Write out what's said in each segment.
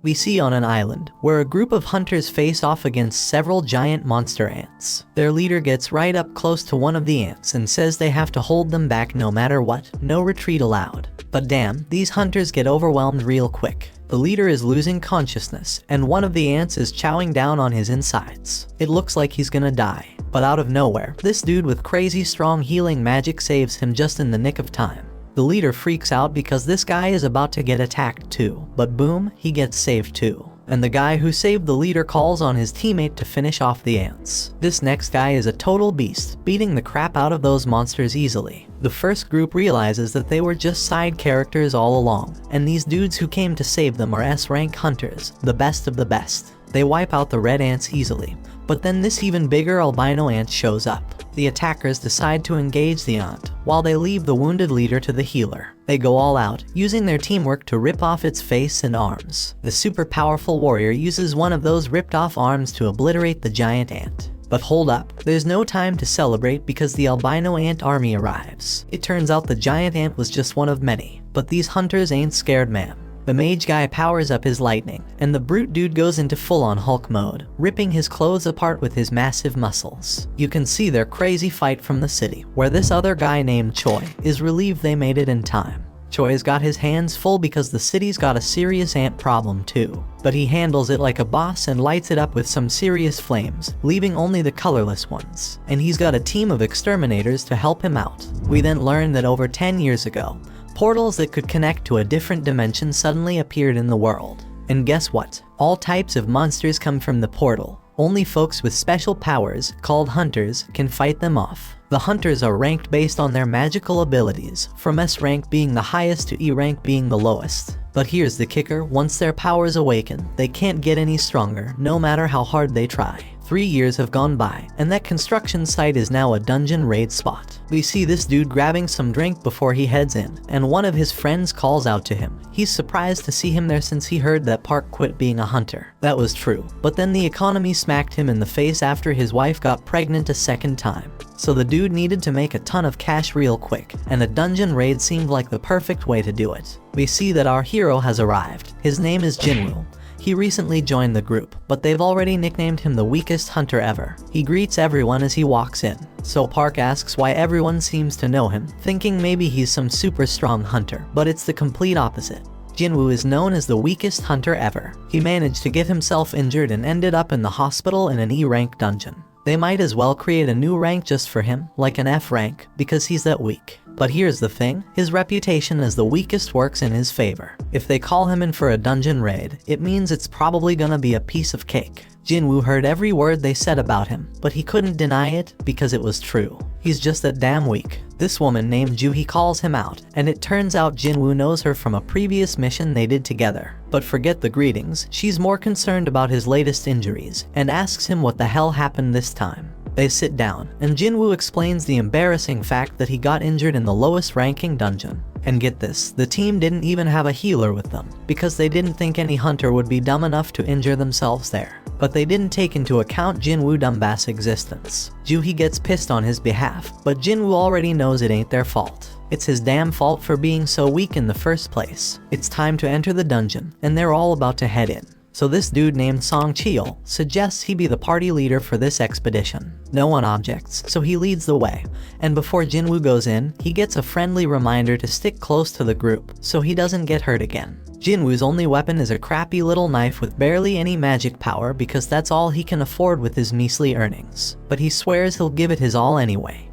We see on an island, where a group of hunters face off against several giant monster ants. Their leader gets right up close to one of the ants and says they have to hold them back no matter what, no retreat allowed. But damn, these hunters get overwhelmed real quick. The leader is losing consciousness, and one of the ants is chowing down on his insides. It looks like he's gonna die. But out of nowhere, this dude with crazy strong healing magic saves him just in the nick of time. The leader freaks out because this guy is about to get attacked too, but boom, he gets saved too. And the guy who saved the leader calls on his teammate to finish off the ants. This next guy is a total beast, beating the crap out of those monsters easily. The first group realizes that they were just side characters all along, and these dudes who came to save them are S-rank hunters, the best of the best. They wipe out the red ants easily, but then this even bigger albino ant shows up. The attackers decide to engage the ant, while they leave the wounded leader to the healer. They go all out, using their teamwork to rip off its face and arms. The super powerful warrior uses one of those ripped off arms to obliterate the giant ant. But hold up, there's no time to celebrate because the albino ant army arrives. It turns out the giant ant was just one of many, but these hunters ain't scared, man. The mage guy powers up his lightning, and the brute dude goes into full-on Hulk mode, ripping his clothes apart with his massive muscles. You can see their crazy fight from the city, where this other guy named Choi is relieved they made it in time. Choi's got his hands full because the city's got a serious ant problem too. But he handles it like a boss and lights it up with some serious flames, leaving only the colorless ones. And he's got a team of exterminators to help him out. We then learn that over 10 years ago, portals that could connect to a different dimension suddenly appeared in the world. And guess what? All types of monsters come from the portal. Only folks with special powers, called hunters, can fight them off. The hunters are ranked based on their magical abilities, from S rank being the highest to E rank being the lowest. But here's the kicker, once their powers awaken, they can't get any stronger, no matter how hard they try. 3 years have gone by, and that construction site is now a dungeon raid spot. We see this dude grabbing some drink before he heads in, and one of his friends calls out to him. He's surprised to see him there since he heard that Park quit being a hunter. That was true, but then the economy smacked him in the face after his wife got pregnant a second time. So the dude needed to make a ton of cash real quick, and a dungeon raid seemed like the perfect way to do it. We see that our hero has arrived. His name is Jinwoo. He recently joined the group, but they've already nicknamed him the weakest hunter ever. He greets everyone as he walks in. So Park asks why everyone seems to know him, thinking maybe he's some super strong hunter, but it's the complete opposite. Jinwoo is known as the weakest hunter ever. He managed to get himself injured and ended up in the hospital in an E rank dungeon. They might as well create a new rank just for him, like an F rank, because he's that weak. But here's the thing, his reputation as the weakest works in his favor. If they call him in for a dungeon raid, it means it's probably gonna be a piece of cake. Jinwoo heard every word they said about him, but he couldn't deny it because it was true. He's just that damn weak. This woman named Juhi calls him out, and it turns out Jinwoo knows her from a previous mission they did together. But forget the greetings, she's more concerned about his latest injuries, and asks him what the hell happened this time. They sit down, and Jinwoo explains the embarrassing fact that he got injured in the lowest ranking dungeon. And get this, the team didn't even have a healer with them, because they didn't think any hunter would be dumb enough to injure themselves there. But they didn't take into account Jinwoo Dumbass' existence. Juhi gets pissed on his behalf, but Jinwoo already knows it ain't their fault. It's his damn fault for being so weak in the first place. It's time to enter the dungeon, and they're all about to head in. So this dude named Song Cheol suggests he be the party leader for this expedition. No one objects, so he leads the way. And before Jinwoo goes in, he gets a friendly reminder to stick close to the group, so he doesn't get hurt again. Jinwoo's only weapon is a crappy little knife with barely any magic power because that's all he can afford with his measly earnings. But he swears he'll give it his all anyway.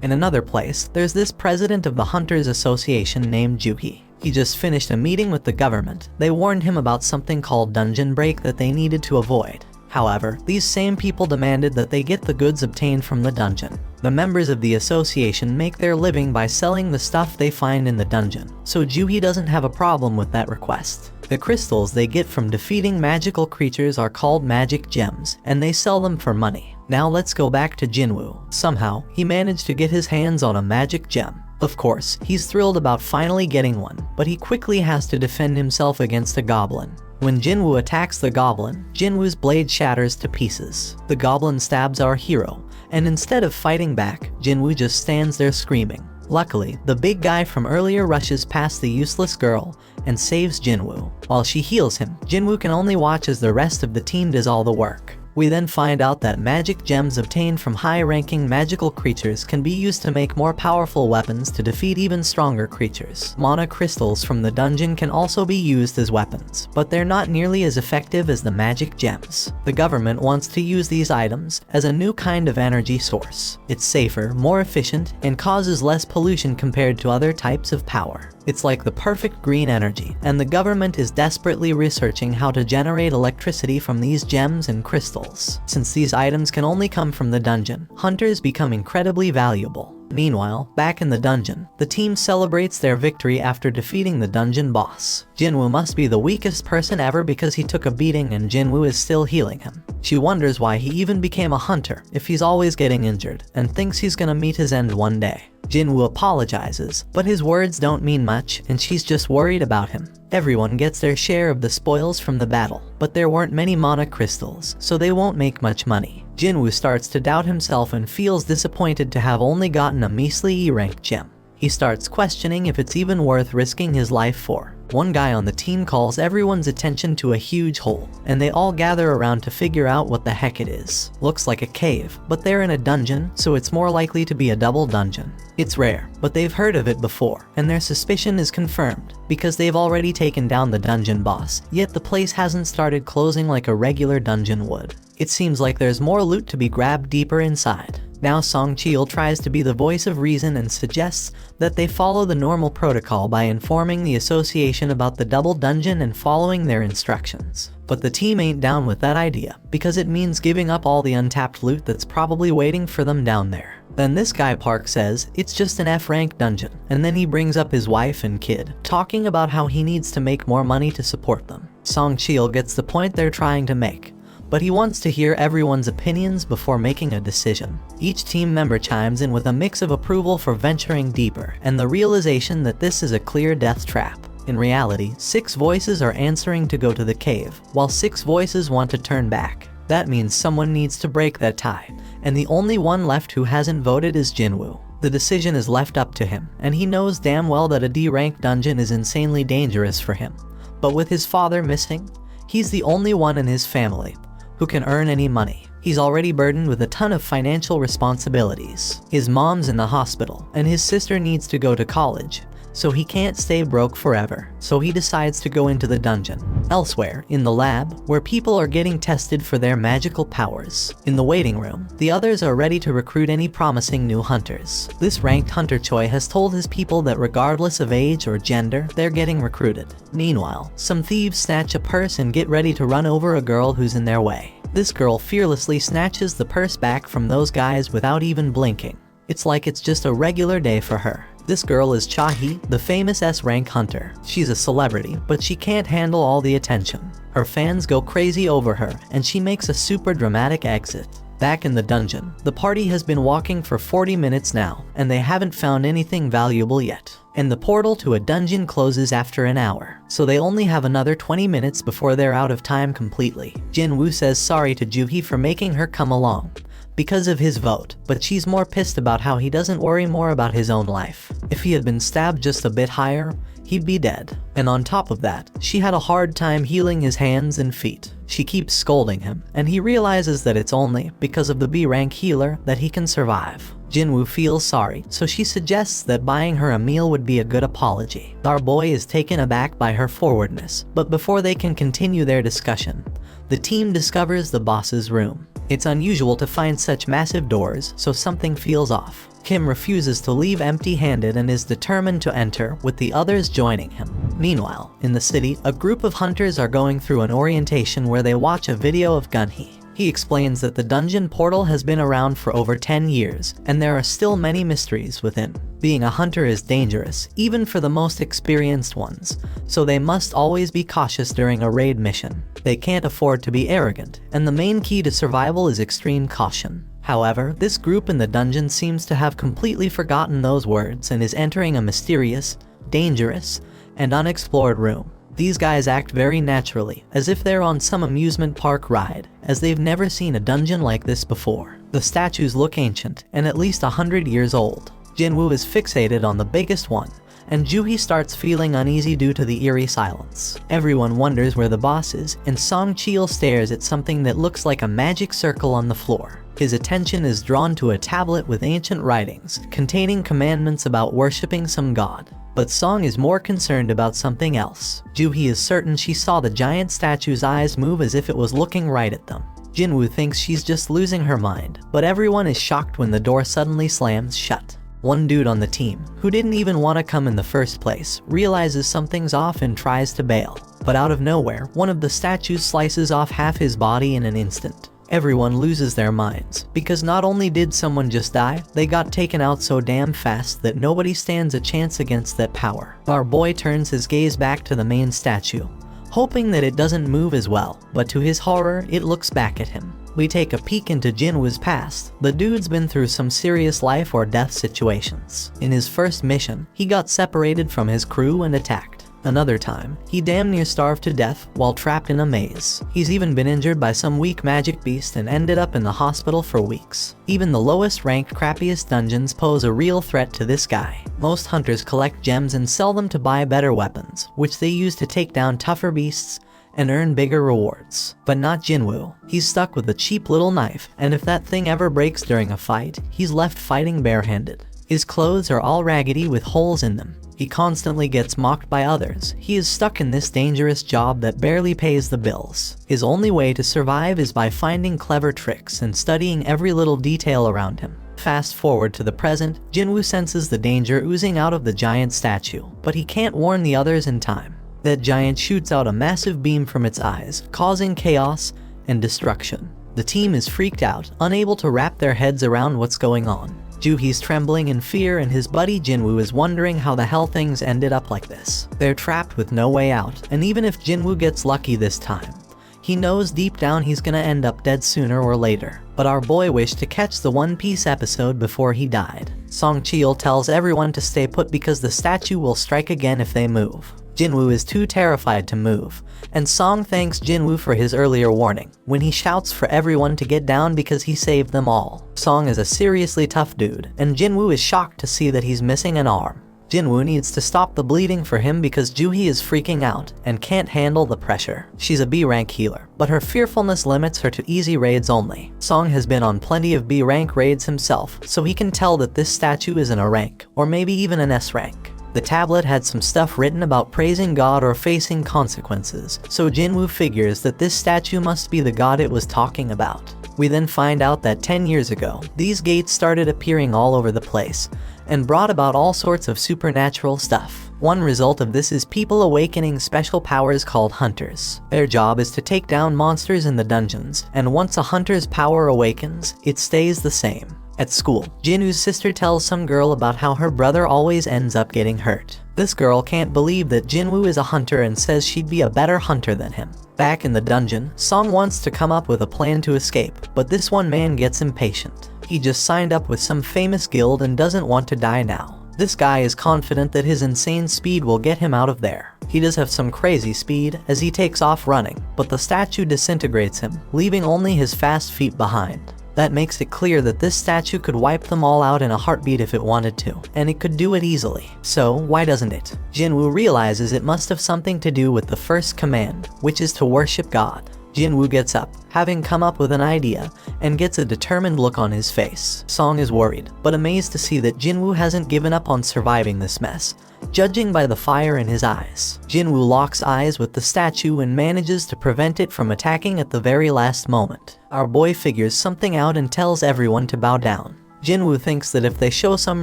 In another place, there's this president of the Hunters Association named Juhi. He just finished a meeting with the government. They warned him about something called dungeon break that they needed to avoid. However, these same people demanded that they get the goods obtained from the dungeon. The members of the association make their living by selling the stuff they find in the dungeon, so Juhi doesn't have a problem with that request. The crystals they get from defeating magical creatures are called magic gems, and they sell them for money. Now let's go back to Jinwoo. Somehow, he managed to get his hands on a magic gem. Of course, he's thrilled about finally getting one, but he quickly has to defend himself against a goblin. When Jinwoo attacks the goblin, Jinwoo's blade shatters to pieces. The goblin stabs our hero, and instead of fighting back, Jinwoo just stands there screaming. Luckily, the big guy from earlier rushes past the useless girl and saves Jinwoo. While she heals him, Jinwoo can only watch as the rest of the team does all the work. We then find out that magic gems obtained from high-ranking magical creatures can be used to make more powerful weapons to defeat even stronger creatures. Mana crystals from the dungeon can also be used as weapons, but they're not nearly as effective as the magic gems. The government wants to use these items as a new kind of energy source. It's safer, more efficient, and causes less pollution compared to other types of power. It's like the perfect green energy, and the government is desperately researching how to generate electricity from these gems and crystals. Since these items can only come from the dungeon, hunters become incredibly valuable. Meanwhile, back in the dungeon, the team celebrates their victory after defeating the dungeon boss. Jinwoo must be the weakest person ever because he took a beating and Jinwoo is still healing him. She wonders why he even became a hunter if he's always getting injured, and thinks he's gonna meet his end one day. Jinwoo apologizes, but his words don't mean much and she's just worried about him. Everyone gets their share of the spoils from the battle, but there weren't many mana crystals, so they won't make much money. Jinwoo starts to doubt himself and feels disappointed to have only gotten a measly E-rank gem. He starts questioning if it's even worth risking his life for. One guy on the team calls everyone's attention to a huge hole, and they all gather around to figure out what the heck it is. Looks like a cave, but they're in a dungeon, so it's more likely to be a double dungeon. It's rare, but they've heard of it before, and their suspicion is confirmed, because they've already taken down the dungeon boss, yet the place hasn't started closing like a regular dungeon would. It seems like there's more loot to be grabbed deeper inside. Now Song Cheol tries to be the voice of reason and suggests that they follow the normal protocol by informing the association about the double dungeon and following their instructions. But the team ain't down with that idea, because it means giving up all the untapped loot that's probably waiting for them down there. Then this guy Park says it's just an F-rank dungeon, and then he brings up his wife and kid, talking about how he needs to make more money to support them. Song Cheol gets the point they're trying to make, but he wants to hear everyone's opinions before making a decision. Each team member chimes in with a mix of approval for venturing deeper and the realization that this is a clear death trap. In reality, 6 voices are answering to go to the cave, while 6 voices want to turn back. That means someone needs to break that tie, and the only one left who hasn't voted is Jinwoo. The decision is left up to him, and he knows damn well that a D-rank dungeon is insanely dangerous for him. But with his father missing, he's the only one in his family who can earn any money. He's already burdened with a ton of financial responsibilities. His mom's in the hospital, and his sister needs to go to college, so he can't stay broke forever. So he decides to go into the dungeon. Elsewhere, in the lab, where people are getting tested for their magical powers. In the waiting room, the others are ready to recruit any promising new hunters. This ranked hunter Choi has told his people that regardless of age or gender, they're getting recruited. Meanwhile, some thieves snatch a purse and get ready to run over a girl who's in their way. This girl fearlessly snatches the purse back from those guys without even blinking. It's like it's just a regular day for her. This girl is Cha-hee, the famous S-rank hunter. She's a celebrity, but she can't handle all the attention. Her fans go crazy over her, and she makes a super dramatic exit. Back in the dungeon, the party has been walking for 40 minutes now, and they haven't found anything valuable yet. And the portal to a dungeon closes after an hour, so they only have another 20 minutes before they're out of time completely. Jinwoo says sorry to Joo-hee for making her come along because of his vote, but she's more pissed about how he doesn't worry more about his own life. If he had been stabbed just a bit higher, he'd be dead. And on top of that, she had a hard time healing his hands and feet. She keeps scolding him, and he realizes that it's only because of the B-rank healer that he can survive. Jinwoo feels sorry, so she suggests that buying her a meal would be a good apology. Our boy is taken aback by her forwardness, but before they can continue their discussion, the team discovers the boss's room. It's unusual to find such massive doors, so something feels off. Kim refuses to leave empty-handed and is determined to enter, with the others joining him. Meanwhile, in the city, a group of hunters are going through an orientation where they watch a video of Gunhee. He explains that the dungeon portal has been around for over 10 years, and there are still many mysteries within. Being a hunter is dangerous, even for the most experienced ones, so they must always be cautious during a raid mission. They can't afford to be arrogant, and the main key to survival is extreme caution. However, this group in the dungeon seems to have completely forgotten those words and is entering a mysterious, dangerous, and unexplored room. These guys act very naturally, as if they're on some amusement park ride, as they've never seen a dungeon like this before. The statues look ancient, and at least 100 years old. Jinwoo is fixated on the biggest one, and Joohee starts feeling uneasy due to the eerie silence. Everyone wonders where the boss is, and Song Chil stares at something that looks like a magic circle on the floor. His attention is drawn to a tablet with ancient writings, containing commandments about worshipping some god. But Song is more concerned about something else. Joohee is certain she saw the giant statue's eyes move as if it was looking right at them. Jinwoo thinks she's just losing her mind, but everyone is shocked when the door suddenly slams shut. One dude on the team, who didn't even want to come in the first place, realizes something's off and tries to bail. But out of nowhere, one of the statues slices off half his body in an instant. Everyone loses their minds, because not only did someone just die, they got taken out so damn fast that nobody stands a chance against that power. Our boy turns his gaze back to the main statue, hoping that it doesn't move as well, but to his horror, it looks back at him. We take a peek into Jinwoo's past. The dude's been through some serious life or death situations. In his first mission, he got separated from his crew and attacked. Another time, he damn near starved to death while trapped in a maze. He's even been injured by some weak magic beast and ended up in the hospital for weeks. Even the lowest ranked, crappiest dungeons pose a real threat to this guy. Most hunters collect gems and sell them to buy better weapons, which they use to take down tougher beasts and earn bigger rewards. But not Jinwoo. He's stuck with a cheap little knife, and if that thing ever breaks during a fight, he's left fighting barehanded. His clothes are all raggedy with holes in them. He constantly gets mocked by others. He is stuck in this dangerous job that barely pays the bills. His only way to survive is by finding clever tricks and studying every little detail around him. Fast forward to the present, Jinwoo senses the danger oozing out of the giant statue, but he can't warn the others in time. That giant shoots out a massive beam from its eyes, causing chaos and destruction. The team is freaked out, unable to wrap their heads around what's going on. Joohee's trembling in fear, and his buddy Jinwoo is wondering how the hell things ended up like this. They're trapped with no way out, and even if Jinwoo gets lucky this time, he knows deep down he's gonna end up dead sooner or later. But our boy wished to catch the One Piece episode before he died. Song Chil tells everyone to stay put because the statue will strike again if they move. Jinwoo is too terrified to move, and Song thanks Jinwoo for his earlier warning, when he shouts for everyone to get down because he saved them all. Song is a seriously tough dude, and Jinwoo is shocked to see that he's missing an arm. Jinwoo needs to stop the bleeding for him because Joohee is freaking out and can't handle the pressure. She's a B rank healer, but her fearfulness limits her to easy raids only. Song has been on plenty of B rank raids himself, so he can tell that this statue isn't a rank, or maybe even an S rank. The tablet had some stuff written about praising God or facing consequences, so Jinwoo figures that this statue must be the god it was talking about. We then find out that 10 years ago, these gates started appearing all over the place, and brought about all sorts of supernatural stuff. One result of this is people awakening special powers called hunters. Their job is to take down monsters in the dungeons, and once a hunter's power awakens, it stays the same. At school, Jinwoo's sister tells some girl about how her brother always ends up getting hurt. This girl can't believe that Jinwoo is a hunter and says she'd be a better hunter than him. Back in the dungeon, Song wants to come up with a plan to escape, but this one man gets impatient. He just signed up with some famous guild and doesn't want to die now. This guy is confident that his insane speed will get him out of there. He does have some crazy speed as he takes off running, but the statue disintegrates him, leaving only his fast feet behind. That makes it clear that this statue could wipe them all out in a heartbeat if it wanted to, and it could do it easily. So why doesn't it? Jinwoo realizes it must have something to do with the first command, which is to worship God. Jinwoo gets up, having come up with an idea, and gets a determined look on his face. Song is worried, but amazed to see that Jinwoo hasn't given up on surviving this mess, judging by the fire in his eyes. Jinwoo locks eyes with the statue and manages to prevent it from attacking at the very last moment. Our boy figures something out and tells everyone to bow down. Jinwoo thinks that if they show some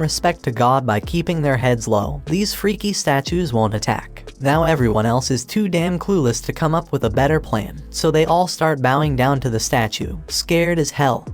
respect to God by keeping their heads low, these freaky statues won't attack. Now everyone else is too damn clueless to come up with a better plan, so they all start bowing down to the statue, scared as hell,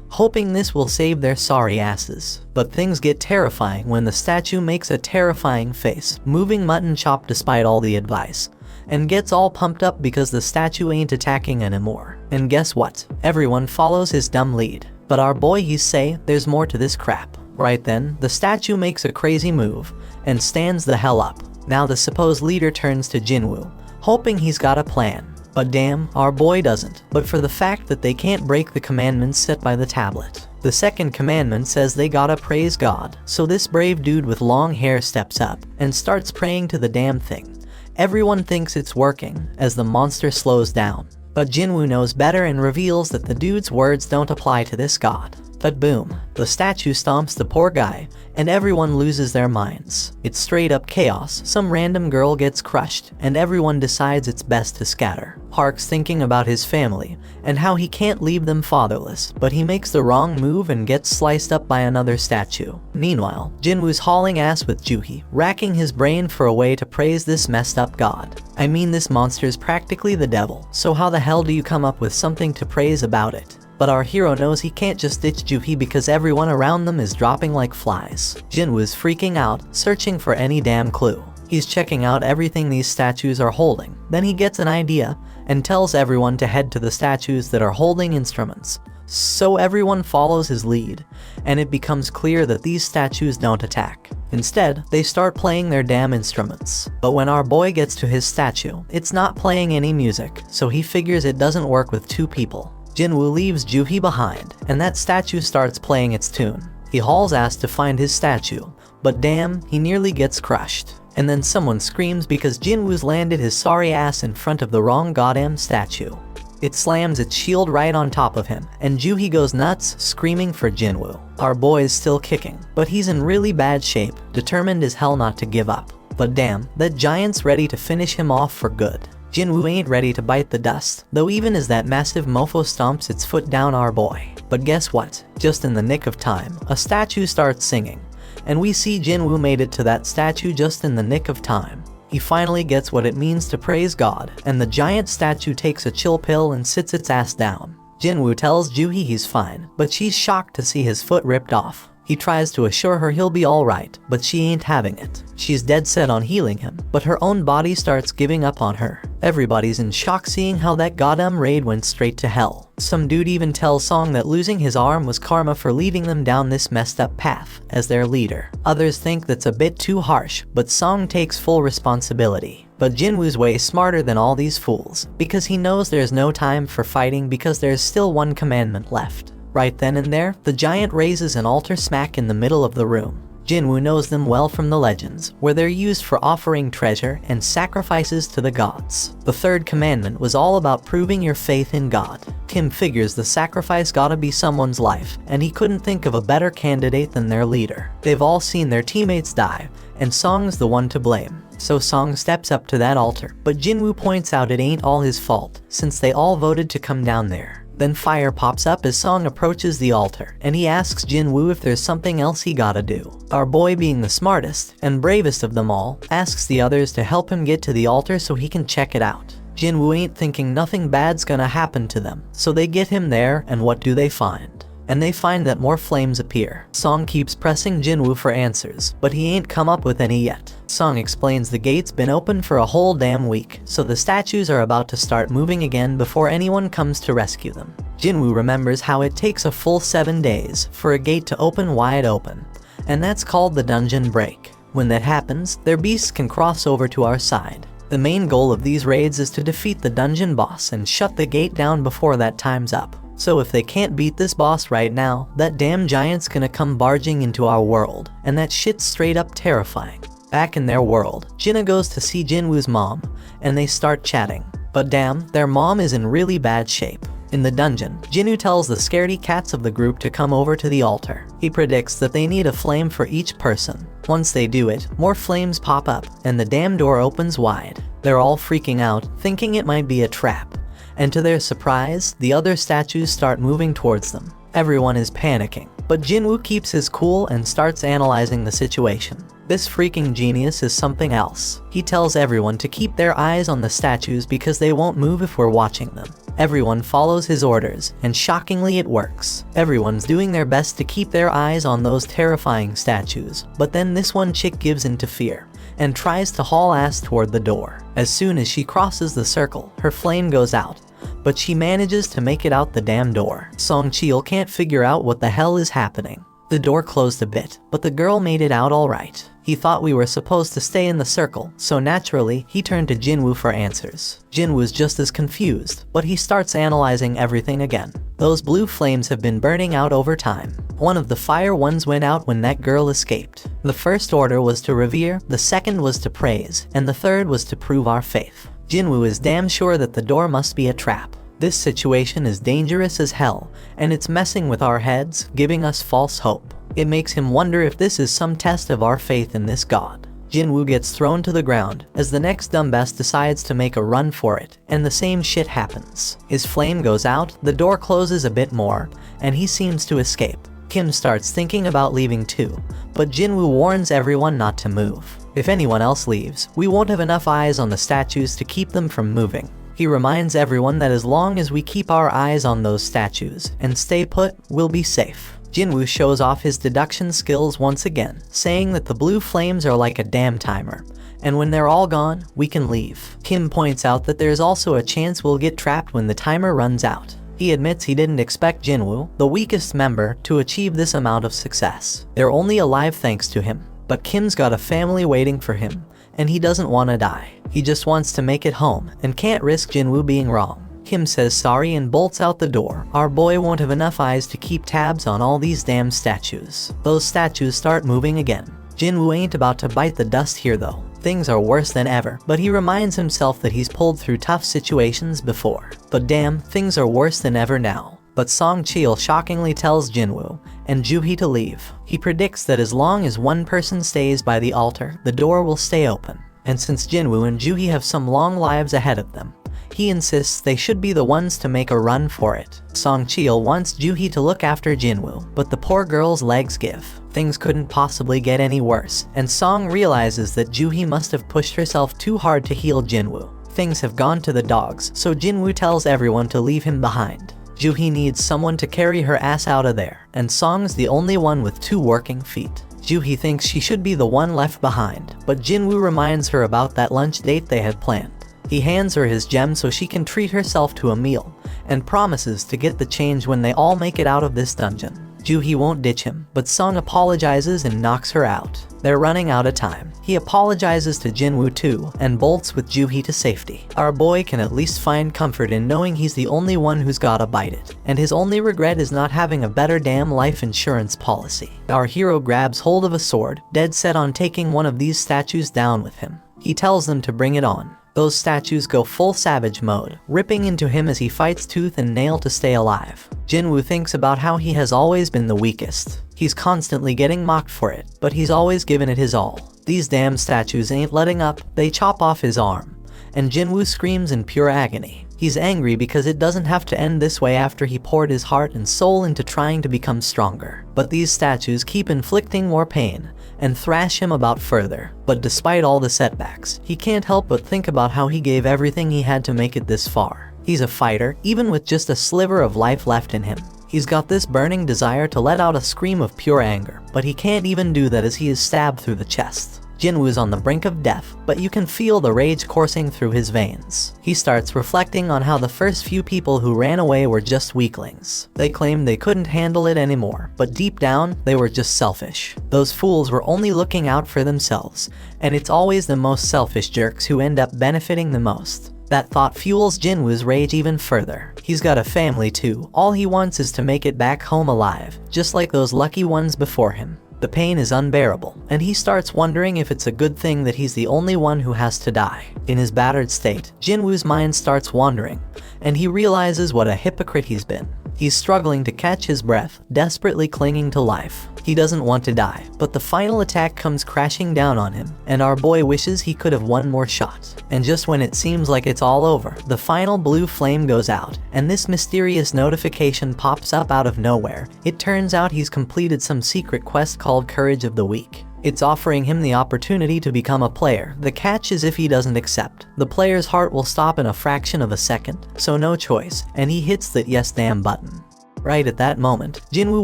hoping this will save their sorry asses. But things get terrifying when the statue makes a terrifying face, moving mutton chop despite all the advice, and gets all pumped up because the statue ain't attacking anymore. And guess what? Everyone follows his dumb lead. But our boy he's say there's more to this crap. Right then, the statue makes a crazy move and stands the hell up. Now the supposed leader turns to Jinwoo, hoping he's got a plan. But damn, our boy doesn't, but for the fact that they can't break the commandments set by the tablet. The second commandment says they gotta praise God, so this brave dude with long hair steps up and starts praying to the damn thing. Everyone thinks it's working as the monster slows down, but Jinwoo knows better and reveals that the dude's words don't apply to this god. But boom, the statue stomps the poor guy, and everyone loses their minds. It's straight up chaos. Some random girl gets crushed, and everyone decides it's best to scatter. Park's thinking about his family, and how he can't leave them fatherless, but he makes the wrong move and gets sliced up by another statue. Meanwhile, Jinwoo's hauling ass with Juhi, racking his brain for a way to praise this messed up god. I mean, this monster's practically the devil, so how the hell do you come up with something to praise about it? But our hero knows he can't just ditch Juhi because everyone around them is dropping like flies. Jinwoo's freaking out, searching for any damn clue. He's checking out everything these statues are holding. Then he gets an idea and tells everyone to head to the statues that are holding instruments. So everyone follows his lead, and it becomes clear that these statues don't attack. Instead, they start playing their damn instruments. But when our boy gets to his statue, it's not playing any music, so he figures it doesn't work with two people. Jinwoo leaves Juhi behind, and that statue starts playing its tune. He hauls ass to find his statue, but damn, he nearly gets crushed. And then someone screams because Jinwoo's landed his sorry ass in front of the wrong goddamn statue. It slams its shield right on top of him, and Juhi goes nuts, screaming for Jinwoo. Our boy is still kicking, but he's in really bad shape, determined as hell not to give up. But damn, that giant's ready to finish him off for good. Jinwoo ain't ready to bite the dust, though even as that massive mofo stomps its foot down our boy. But guess what? Just in the nick of time, a statue starts singing, and we see Jinwoo made it to that statue just in the nick of time. He finally gets what it means to praise God, and the giant statue takes a chill pill and sits its ass down. Jinwoo tells Juhi he's fine, but she's shocked to see his foot ripped off. He tries to assure her he'll be alright, but she ain't having it. She's dead set on healing him, but her own body starts giving up on her. Everybody's in shock seeing how that goddamn raid went straight to hell. Some dude even tells Song that losing his arm was karma for leading them down this messed up path as their leader. Others think that's a bit too harsh, but Song takes full responsibility. But Jinwoo's way smarter than all these fools, because he knows there's no time for fighting because there's still one commandment left. Right then and there, the giant raises an altar smack in the middle of the room. Jinwoo knows them well from the legends, where they're used for offering treasure and sacrifices to the gods. The third commandment was all about proving your faith in God. Kim figures the sacrifice gotta be someone's life, and he couldn't think of a better candidate than their leader. They've all seen their teammates die, and Song's the one to blame. So Song steps up to that altar, but Jinwoo points out it ain't all his fault, since they all voted to come down there. Then fire pops up as Song approaches the altar, and he asks Jinwoo if there's something else he gotta do. Our boy, being the smartest and bravest of them all, asks the others to help him get to the altar so he can check it out. Jinwoo ain't thinking nothing bad's gonna happen to them, so they get him there, and what do they find? And they find that more flames appear. Song keeps pressing Jinwoo for answers, but he ain't come up with any yet. Song explains the gate's been open for a whole damn week, so the statues are about to start moving again before anyone comes to rescue them. Jinwoo remembers how it takes a full 7 days for a gate to open wide open, and that's called the dungeon break. When that happens, their beasts can cross over to our side. The main goal of these raids is to defeat the dungeon boss and shut the gate down before that time's up. So if they can't beat this boss right now, that damn giant's gonna come barging into our world, and that shit's straight up terrifying. Back in their world, Jinna goes to see Jinwoo's mom, and they start chatting. But damn, their mom is in really bad shape. In the dungeon, Jinwoo tells the scaredy cats of the group to come over to the altar. He predicts that they need a flame for each person. Once they do it, more flames pop up, and the damn door opens wide. They're all freaking out, thinking it might be a trap. And to their surprise, the other statues start moving towards them. Everyone is panicking, but Jinwoo keeps his cool and starts analyzing the situation. This freaking genius is something else. He tells everyone to keep their eyes on the statues because they won't move if we're watching them. Everyone follows his orders, and shockingly it works. Everyone's doing their best to keep their eyes on those terrifying statues, but then this one chick gives in to fear and tries to haul ass toward the door. As soon as she crosses the circle, her flame goes out, but she manages to make it out the damn door. Song Cheol can't figure out what the hell is happening. The door closed a bit, but the girl made it out alright. He thought we were supposed to stay in the circle, so naturally, he turned to Jinwoo for answers. Jinwoo's just as confused, but he starts analyzing everything again. Those blue flames have been burning out over time. One of the fire ones went out when that girl escaped. The first order was to revere, the second was to praise, and the third was to prove our faith. Jinwoo is damn sure that the door must be a trap. This situation is dangerous as hell, and it's messing with our heads, giving us false hope. It makes him wonder if this is some test of our faith in this god. Jinwoo gets thrown to the ground as the next dumbass decides to make a run for it, and the same shit happens. His flame goes out, the door closes a bit more, and he seems to escape. Kim starts thinking about leaving too, but Jinwoo warns everyone not to move. If anyone else leaves, we won't have enough eyes on the statues to keep them from moving. He reminds everyone that as long as we keep our eyes on those statues and stay put, we'll be safe. Jinwoo shows off his deduction skills once again, saying that the blue flames are like a damn timer, and when they're all gone, we can leave. Kim points out that there's also a chance we'll get trapped when the timer runs out. He admits he didn't expect Jinwoo, the weakest member, to achieve this amount of success. They're only alive thanks to him, but Kim's got a family waiting for him, and he doesn't want to die. He just wants to make it home, and can't risk Jinwoo being wrong. Kim says sorry and bolts out the door. Our boy won't have enough eyes to keep tabs on all these damn statues. Those statues start moving again. Jinwoo ain't about to bite the dust here though. Things are worse than ever, but he reminds himself that he's pulled through tough situations before. But damn, things are worse than ever now. But Song Cheol shockingly tells Jinwoo and Juhee to leave. He predicts that as long as one person stays by the altar, the door will stay open. And since Jinwoo and Juhee have some long lives ahead of them, he insists they should be the ones to make a run for it. Song Cheol wants Juhee to look after Jinwoo, but the poor girl's legs give. Things couldn't possibly get any worse, and Song realizes that Juhee must have pushed herself too hard to heal Jinwoo. Things have gone to the dogs, so Jinwoo tells everyone to leave him behind. Juhee needs someone to carry her ass out of there, and Song's the only one with 2 working feet. Juhee thinks she should be the one left behind, but Jinwoo reminds her about that lunch date they had planned. He hands her his gem so she can treat herself to a meal, and promises to get the change when they all make it out of this dungeon. Juhee won't ditch him, but Sung apologizes and knocks her out. They're running out of time. He apologizes to Jinwoo too, and bolts with Juhee to safety. Our boy can at least find comfort in knowing he's the only one who's gotta bite it, and his only regret is not having a better damn life insurance policy. Our hero grabs hold of a sword, dead set on taking one of these statues down with him. He tells them to bring it on. Those statues go full savage mode, ripping into him as he fights tooth and nail to stay alive. Jinwoo thinks about how he has always been the weakest. He's constantly getting mocked for it, but he's always given it his all. These damn statues ain't letting up, they chop off his arm, and Jinwoo screams in pure agony. He's angry because it doesn't have to end this way after he poured his heart and soul into trying to become stronger. But these statues keep inflicting more pain, and thrash him about further. But despite all the setbacks, he can't help but think about how he gave everything he had to make it this far. He's a fighter, even with just a sliver of life left in him. He's got this burning desire to let out a scream of pure anger, but he can't even do that as he is stabbed through the chest. Jinwoo's on the brink of death, but you can feel the rage coursing through his veins. He starts reflecting on how the first few people who ran away were just weaklings. They claimed they couldn't handle it anymore, but deep down, they were just selfish. Those fools were only looking out for themselves, and it's always the most selfish jerks who end up benefiting the most. That thought fuels Jinwoo's rage even further. He's got a family too. All he wants is to make it back home alive, just like those lucky ones before him. The pain is unbearable, and he starts wondering if it's a good thing that he's the only one who has to die. In his battered state, Jinwoo's mind starts wandering, and he realizes what a hypocrite he's been. He's struggling to catch his breath, desperately clinging to life. He doesn't want to die, but the final attack comes crashing down on him, and our boy wishes he could have one more shot. And just when it seems like it's all over, the final blue flame goes out, and this mysterious notification pops up out of nowhere. It turns out he's completed some secret quest called Courage of the Weak. It's offering him the opportunity to become a player. The catch is if he doesn't accept, the player's heart will stop in a fraction of a second, so no choice, and he hits that yes damn button. Right at that moment, Jinwoo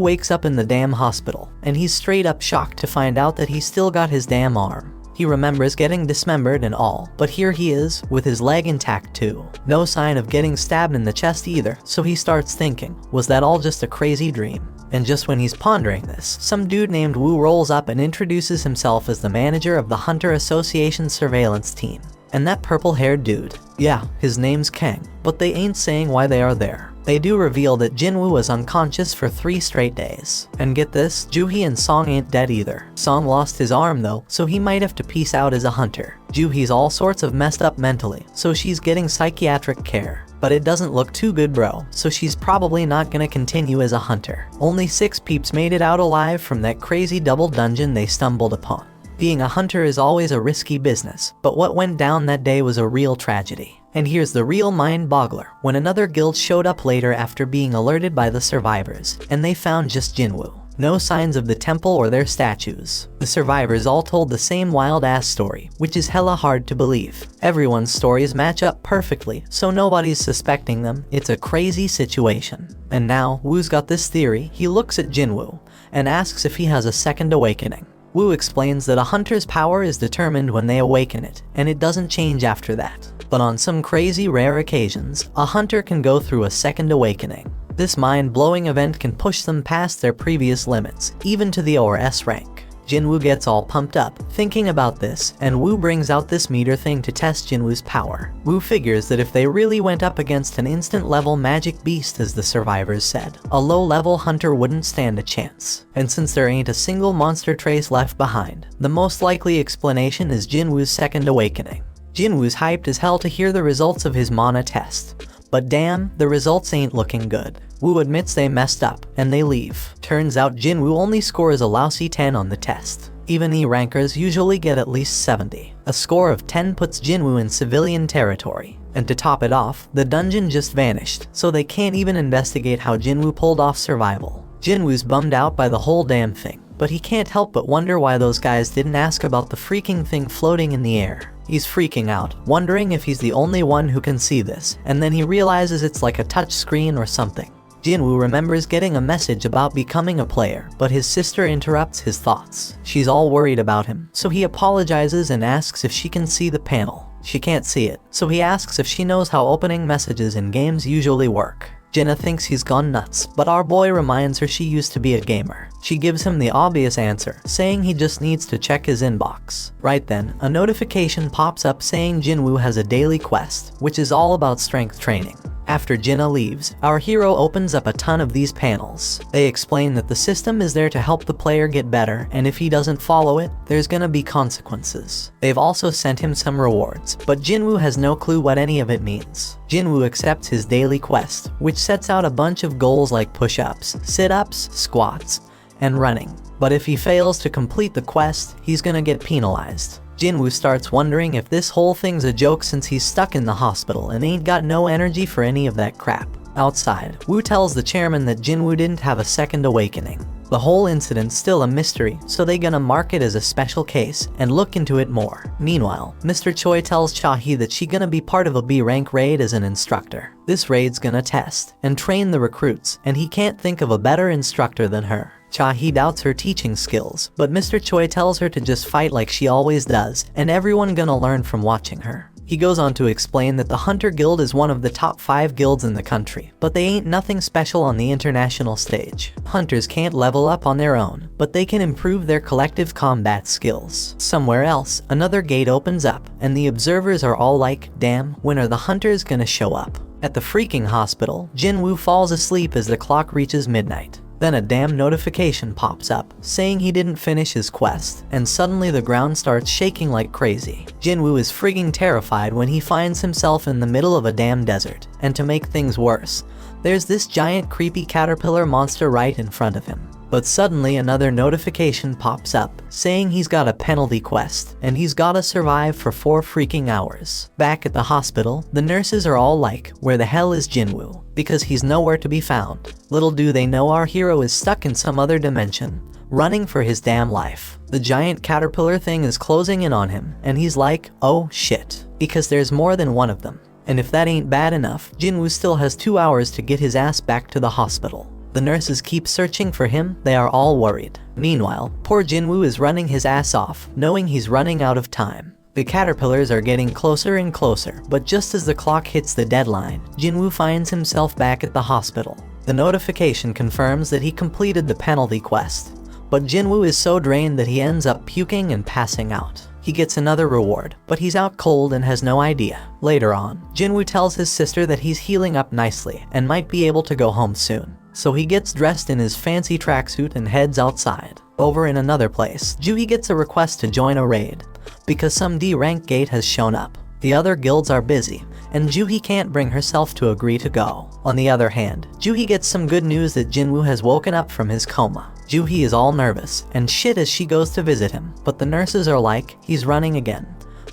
wakes up in the damn hospital, and he's straight up shocked to find out that he's still got his damn arm. He remembers getting dismembered and all, but here he is, with his leg intact too. No sign of getting stabbed in the chest either, so he starts thinking, was that all just a crazy dream? And just when he's pondering this, some dude named Woo rolls up and introduces himself as the manager of the Hunter Association surveillance team. And that purple-haired dude, yeah, his name's Kang, but they ain't saying why they are there. They do reveal that Jinwoo was unconscious for 3 straight days. And get this, Joohee and Song ain't dead either. Song lost his arm though, so he might have to peace out as a hunter. Joohee's all sorts of messed up mentally, so she's getting psychiatric care. But it doesn't look too good, bro, so she's probably not gonna continue as a hunter. Only 6 peeps made it out alive from that crazy double dungeon they stumbled upon. Being a hunter is always a risky business, but what went down that day was a real tragedy. And here's the real mind-boggler, when another guild showed up later after being alerted by the survivors, and they found just Jinwoo. No signs of the temple or their statues. The survivors all told the same wild-ass story, which is hella hard to believe. Everyone's stories match up perfectly, so nobody's suspecting them. It's a crazy situation. And now, Woo's got this theory. He looks at Jinwoo and asks if he has a second awakening. Woo explains that a hunter's power is determined when they awaken it, and it doesn't change after that. But on some crazy rare occasions, a hunter can go through a second awakening. This mind-blowing event can push them past their previous limits, even to the ORS rank. Jinwoo gets all pumped up, thinking about this, and Woo brings out this meter thing to test Jinwoo's power. Woo figures that if they really went up against an instant-level magic beast as the survivors said, a low-level hunter wouldn't stand a chance. And since there ain't a single monster trace left behind, the most likely explanation is Jinwoo's second awakening. Jinwoo's hyped as hell to hear the results of his mana test. But damn, the results ain't looking good. Woo admits they messed up, and they leave. Turns out Jinwoo only scores a lousy 10 on the test. Even E-rankers usually get at least 70. A score of 10 puts Jinwoo in civilian territory. And to top it off, the dungeon just vanished, so they can't even investigate how Jinwoo pulled off survival. Jinwoo's bummed out by the whole damn thing, but he can't help but wonder why those guys didn't ask about the freaking thing floating in the air. He's freaking out, wondering if he's the only one who can see this, and then he realizes it's like a touch screen or something. Jinwoo remembers getting a message about becoming a player, but his sister interrupts his thoughts. She's all worried about him, so he apologizes and asks if she can see the panel. She can't see it, so he asks if she knows how opening messages in games usually work. Jinna thinks he's gone nuts, but our boy reminds her she used to be a gamer. She gives him the obvious answer, saying he just needs to check his inbox. Right then, a notification pops up saying Jinwoo has a daily quest, which is all about strength training. After Jinna leaves, our hero opens up a ton of these panels. They explain that the system is there to help the player get better, and if he doesn't follow it, there's gonna be consequences. They've also sent him some rewards, but Jinwoo has no clue what any of it means. Jinwoo accepts his daily quest, which sets out a bunch of goals like push-ups, sit-ups, squats, and running. But if he fails to complete the quest, he's gonna get penalized. Jinwoo starts wondering if this whole thing's a joke since he's stuck in the hospital and ain't got no energy for any of that crap. Outside, Woo tells the chairman that Jinwoo didn't have a second awakening. The whole incident's still a mystery, so they gonna mark it as a special case and look into it more. Meanwhile, Mr. Choi tells Cha-hee that she gonna be part of a B-rank raid as an instructor. This raid's gonna test and train the recruits, and he can't think of a better instructor than her. Cha-hee doubts her teaching skills, but Mr. Choi tells her to just fight like she always does, and everyone gonna learn from watching her. He goes on to explain that the Hunter Guild is one of the top 5 guilds in the country, but they ain't nothing special on the international stage. Hunters can't level up on their own, but they can improve their collective combat skills. Somewhere else, another gate opens up, and the observers are all like, damn, when are the hunters gonna show up? At the freaking hospital, Jinwoo falls asleep as the clock reaches midnight. Then a damn notification pops up, saying he didn't finish his quest, and suddenly the ground starts shaking like crazy. Jinwoo is frigging terrified when he finds himself in the middle of a damn desert, and to make things worse, there's this giant creepy caterpillar monster right in front of him. But suddenly another notification pops up, saying he's got a penalty quest, and he's gotta survive for 4 freaking hours. Back at the hospital, the nurses are all like, where the hell is Jinwoo? Because he's nowhere to be found. Little do they know our hero is stuck in some other dimension, running for his damn life. The giant caterpillar thing is closing in on him, and he's like, oh shit, because there's more than one of them. And if that ain't bad enough, Jinwoo still has 2 hours to get his ass back to the hospital. The nurses keep searching for him, they are all worried. Meanwhile, poor Jinwoo is running his ass off, knowing he's running out of time. The caterpillars are getting closer and closer, but just as the clock hits the deadline, Jinwoo finds himself back at the hospital. The notification confirms that he completed the penalty quest, but Jinwoo is so drained that he ends up puking and passing out. He gets another reward, but he's out cold and has no idea. Later on, Jinwoo tells his sister that he's healing up nicely and might be able to go home soon. So he gets dressed in his fancy tracksuit and heads outside. Over in another place, Juhi gets a request to join a raid, because some D-rank gate has shown up. The other guilds are busy, and Juhi can't bring herself to agree to go. On the other hand, Juhi gets some good news that Jinwoo has woken up from his coma. Juhi is all nervous and shit as she goes to visit him, but the nurses are like, he's running again,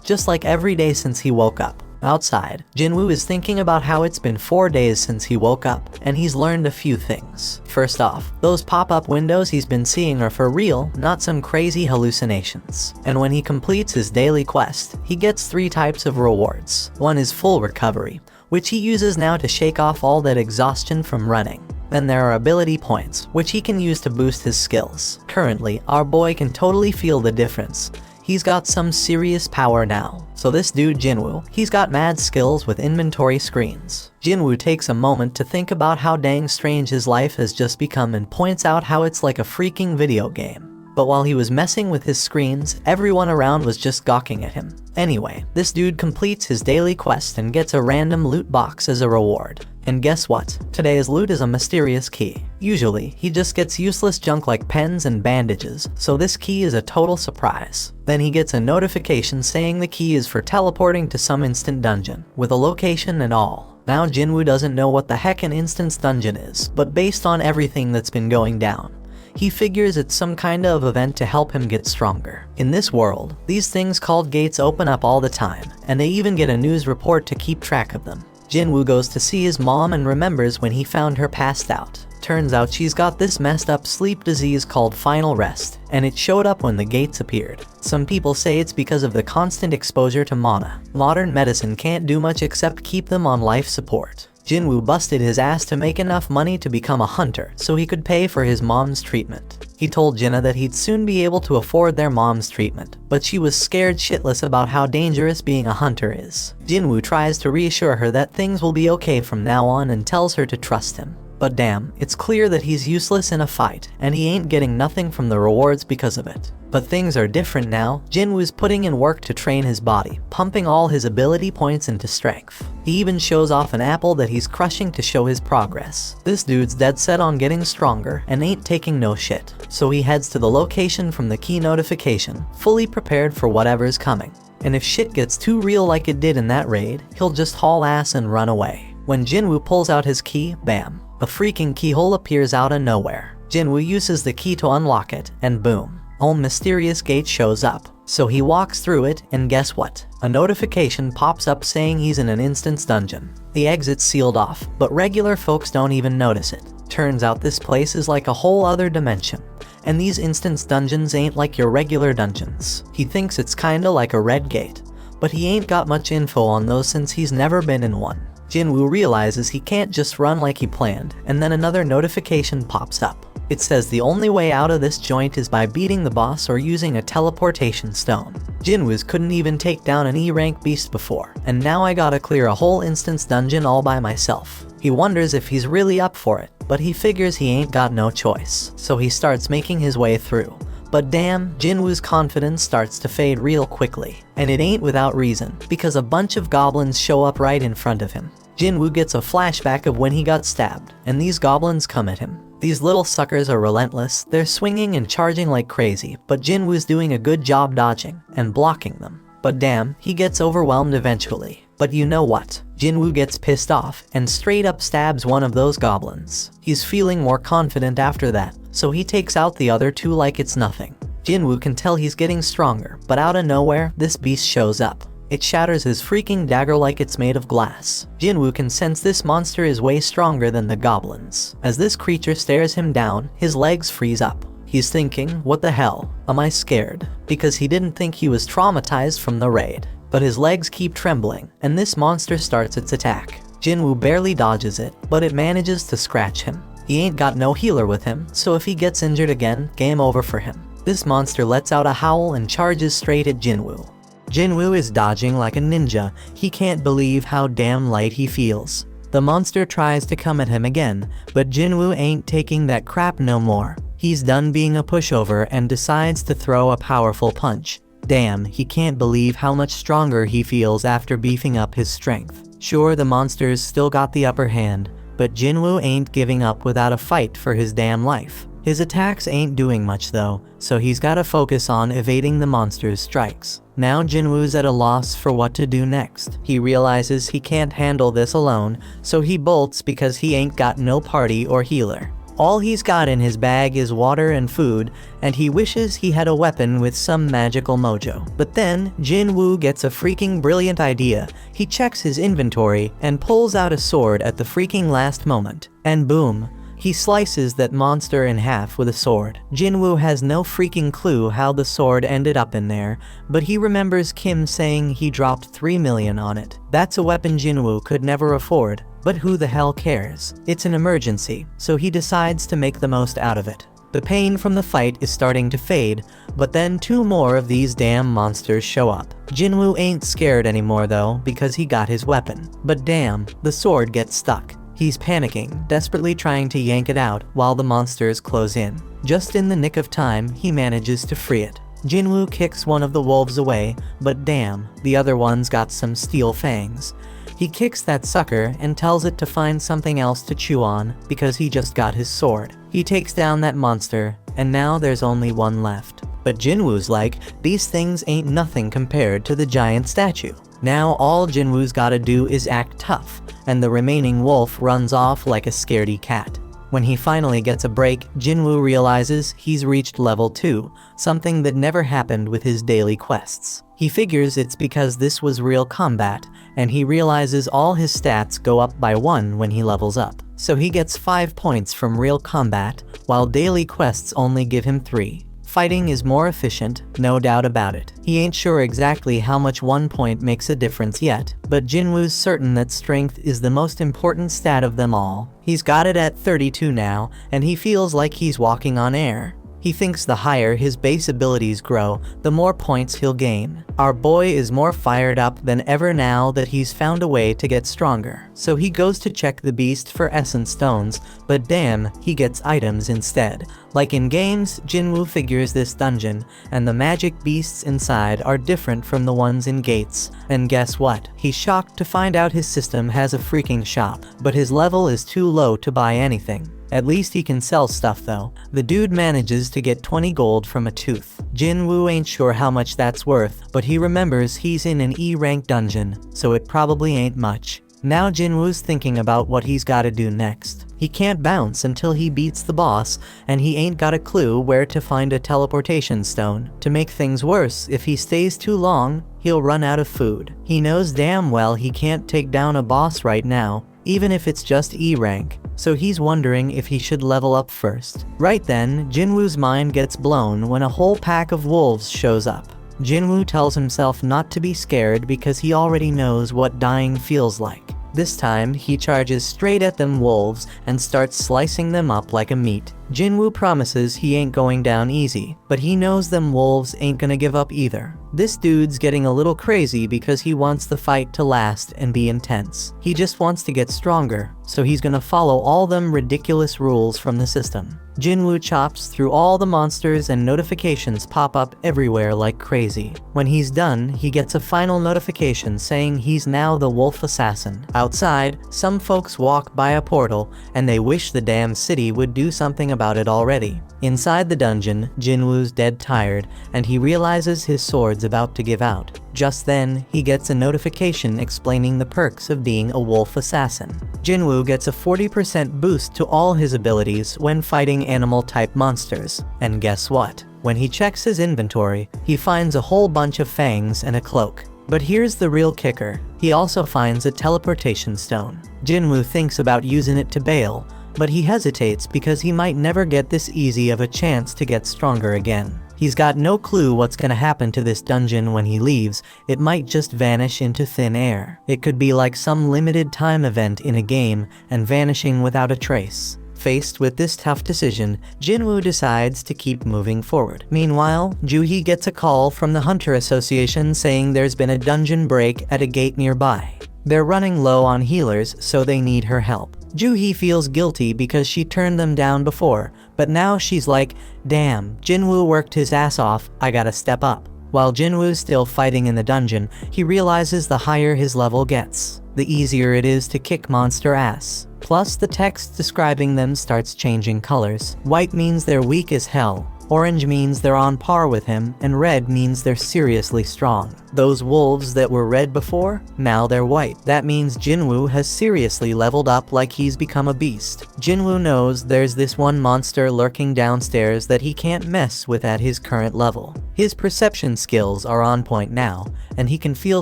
just like every day since he woke up. Outside, Jinwoo is thinking about how it's been 4 days since he woke up, and he's learned a few things. First off, those pop-up windows he's been seeing are for real, not some crazy hallucinations. And when he completes his daily quest, he gets 3 types of rewards. One is full recovery, which he uses now to shake off all that exhaustion from running. Then there are ability points, which he can use to boost his skills. Currently, our boy can totally feel the difference. He's got some serious power now. So this dude Jinwoo, he's got mad skills with inventory screens. Jinwoo takes a moment to think about how dang strange his life has just become and points out how it's like a freaking video game. But while he was messing with his screens, everyone around was just gawking at him. Anyway, this dude completes his daily quest and gets a random loot box as a reward. And guess what? Today's loot is a mysterious key. Usually, he just gets useless junk like pens and bandages, so this key is a total surprise. Then he gets a notification saying the key is for teleporting to some instant dungeon, with a location and all. Now Jinwoo doesn't know what the heck an instance dungeon is, but based on everything that's been going down, he figures it's some kind of event to help him get stronger. In this world, these things called gates open up all the time, and they even get a news report to keep track of them. Jinwoo goes to see his mom and remembers when he found her passed out. Turns out she's got this messed up sleep disease called final rest, and it showed up when the gates appeared. Some people say it's because of the constant exposure to mana. Modern medicine can't do much except keep them on life support. Jinwoo busted his ass to make enough money to become a hunter so he could pay for his mom's treatment. He told Jinna that he'd soon be able to afford their mom's treatment, but she was scared shitless about how dangerous being a hunter is. Jinwoo tries to reassure her that things will be okay from now on and tells her to trust him. But damn, it's clear that he's useless in a fight, and he ain't getting nothing from the rewards because of it. But things are different now. Jinwoo's putting in work to train his body, pumping all his ability points into strength. He even shows off an apple that he's crushing to show his progress. This dude's dead set on getting stronger and ain't taking no shit. So he heads to the location from the key notification, fully prepared for whatever's coming. And if shit gets too real like it did in that raid, he'll just haul ass and run away. When Jinwoo pulls out his key, bam, a freaking keyhole appears out of nowhere. Jinwoo uses the key to unlock it, and boom, a mysterious gate shows up. So he walks through it, and guess what? A notification pops up saying he's in an instance dungeon. The exit's sealed off, but regular folks don't even notice it. Turns out this place is like a whole other dimension, and these instance dungeons ain't like your regular dungeons. He thinks it's kinda like a red gate, but he ain't got much info on those since he's never been in one. Jinwoo realizes he can't just run like he planned, and then another notification pops up. It says the only way out of this joint is by beating the boss or using a teleportation stone. Jinwoo's couldn't even take down an E-rank beast before, and now I gotta clear a whole instance dungeon all by myself. He wonders if he's really up for it, but he figures he ain't got no choice, so he starts making his way through. But damn, Jinwoo's confidence starts to fade real quickly. And it ain't without reason, because a bunch of goblins show up right in front of him. Jinwoo gets a flashback of when he got stabbed, and these goblins come at him. These little suckers are relentless, they're swinging and charging like crazy, but Jinwoo's doing a good job dodging and blocking them. But damn, he gets overwhelmed eventually. But you know what? Jinwoo gets pissed off and straight up stabs one of those goblins. He's feeling more confident after that, so he takes out the other two like it's nothing. Jinwoo can tell he's getting stronger, but out of nowhere, this beast shows up. It shatters his freaking dagger like it's made of glass. Jinwoo can sense this monster is way stronger than the goblins. As this creature stares him down, his legs freeze up. He's thinking, what the hell? Am I scared? Because he didn't think he was traumatized from the raid. But his legs keep trembling, and this monster starts its attack. Jinwoo barely dodges it, but it manages to scratch him. He ain't got no healer with him, so if he gets injured again, game over for him. This monster lets out a howl and charges straight at Jinwoo. Jinwoo is dodging like a ninja. He can't believe how damn light he feels. The monster tries to come at him again, but Jinwoo ain't taking that crap no more. He's done being a pushover and decides to throw a powerful punch. Damn, he can't believe how much stronger he feels after beefing up his strength. Sure, the monsters still got the upper hand, but Jinwoo ain't giving up without a fight for his damn life. His attacks ain't doing much though, so he's gotta focus on evading the monster's strikes. Now Jinwoo's at a loss for what to do next. He realizes he can't handle this alone, so he bolts because he ain't got no party or healer. All he's got in his bag is water and food, and he wishes he had a weapon with some magical mojo. But then, Jinwoo gets a freaking brilliant idea. He checks his inventory and pulls out a sword at the freaking last moment. And boom, he slices that monster in half with a sword. Jinwoo has no freaking clue how the sword ended up in there, but he remembers Kim saying he dropped 3 million on it. That's a weapon Jinwoo could never afford. But who the hell cares? It's an emergency, so he decides to make the most out of it. The pain from the fight is starting to fade, but then 2 more of these damn monsters show up. Jinwoo ain't scared anymore though, because he got his weapon. But damn, the sword gets stuck. He's panicking, desperately trying to yank it out while the monsters close in. Just in the nick of time, he manages to free it. Jinwoo kicks one of the wolves away, but damn, the other one's got some steel fangs. He kicks that sucker and tells it to find something else to chew on because he just got his sword. He takes down that monster, and now there's only one left. But Jinwoo's like, these things ain't nothing compared to the giant statue. Now all Jinwoo's gotta do is act tough, and the remaining wolf runs off like a scaredy cat. When he finally gets a break, Jinwoo realizes he's reached level 2, something that never happened with his daily quests. He figures it's because this was real combat, and he realizes all his stats go up by 1 when he levels up. So he gets 5 points from real combat, while daily quests only give him 3. Fighting is more efficient, no doubt about it. He ain't sure exactly how much 1 point makes a difference yet, but Jinwoo's certain that strength is the most important stat of them all. He's got it at 32 now, and he feels like he's walking on air. He thinks the higher his base abilities grow, the more points he'll gain. Our boy is more fired up than ever now that he's found a way to get stronger. So he goes to check the beast for essence stones, but damn, he gets items instead. Like in games, Jinwoo figures this dungeon, and the magic beasts inside are different from the ones in gates. And guess what? He's shocked to find out his system has a freaking shop, but his level is too low to buy anything. At least he can sell stuff though. The dude manages to get 20 gold from a tooth. Jinwoo ain't sure how much that's worth, but he remembers he's in an E-rank dungeon, so it probably ain't much. Now Jinwoo's thinking about what he's gotta do next. He can't bounce until he beats the boss, and he ain't got a clue where to find a teleportation stone. To make things worse, if he stays too long, he'll run out of food. He knows damn well he can't take down a boss right now, even if it's just E-rank, so he's wondering if he should level up first. Right then, Jinwoo's mind gets blown when a whole pack of wolves shows up. Jinwoo tells himself not to be scared because he already knows what dying feels like. This time, he charges straight at them wolves and starts slicing them up like a meat. Jinwoo promises he ain't going down easy, but he knows them wolves ain't gonna give up either. This dude's getting a little crazy because he wants the fight to last and be intense. He just wants to get stronger, so he's gonna follow all them ridiculous rules from the system. Jinwoo chops through all the monsters and notifications pop up everywhere like crazy. When he's done, he gets a final notification saying he's now the wolf assassin. Outside, some folks walk by a portal, and they wish the damn city would do something about it already. Inside the dungeon, Jinwoo's dead tired, and he realizes his sword's about to give out. Just then, he gets a notification explaining the perks of being a wolf assassin. Jinwoo gets a 40% boost to all his abilities when fighting animal-type monsters. And guess what? When he checks his inventory, he finds a whole bunch of fangs and a cloak. But here's the real kicker. He also finds a teleportation stone. Jinwoo thinks about using it to bail, but he hesitates because he might never get this easy of a chance to get stronger again. He's got no clue what's gonna happen to this dungeon when he leaves. It might just vanish into thin air. It could be like some limited time event in a game and vanishing without a trace. Faced with this tough decision, Jinwoo decides to keep moving forward. Meanwhile, Juhee gets a call from the Hunter Association saying there's been a dungeon break at a gate nearby. They're running low on healers, so they need her help. Juhee feels guilty because she turned them down before, but now she's like, damn, Jinwoo worked his ass off, I gotta step up. While Jinwoo's still fighting in the dungeon, he realizes the higher his level gets, the easier it is to kick monster ass. Plus, the text describing them starts changing colors. White means they're weak as hell, orange means they're on par with him, and red means they're seriously strong. Those wolves that were red before, now they're white. That means Jinwoo has seriously leveled up like he's become a beast. Jinwoo knows there's this one monster lurking downstairs that he can't mess with at his current level. His perception skills are on point now, and he can feel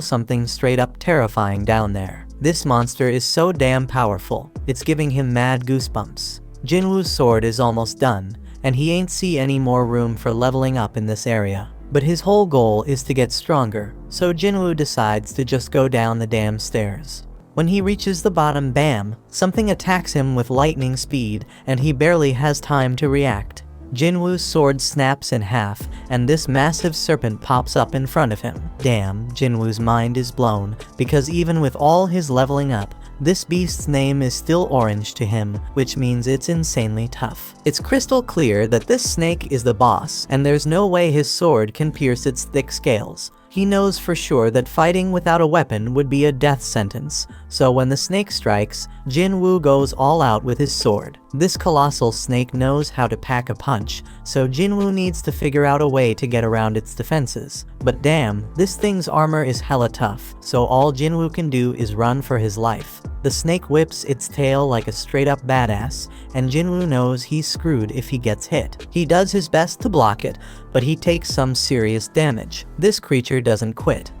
something straight up terrifying down there. This monster is so damn powerful, it's giving him mad goosebumps. Jinwoo's sword is almost done, and he ain't see any more room for leveling up in this area. But his whole goal is to get stronger, so Jinwoo decides to just go down the damn stairs. When he reaches the bottom, bam, something attacks him with lightning speed, and he barely has time to react. Jinwoo's sword snaps in half, and this massive serpent pops up in front of him. Damn, Jinwoo's mind is blown, because even with all his leveling up, this beast's name is still orange to him, which means it's insanely tough. It's crystal clear that this snake is the boss, and there's no way his sword can pierce its thick scales. He knows for sure that fighting without a weapon would be a death sentence, so when the snake strikes, Jinwoo goes all out with his sword. This colossal snake knows how to pack a punch, so Jinwoo needs to figure out a way to get around its defenses. But damn, this thing's armor is hella tough, so all Jinwoo can do is run for his life. The snake whips its tail like a straight-up badass, and Jinwoo knows he's screwed if he gets hit. He does his best to block it, but he takes some serious damage. This creature doesn't quit.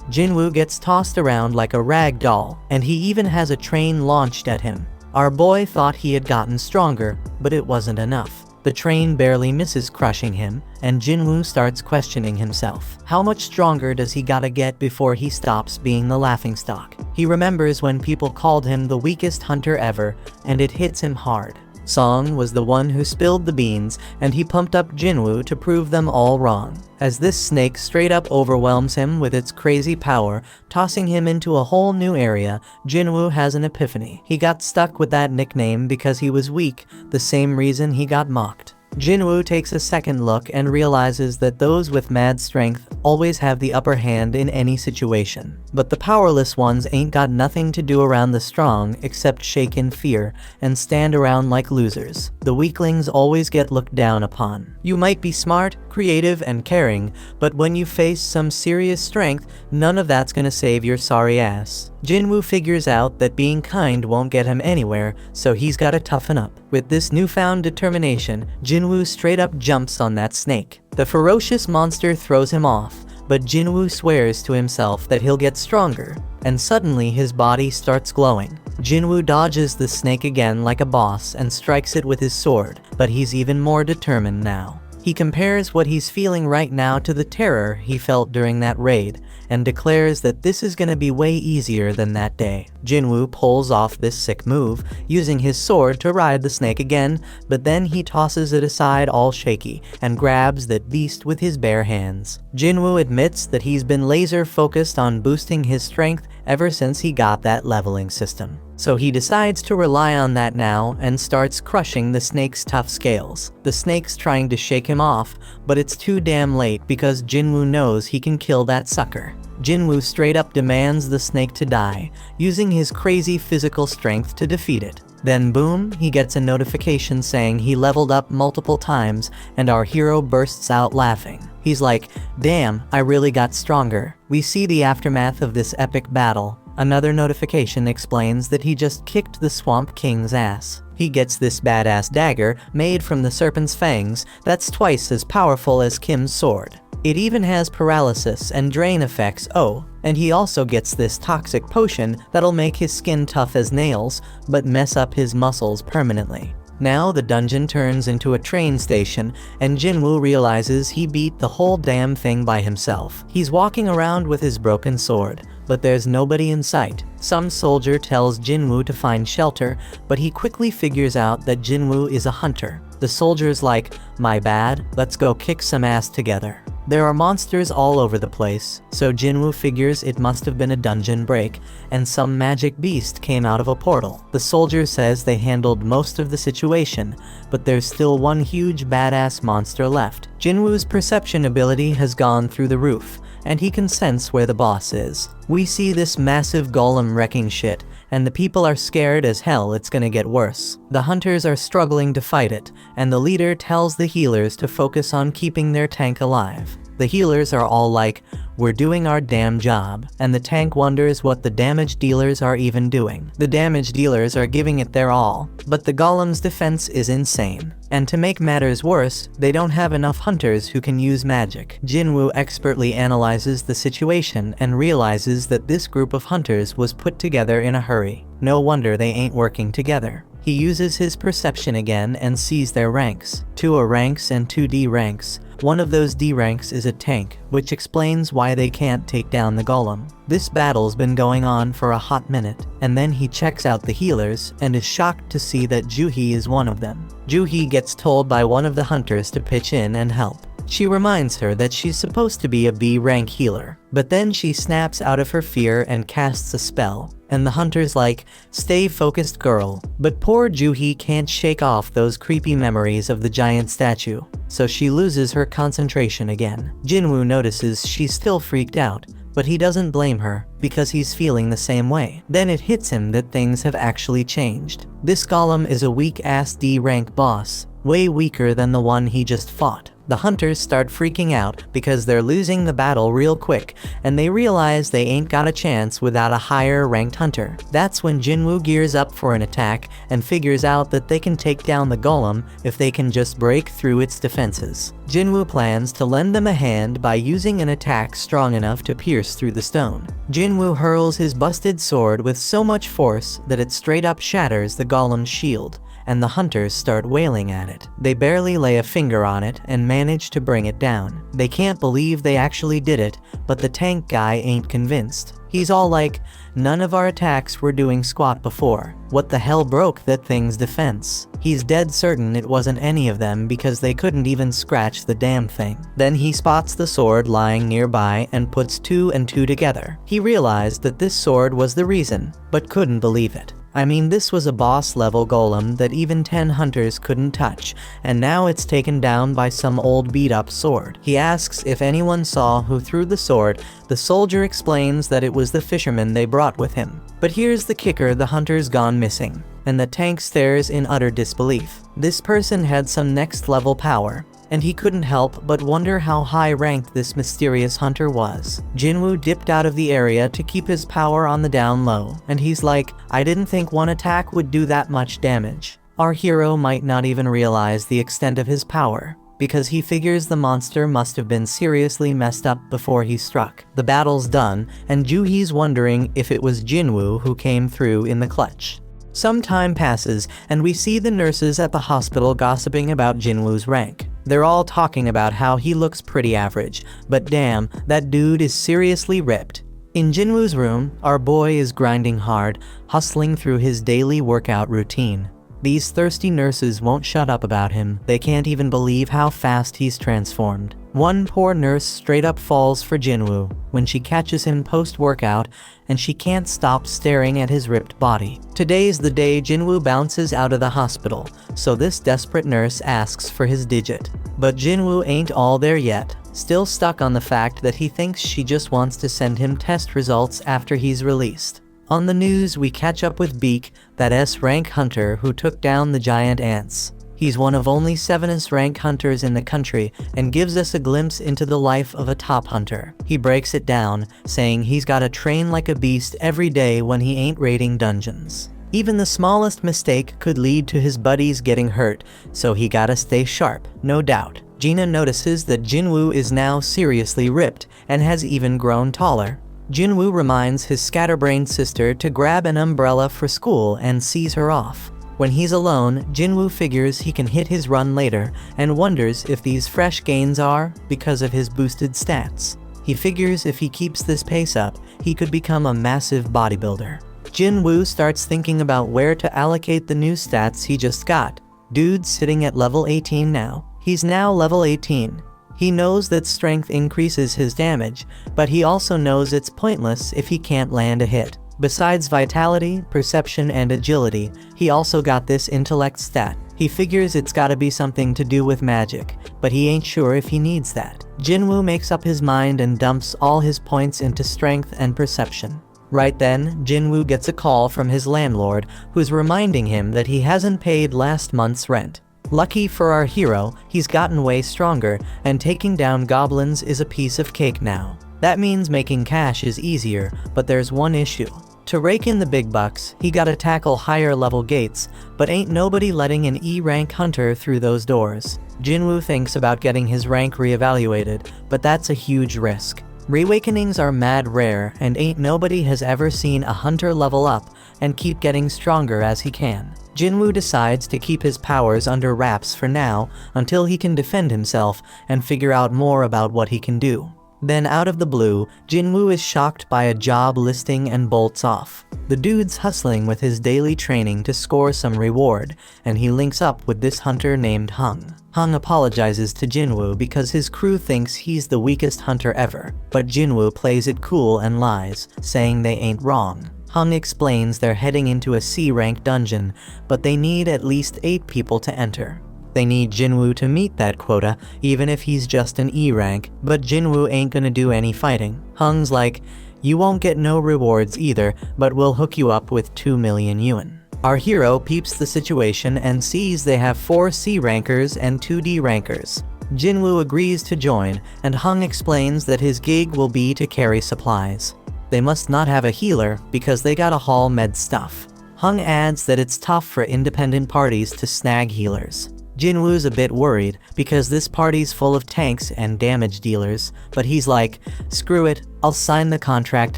Jinwoo gets tossed around like a rag doll, and he even has a train launched at him. Our boy thought he had gotten stronger, but it wasn't enough. The train barely misses crushing him, and Jinwoo starts questioning himself. How much stronger does he gotta get before he stops being the laughingstock? He remembers when people called him the weakest hunter ever, and it hits him hard. Song was the one who spilled the beans, and he pumped up Jinwoo to prove them all wrong. As this snake straight up overwhelms him with its crazy power, tossing him into a whole new area, Jinwoo has an epiphany. He got stuck with that nickname because he was weak, the same reason he got mocked. Jinwoo takes a second look and realizes that those with mad strength always have the upper hand in any situation. But the powerless ones ain't got nothing to do around the strong except shake in fear and stand around like losers. The weaklings always get looked down upon. You might be smart, creative, and caring, but when you face some serious strength, none of that's gonna save your sorry ass. Jinwoo figures out that being kind won't get him anywhere, so he's gotta toughen up. With this newfound determination, Jinwoo straight up jumps on that snake. The ferocious monster throws him off, but Jinwoo swears to himself that he'll get stronger, and suddenly his body starts glowing. Jinwoo dodges the snake again like a boss and strikes it with his sword, but he's even more determined now. He compares what he's feeling right now to the terror he felt during that raid, and declares that this is gonna be way easier than that day. Jinwoo pulls off this sick move, using his sword to ride the snake again, but then he tosses it aside all shaky, and grabs that beast with his bare hands. Jinwoo admits that he's been laser focused on boosting his strength ever since he got that leveling system. So he decides to rely on that now and starts crushing the snake's tough scales. The snake's trying to shake him off, but it's too damn late because Jinwoo knows he can kill that sucker. Jinwoo straight up demands the snake to die, using his crazy physical strength to defeat it. Then boom, he gets a notification saying he leveled up multiple times, and our hero bursts out laughing. He's like, damn, I really got stronger. We see the aftermath of this epic battle. Another notification explains that he just kicked the Swamp King's ass. He gets this badass dagger made from the serpent's fangs that's twice as powerful as Kim's sword. It even has paralysis and drain effects, oh, and he also gets this toxic potion that'll make his skin tough as nails, but mess up his muscles permanently. Now the dungeon turns into a train station, and Jinwoo realizes he beat the whole damn thing by himself. He's walking around with his broken sword, but there's nobody in sight. Some soldier tells Jinwoo to find shelter, but he quickly figures out that Jinwoo is a hunter. The soldier's like, my bad, let's go kick some ass together. There are monsters all over the place, so Jinwoo figures it must have been a dungeon break, and some magic beast came out of a portal. The soldier says they handled most of the situation, but there's still one huge badass monster left. Jinwoo's perception ability has gone through the roof, and he can sense where the boss is. We see this massive golem wrecking shit, and the people are scared as hell it's gonna get worse. The hunters are struggling to fight it, and the leader tells the healers to focus on keeping their tank alive. The healers are all like, "We're doing our damn job," and the tank wonders what the damage dealers are even doing. The damage dealers are giving it their all, but the golem's defense is insane. And to make matters worse, they don't have enough hunters who can use magic. Jinwoo expertly analyzes the situation and realizes that this group of hunters was put together in a hurry. No wonder they ain't working together. He uses his perception again and sees their ranks. 2 A ranks and 2 D ranks. One of those D ranks is a tank, which explains why they can't take down the golem. This battle's been going on for a hot minute, and then he checks out the healers and is shocked to see that Juhee is one of them. Juhee gets told by one of the hunters to pitch in and help. She reminds her that she's supposed to be a B rank healer, but then she snaps out of her fear and casts a spell. And the hunter's like, "Stay focused, girl." But poor Juhee can't shake off those creepy memories of the giant statue, so she loses her concentration again. Jinwoo notices she's still freaked out, but he doesn't blame her, because he's feeling the same way. Then it hits him that things have actually changed. This golem is a weak-ass D rank boss, way weaker than the one he just fought. The hunters start freaking out because they're losing the battle real quick, and they realize they ain't got a chance without a higher ranked hunter. That's when Jinwoo gears up for an attack and figures out that they can take down the golem if they can just break through its defenses. Jinwoo plans to lend them a hand by using an attack strong enough to pierce through the stone. Jinwoo hurls his busted sword with so much force that it straight up shatters the golem's shield, and the hunters start wailing at it. They barely lay a finger on it and manage to bring it down. They can't believe they actually did it, but the tank guy ain't convinced. He's all like, "None of our attacks were doing squat before. What the hell broke that thing's defense?" He's dead certain it wasn't any of them because they couldn't even scratch the damn thing. Then he spots the sword lying nearby and puts 2 and 2 together. He realized that this sword was the reason, but couldn't believe it. I mean, this was a boss-level golem that even 10 hunters couldn't touch, and now it's taken down by some old beat-up sword. He asks if anyone saw who threw the sword. The soldier explains that it was the fisherman they brought with him. But here's the kicker: the hunter's gone missing, and the tank stares in utter disbelief. This person had some next-level power, and he couldn't help but wonder how high-ranked this mysterious hunter was. Jinwoo dipped out of the area to keep his power on the down low, and he's like, "I didn't think one attack would do that much damage." Our hero might not even realize the extent of his power, because he figures the monster must have been seriously messed up before he struck. The battle's done, and Juhee's wondering if it was Jinwoo who came through in the clutch. Some time passes, and we see the nurses at the hospital gossiping about Jinwoo's rank. They're all talking about how he looks pretty average, but damn, that dude is seriously ripped. In Jinwoo's room, our boy is grinding hard, hustling through his daily workout routine. These thirsty nurses won't shut up about him. They can't even believe how fast he's transformed. One poor nurse straight up falls for Jinwoo when she catches him post-workout, and she can't stop staring at his ripped body. Today's the day Jinwoo bounces out of the hospital, so this desperate nurse asks for his digit. But Jinwoo ain't all there yet, still stuck on the fact that he thinks she just wants to send him test results after he's released. On the news, we catch up with Beak, that S-rank hunter who took down the giant ants. He's one of only 7 S-rank hunters in the country and gives us a glimpse into the life of a top hunter. He breaks it down, saying he's gotta train like a beast every day when he ain't raiding dungeons. Even the smallest mistake could lead to his buddies getting hurt, so he gotta stay sharp, no doubt. Gina notices that Jinwoo is now seriously ripped and has even grown taller. Jinwoo reminds his scatterbrained sister to grab an umbrella for school and sees her off. When he's alone, Jinwoo figures he can hit his run later and wonders if these fresh gains are because of his boosted stats. He figures if he keeps this pace up, he could become a massive bodybuilder. Jinwoo starts thinking about where to allocate the new stats he just got. Dude's sitting at level 18 now. He's now level 18. He knows that strength increases his damage, but he also knows it's pointless if he can't land a hit. Besides vitality, perception, and agility, he also got this intellect stat. He figures it's gotta be something to do with magic, but he ain't sure if he needs that. Jinwoo makes up his mind and dumps all his points into strength and perception. Right then, Jinwoo gets a call from his landlord, who's reminding him that he hasn't paid last month's rent. Lucky for our hero, he's gotten way stronger, and taking down goblins is a piece of cake now. That means making cash is easier, but there's one issue. To rake in the big bucks, he gotta tackle higher level gates, but ain't nobody letting an E-rank hunter through those doors. Jinwoo thinks about getting his rank reevaluated, but that's a huge risk. Reawakenings are mad rare, and ain't nobody has ever seen a hunter level up and keep getting stronger as he can. Jinwoo decides to keep his powers under wraps for now until he can defend himself and figure out more about what he can do. Then out of the blue, Jinwoo is shocked by a job listing and bolts off. The dude's hustling with his daily training to score some reward, and he links up with this hunter named Hung. Hung apologizes to Jinwoo because his crew thinks he's the weakest hunter ever, but Jinwoo plays it cool and lies, saying they ain't wrong. Hung explains they're heading into a C-rank dungeon, but they need at least 8 people to enter. They need Jinwoo to meet that quota, even if he's just an E rank, but Jinwoo ain't gonna do any fighting. Hung's like, you won't get no rewards either, but we'll hook you up with 2 million yuan. Our hero peeps the situation and sees they have 4 C rankers and 2 D rankers. Jinwoo agrees to join, and Hung explains that his gig will be to carry supplies. They must not have a healer because they gotta haul med stuff. Hung adds that it's tough for independent parties to snag healers. Jinwoo's a bit worried because this party's full of tanks and damage dealers, but he's like, screw it, I'll sign the contract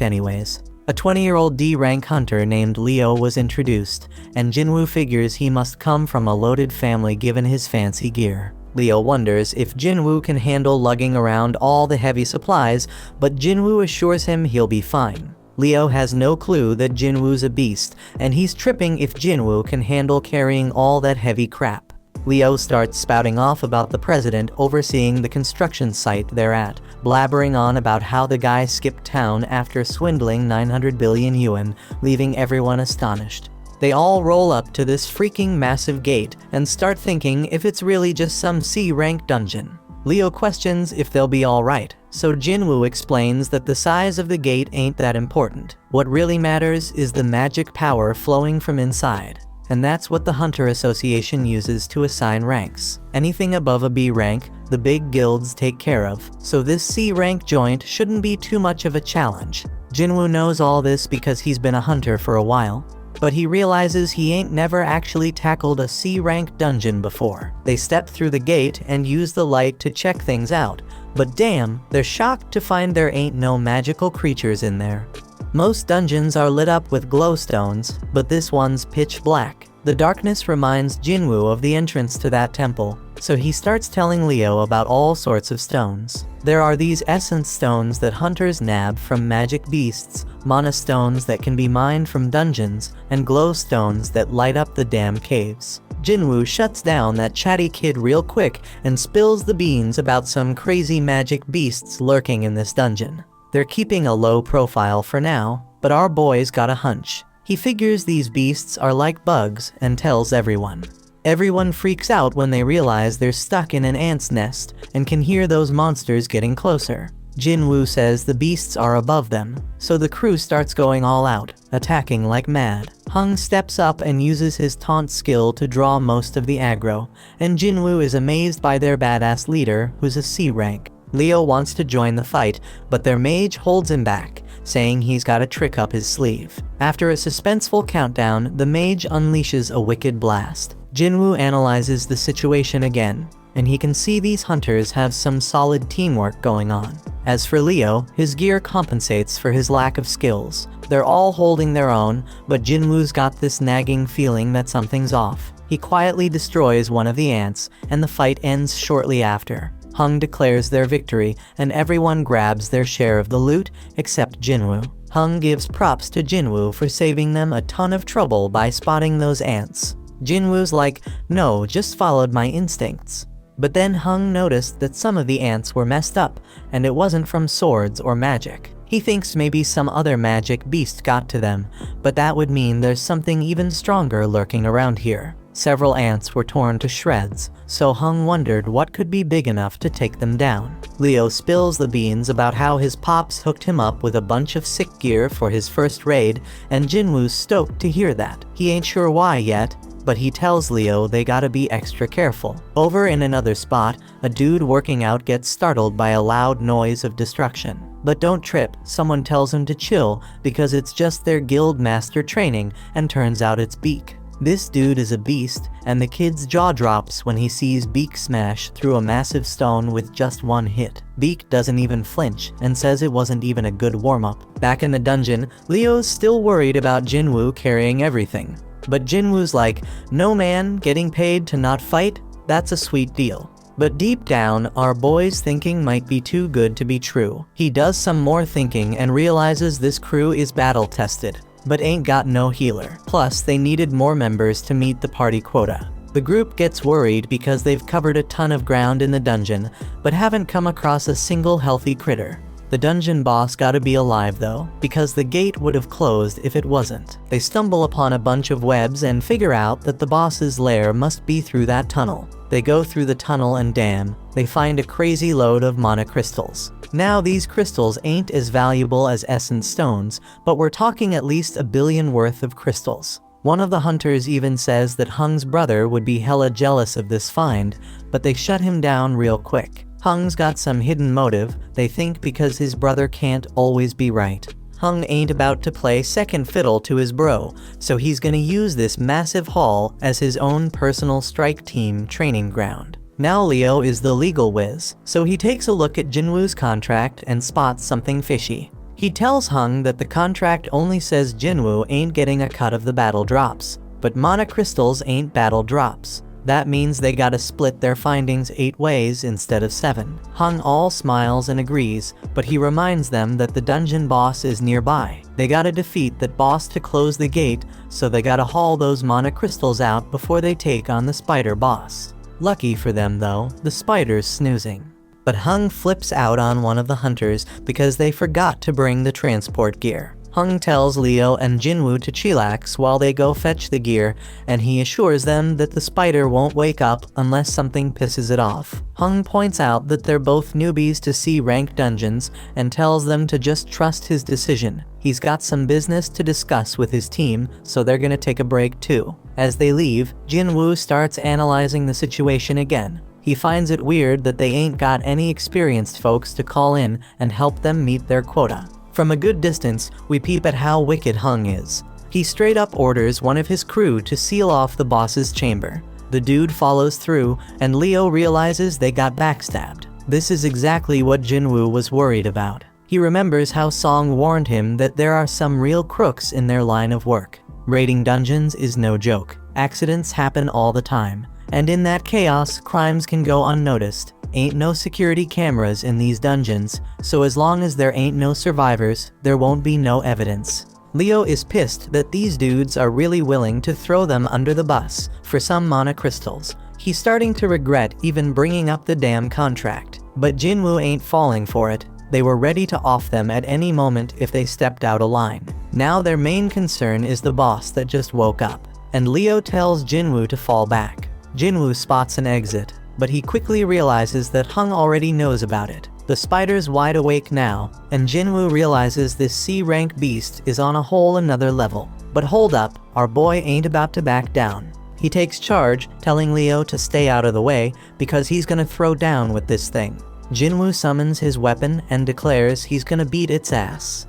anyways. A 20-year-old D-rank hunter named Leo was introduced, and Jinwoo figures he must come from a loaded family given his fancy gear. Leo wonders if Jinwoo can handle lugging around all the heavy supplies, but Jinwoo assures him he'll be fine. Leo has no clue that Jinwoo's a beast, and he's tripping if Jinwoo can handle carrying all that heavy crap. Leo starts spouting off about the president overseeing the construction site they're at, blabbering on about how the guy skipped town after swindling 900 billion yuan, leaving everyone astonished. They all roll up to this freaking massive gate and start thinking if it's really just some C-rank dungeon. Leo questions if they'll be alright, so Jinwoo explains that the size of the gate ain't that important. What really matters is the magic power flowing from inside. And that's what the Hunter Association uses to assign ranks. Anything above a B rank, the big guilds take care of, so this C rank joint shouldn't be too much of a challenge. Jinwoo knows all this because he's been a hunter for a while, but he realizes he ain't never actually tackled a C rank dungeon before. They step through the gate and use the light to check things out, but damn, they're shocked to find there ain't no magical creatures in there. Most dungeons are lit up with glowstones, but this one's pitch black. The darkness reminds Jinwoo of the entrance to that temple, so he starts telling Leo about all sorts of stones. There are these essence stones that hunters nab from magic beasts, mana stones that can be mined from dungeons, and glow stones that light up the damn caves. Jinwoo shuts down that chatty kid real quick and spills the beans about some crazy magic beasts lurking in this dungeon. They're keeping a low profile for now, but our boy's got a hunch. He figures these beasts are like bugs and tells everyone. Everyone freaks out when they realize they're stuck in an ant's nest and can hear those monsters getting closer. Jinwoo says the beasts are above them, so the crew starts going all out, attacking like mad. Hung steps up and uses his taunt skill to draw most of the aggro, and Jinwoo is amazed by their badass leader, who's a C rank. Leo wants to join the fight, but their mage holds him back, saying he's got a trick up his sleeve. After a suspenseful countdown, the mage unleashes a wicked blast. Jinwoo analyzes the situation again, and he can see these hunters have some solid teamwork going on. As for Leo, his gear compensates for his lack of skills. They're all holding their own, but Jinwoo's got this nagging feeling that something's off. He quietly destroys one of the ants, and the fight ends shortly after. Hung declares their victory, and everyone grabs their share of the loot, except Jinwoo. Hung gives props to Jinwoo for saving them a ton of trouble by spotting those ants. Jinwoo's like, no, just followed my instincts. But then Hung noticed that some of the ants were messed up, and it wasn't from swords or magic. He thinks maybe some other magic beast got to them, but that would mean there's something even stronger lurking around here. Several ants were torn to shreds, so Hung wondered what could be big enough to take them down. Leo spills the beans about how his pops hooked him up with a bunch of sick gear for his first raid, and Jinwoo's stoked to hear that. He ain't sure why yet, but he tells Leo they gotta be extra careful. Over in another spot, a dude working out gets startled by a loud noise of destruction. But don't trip, someone tells him to chill because it's just their guild master training, and turns out it's Beak. This dude is a beast, and the kid's jaw drops when he sees Beak smash through a massive stone with just one hit. Beak doesn't even flinch, and says it wasn't even a good warm-up. Back in the dungeon, Leo's still worried about Jinwoo carrying everything. But Jinwoo's like, no man, getting paid to not fight? That's a sweet deal. But deep down, our boy's thinking might be too good to be true. He does some more thinking and realizes this crew is battle-tested, but ain't got no healer. Plus, they needed more members to meet the party quota. The group gets worried because they've covered a ton of ground in the dungeon, but haven't come across a single healthy critter. The dungeon boss gotta be alive though, because the gate would have closed if it wasn't. They stumble upon a bunch of webs and figure out that the boss's lair must be through that tunnel. They go through the tunnel and damn, they find a crazy load of mana crystals. Now these crystals ain't as valuable as essence stones, but we're talking at least 1 billion worth of crystals. One of the hunters even says that Hung's brother would be hella jealous of this find, but they shut him down real quick. Hung's got some hidden motive, they think, because his brother can't always be right. Hung ain't about to play second fiddle to his bro, so he's gonna use this massive haul as his own personal strike team training ground. Now Leo is the legal whiz, so he takes a look at Jinwoo's contract and spots something fishy. He tells Hung that the contract only says Jinwoo ain't getting a cut of the battle drops, but mana crystals ain't battle drops. That means they gotta split their findings 8 ways instead of 7. Hung all smiles and agrees, but he reminds them that the dungeon boss is nearby. They gotta defeat that boss to close the gate, so they gotta haul those mana crystals out before they take on the spider boss. Lucky for them though, the spider's snoozing. But Hung flips out on one of the hunters because they forgot to bring the transport gear. Hung tells Leo and Jinwoo to chillax while they go fetch the gear, and he assures them that the spider won't wake up unless something pisses it off. Hung points out that they're both newbies to C-rank dungeons and tells them to just trust his decision. He's got some business to discuss with his team, so they're gonna take a break too. As they leave, Jinwoo starts analyzing the situation again. He finds it weird that they ain't got any experienced folks to call in and help them meet their quota. From a good distance, we peep at how wicked Hung is. He straight up orders one of his crew to seal off the boss's chamber. The dude follows through, and Leo realizes they got backstabbed. This is exactly what Jinwoo was worried about. He remembers how Song warned him that there are some real crooks in their line of work. Raiding dungeons is no joke. Accidents happen all the time. And in that chaos, crimes can go unnoticed. Ain't no security cameras in these dungeons, so as long as there ain't no survivors, there won't be no evidence. Leo is pissed that these dudes are really willing to throw them under the bus for some mana crystals. He's starting to regret even bringing up the damn contract. But Jinwoo ain't falling for it. They were ready to off them at any moment if they stepped out of line. Now their main concern is the boss that just woke up, and Leo tells Jinwoo to fall back. Jinwoo spots an exit, but he quickly realizes that Hung already knows about it. The spider's wide awake now, and Jinwoo realizes this C-rank beast is on a whole another level. But hold up, our boy ain't about to back down. He takes charge, telling Leo to stay out of the way because he's gonna throw down with this thing. Jinwoo summons his weapon and declares he's gonna beat its ass.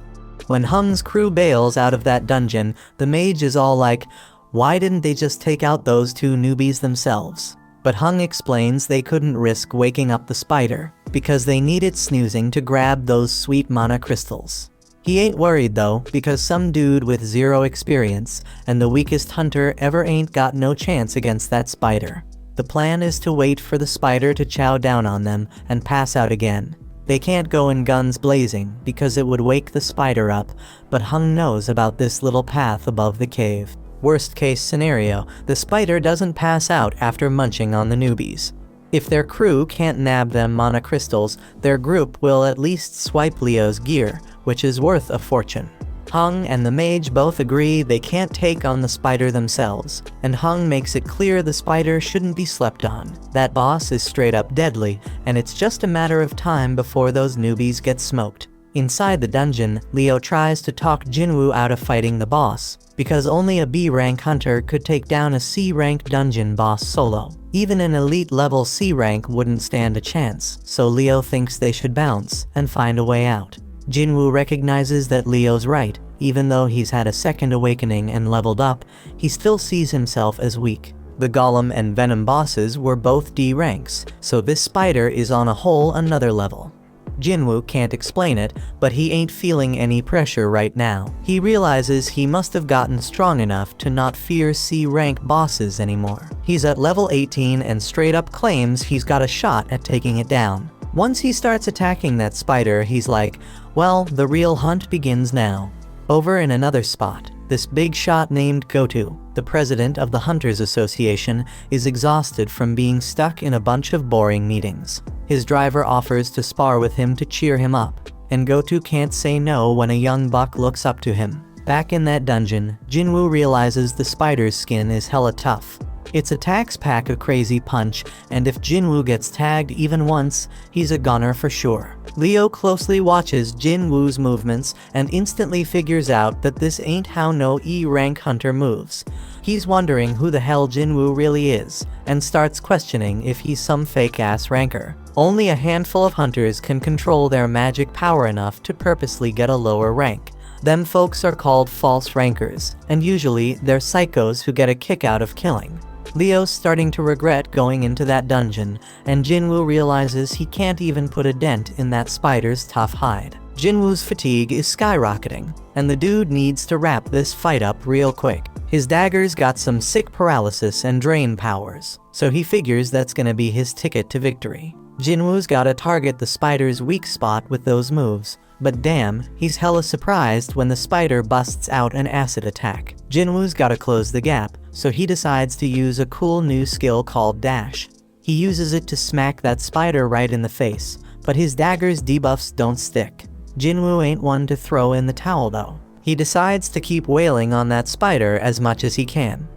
When Hung's crew bails out of that dungeon, the mage is all like, why didn't they just take out those 2 newbies themselves? But Hung explains they couldn't risk waking up the spider, because they needed snoozing to grab those sweet mana crystals. He ain't worried though, because some dude with 0 experience, and the weakest hunter ever ain't got no chance against that spider. The plan is to wait for the spider to chow down on them and pass out again. They can't go in guns blazing, because it would wake the spider up, but Hung knows about this little path above the cave. Worst case scenario, the spider doesn't pass out after munching on the newbies. If their crew can't nab them mana crystals, their group will at least swipe Leo's gear, which is worth a fortune. Hung and the mage both agree they can't take on the spider themselves, and Hung makes it clear the spider shouldn't be slept on. That boss is straight up deadly, and it's just a matter of time before those newbies get smoked. Inside the dungeon, Leo tries to talk Jinwoo out of fighting the boss, because only a B-rank hunter could take down a C-rank dungeon boss solo. Even an elite level C rank wouldn't stand a chance, so Leo thinks they should bounce and find a way out. Jinwoo recognizes that Leo's right. Even though he's had a second awakening and leveled up, he still sees himself as weak. The Golem and Venom bosses were both D ranks, so this spider is on a whole another level. Jinwoo can't explain it, but he ain't feeling any pressure right now. He realizes he must have gotten strong enough to not fear C-rank bosses anymore. He's at level 18 and straight up claims he's got a shot at taking it down. Once he starts attacking that spider, he's like, well, the real hunt begins now. Over in another spot, this big shot named Gotu, the president of the Hunters Association, is exhausted from being stuck in a bunch of boring meetings. His driver offers to spar with him to cheer him up, and Gotu can't say no when a young buck looks up to him. Back in that dungeon, Jinwoo realizes the spider's skin is hella tough. Its attacks pack a crazy punch, and if Jinwoo gets tagged even once, he's a goner for sure. Leo closely watches Jinwoo's movements and instantly figures out that this ain't how no E-rank hunter moves. He's wondering who the hell Jinwoo really is, and starts questioning if he's some fake-ass ranker. Only a handful of hunters can control their magic power enough to purposely get a lower rank. Them folks are called false rankers, and usually they're psychos who get a kick out of killing. Leo's starting to regret going into that dungeon, and Jinwoo realizes he can't even put a dent in that spider's tough hide. Jinwoo's fatigue is skyrocketing, and the dude needs to wrap this fight up real quick. His dagger's got some sick paralysis and drain powers, so he figures that's gonna be his ticket to victory. Jinwoo's gotta target the spider's weak spot with those moves, but damn, he's hella surprised when the spider busts out an acid attack. Jinwoo's gotta close the gap, so he decides to use a cool new skill called Dash. He uses it to smack that spider right in the face, but his dagger's debuffs don't stick. Jinwoo ain't one to throw in the towel though. He decides to keep wailing on that spider as much as he can.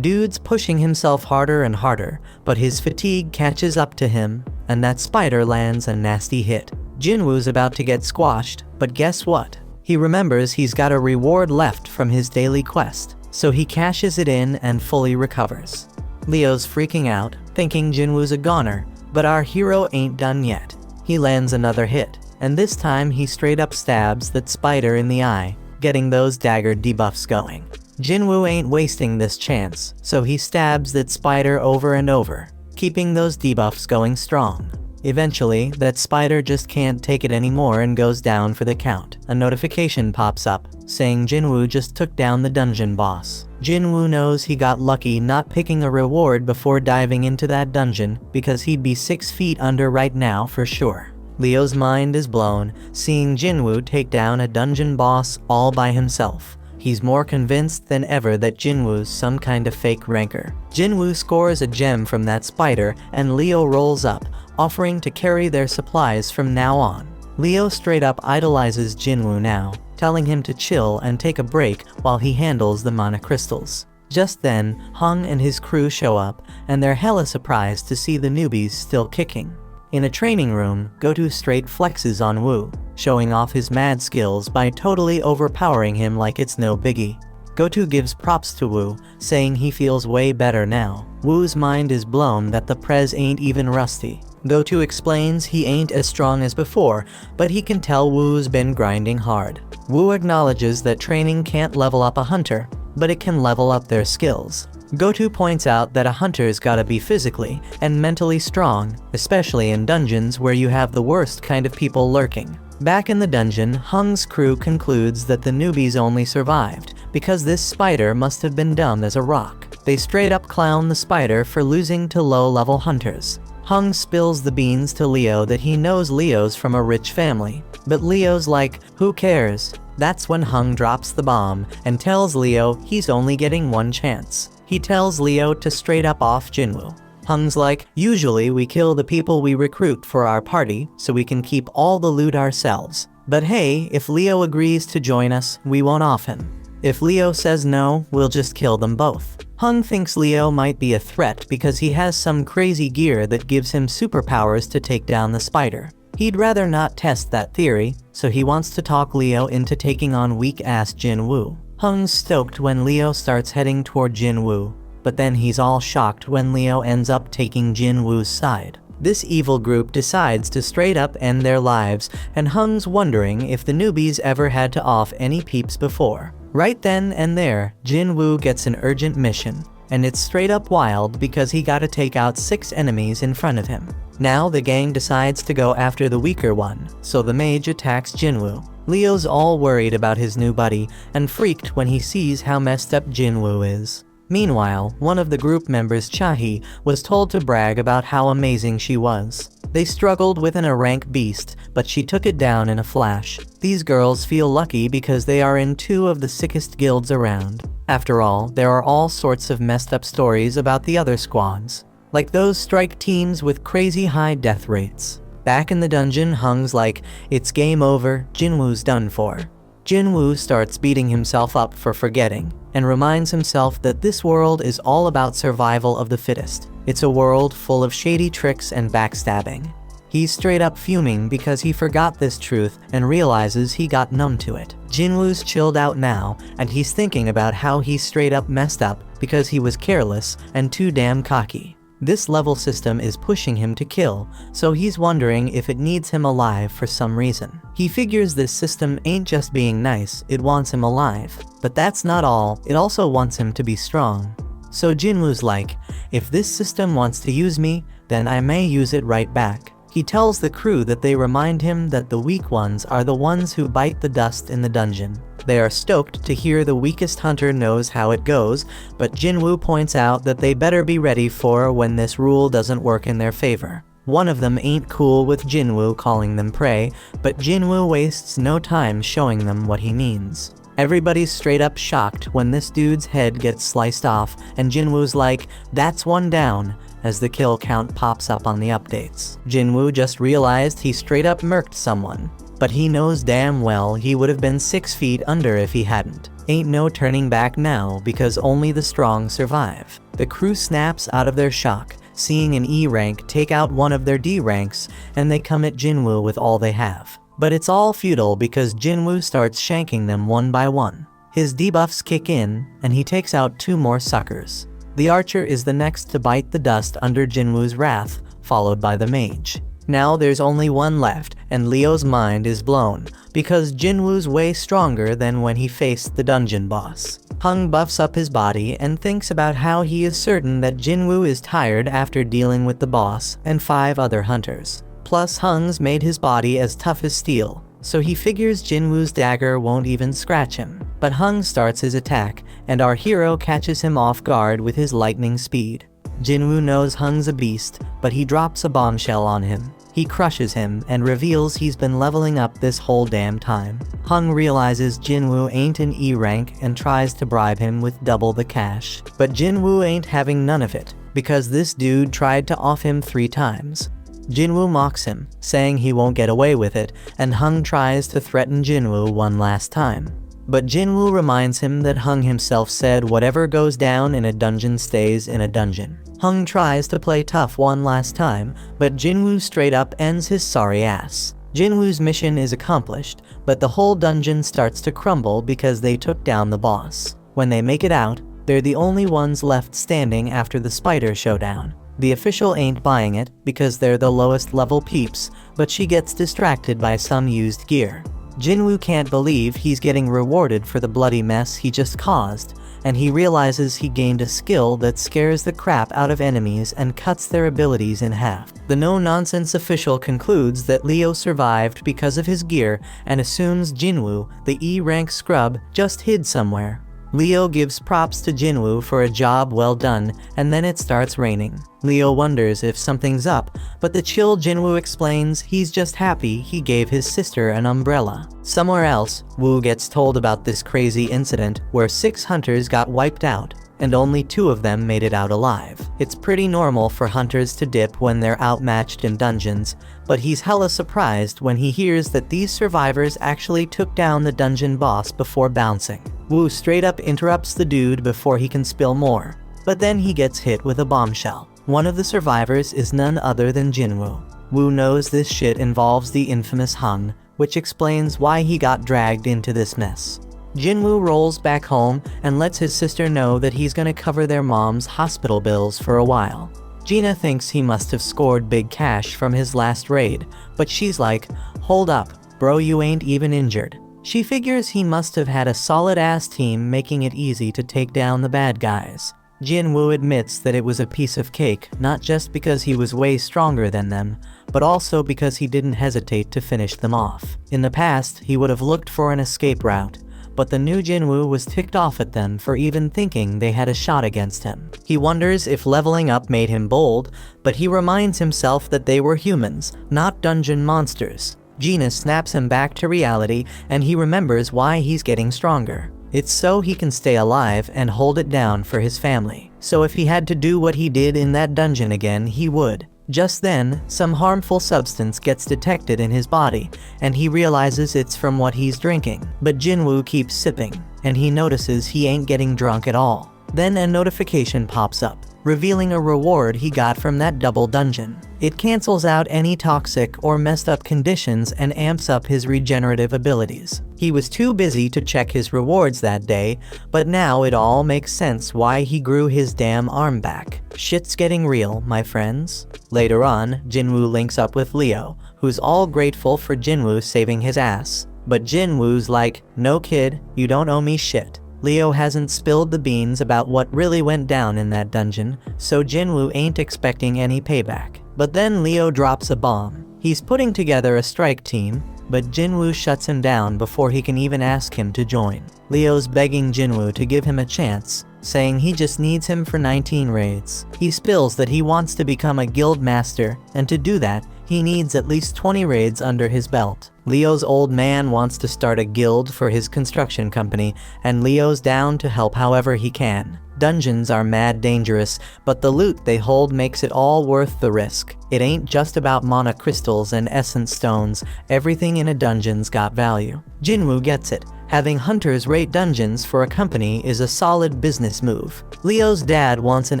Dude's pushing himself harder and harder, but his fatigue catches up to him, and that spider lands a nasty hit. Jinwoo's about to get squashed, but guess what? He remembers he's got a reward left from his daily quest, so he cashes it in and fully recovers. Leo's freaking out, thinking Jinwoo's a goner, but our hero ain't done yet. He lands another hit, and this time he straight up stabs that spider in the eye, getting those dagger debuffs going. Jinwoo ain't wasting this chance, so he stabs that spider over and over, keeping those debuffs going strong. Eventually, that spider just can't take it anymore and goes down for the count. A notification pops up, saying Jinwoo just took down the dungeon boss. Jinwoo knows he got lucky not picking a reward before diving into that dungeon, because he'd be 6 feet under right now for sure. Leo's mind is blown, seeing Jinwoo take down a dungeon boss all by himself. He's more convinced than ever that Jinwoo's some kind of fake ranker. Jinwoo scores a gem from that spider, and Leo rolls up, offering to carry their supplies from now on. Leo straight up idolizes Jinwoo now, telling him to chill and take a break while he handles the mana crystals. Just then, Hung and his crew show up, and they're hella surprised to see the newbies still kicking. In a training room, Gotu straight flexes on Woo, showing off his mad skills by totally overpowering him like it's no biggie. Gotu gives props to Woo, saying he feels way better now. Woo's mind is blown that the prez ain't even rusty. Gotu explains he ain't as strong as before, but he can tell Woo's been grinding hard. Woo acknowledges that training can't level up a hunter, but it can level up their skills. Gotu points out that a hunter's gotta be physically and mentally strong, especially in dungeons where you have the worst kind of people lurking. Back in the dungeon, Hung's crew concludes that the newbies only survived because this spider must have been dumb as a rock. They straight up clown the spider for losing to low-level hunters. Hung spills the beans to Leo that he knows Leo's from a rich family, but Leo's like, who cares? That's when Hung drops the bomb and tells Leo he's only getting one chance. He tells Leo to straight up off Jinwoo. Hung's like, usually we kill the people we recruit for our party so we can keep all the loot ourselves. But hey, if Leo agrees to join us, we won't off him. If Leo says no, we'll just kill them both. Hung thinks Leo might be a threat because he has some crazy gear that gives him superpowers to take down the spider. He'd rather not test that theory, so he wants to talk Leo into taking on weak-ass Jinwoo. Hung's stoked when Leo starts heading toward Jinwoo, but then he's all shocked when Leo ends up taking Jinwoo's side. This evil group decides to straight up end their lives, and Hung's wondering if the newbies ever had to off any peeps before. Right then and there, Jinwoo gets an urgent mission, and it's straight up wild because he gotta take out 6 enemies in front of him. Now the gang decides to go after the weaker one, so the mage attacks Jinwoo. Leo's all worried about his new buddy, and freaked when he sees how messed up Jinwoo is. Meanwhile, one of the group members, Chahi, was told to brag about how amazing she was. They struggled with a rank beast, but she took it down in a flash. These girls feel lucky because they are in 2 of the sickest guilds around. After all, there are all sorts of messed up stories about the other squads, like those strike teams with crazy high death rates. Back in the dungeon, Hung's like, it's game over, Jinwoo's done for. Jinwoo starts beating himself up for forgetting, and reminds himself that this world is all about survival of the fittest. It's a world full of shady tricks and backstabbing. He's straight up fuming because he forgot this truth and realizes he got numb to it. Jinwoo's chilled out now, and he's thinking about how he straight up messed up because he was careless and too damn cocky. This level system is pushing him to kill, so he's wondering if it needs him alive for some reason. He figures this system ain't just being nice, it wants him alive. But that's not all, it also wants him to be strong. So Jinwoo's like, if this system wants to use me, then I may use it right back. He tells the crew that they remind him that the weak ones are the ones who bite the dust in the dungeon. They are stoked to hear the weakest hunter knows how it goes, but Jinwoo points out that they better be ready for when this rule doesn't work in their favor. One of them ain't cool with Jinwoo calling them prey, but Jinwoo wastes no time showing them what he means. Everybody's straight up shocked when this dude's head gets sliced off, and Jinwoo's like, that's one down, as the kill count pops up on the updates. Jinwoo just realized he straight up murked someone, but he knows damn well he would have been 6 feet under if he hadn't. Ain't no turning back now because only the strong survive. The crew snaps out of their shock, seeing an E rank take out one of their D ranks, and they come at Jinwoo with all they have. But it's all futile because Jinwoo starts shanking them one by one. His debuffs kick in, and he takes out 2 more suckers. The archer is the next to bite the dust under Jinwoo's wrath, followed by the mage. Now there's only one left, and Leo's mind is blown, because Jinwoo's way stronger than when he faced the dungeon boss. Hung buffs up his body and thinks about how he is certain that Jinwoo is tired after dealing with the boss and 5 other hunters. Plus Hung's made his body as tough as steel, so he figures Jinwoo's dagger won't even scratch him. But Hung starts his attack, and our hero catches him off guard with his lightning speed. Jinwoo knows Hung's a beast, but he drops a bombshell on him. He crushes him and reveals he's been leveling up this whole damn time. Hung realizes Jinwoo ain't an E rank and tries to bribe him with double the cash. But Jinwoo ain't having none of it, because this dude tried to off him 3 times. Jinwoo mocks him, saying he won't get away with it, and Hung tries to threaten Jinwoo one last time. But Jinwoo reminds him that Hung himself said whatever goes down in a dungeon stays in a dungeon. Hung tries to play tough one last time, but Jinwoo straight up ends his sorry ass. Jinwoo's mission is accomplished, but the whole dungeon starts to crumble because they took down the boss. When they make it out, they're the only ones left standing after the spider showdown. The official ain't buying it because they're the lowest level peeps, but she gets distracted by some used gear. Jinwoo can't believe he's getting rewarded for the bloody mess he just caused, and he realizes he gained a skill that scares the crap out of enemies and cuts their abilities in half. The no-nonsense official concludes that Leo survived because of his gear and assumes Jinwoo, the E-rank scrub, just hid somewhere. Leo gives props to Jinwoo for a job well done, and then it starts raining. Leo wonders if something's up, but the chill Jinwoo explains he's just happy he gave his sister an umbrella. Somewhere else, Woo gets told about this crazy incident where 6 hunters got wiped out. and only 2 of them made it out alive. It's pretty normal for hunters to dip when they're outmatched in dungeons, but he's hella surprised when he hears that these survivors actually took down the dungeon boss before bouncing. Woo straight up interrupts the dude before he can spill more, but then he gets hit with a bombshell. One of the survivors is none other than Jinwoo. Woo knows this shit involves the infamous Hung, which explains why he got dragged into this mess. Jinwoo rolls back home and lets his sister know that he's gonna cover their mom's hospital bills for a while. Gina thinks he must have scored big cash from his last raid, but she's like, hold up, bro, you ain't even injured. She figures he must have had a solid-ass team making it easy to take down the bad guys. Jinwoo admits that it was a piece of cake, not just because he was way stronger than them, but also because he didn't hesitate to finish them off. In the past, he would have looked for an escape route, but the new Jinwoo was ticked off at them for even thinking they had a shot against him. He wonders if leveling up made him bold, but he reminds himself that they were humans, not dungeon monsters. Gina snaps him back to reality, and he remembers why he's getting stronger. It's so he can stay alive and hold it down for his family. So if he had to do what he did in that dungeon again, he would. Just then, some harmful substance gets detected in his body, and he realizes it's from what he's drinking. But Jinwoo keeps sipping, and he notices he ain't getting drunk at all. Then a notification pops up, revealing a reward he got from that double dungeon. It cancels out any toxic or messed up conditions and amps up his regenerative abilities. He was too busy to check his rewards that day, but now it all makes sense why he grew his damn arm back. Shit's getting real, my friends. Later on, Jinwoo links up with Leo, who's all grateful for Jinwoo saving his ass. But Jinwoo's like, no kid, you don't owe me shit. Leo hasn't spilled the beans about what really went down in that dungeon, so Jinwoo ain't expecting any payback. But then Leo drops a bomb. He's putting together a strike team, but Jinwoo shuts him down before he can even ask him to join. Leo's begging Jinwoo to give him a chance, saying he just needs him for 19 raids. He spills that he wants to become a guild master, and to do that, he needs at least 20 raids under his belt. Leo's old man wants to start a guild for his construction company, and Leo's down to help however he can. Dungeons are mad dangerous, but the loot they hold makes it all worth the risk. It ain't just about mana crystals and essence stones, everything in a dungeon's got value. Jinwoo gets it. Having hunters raid dungeons for a company is a solid business move. Leo's dad wants an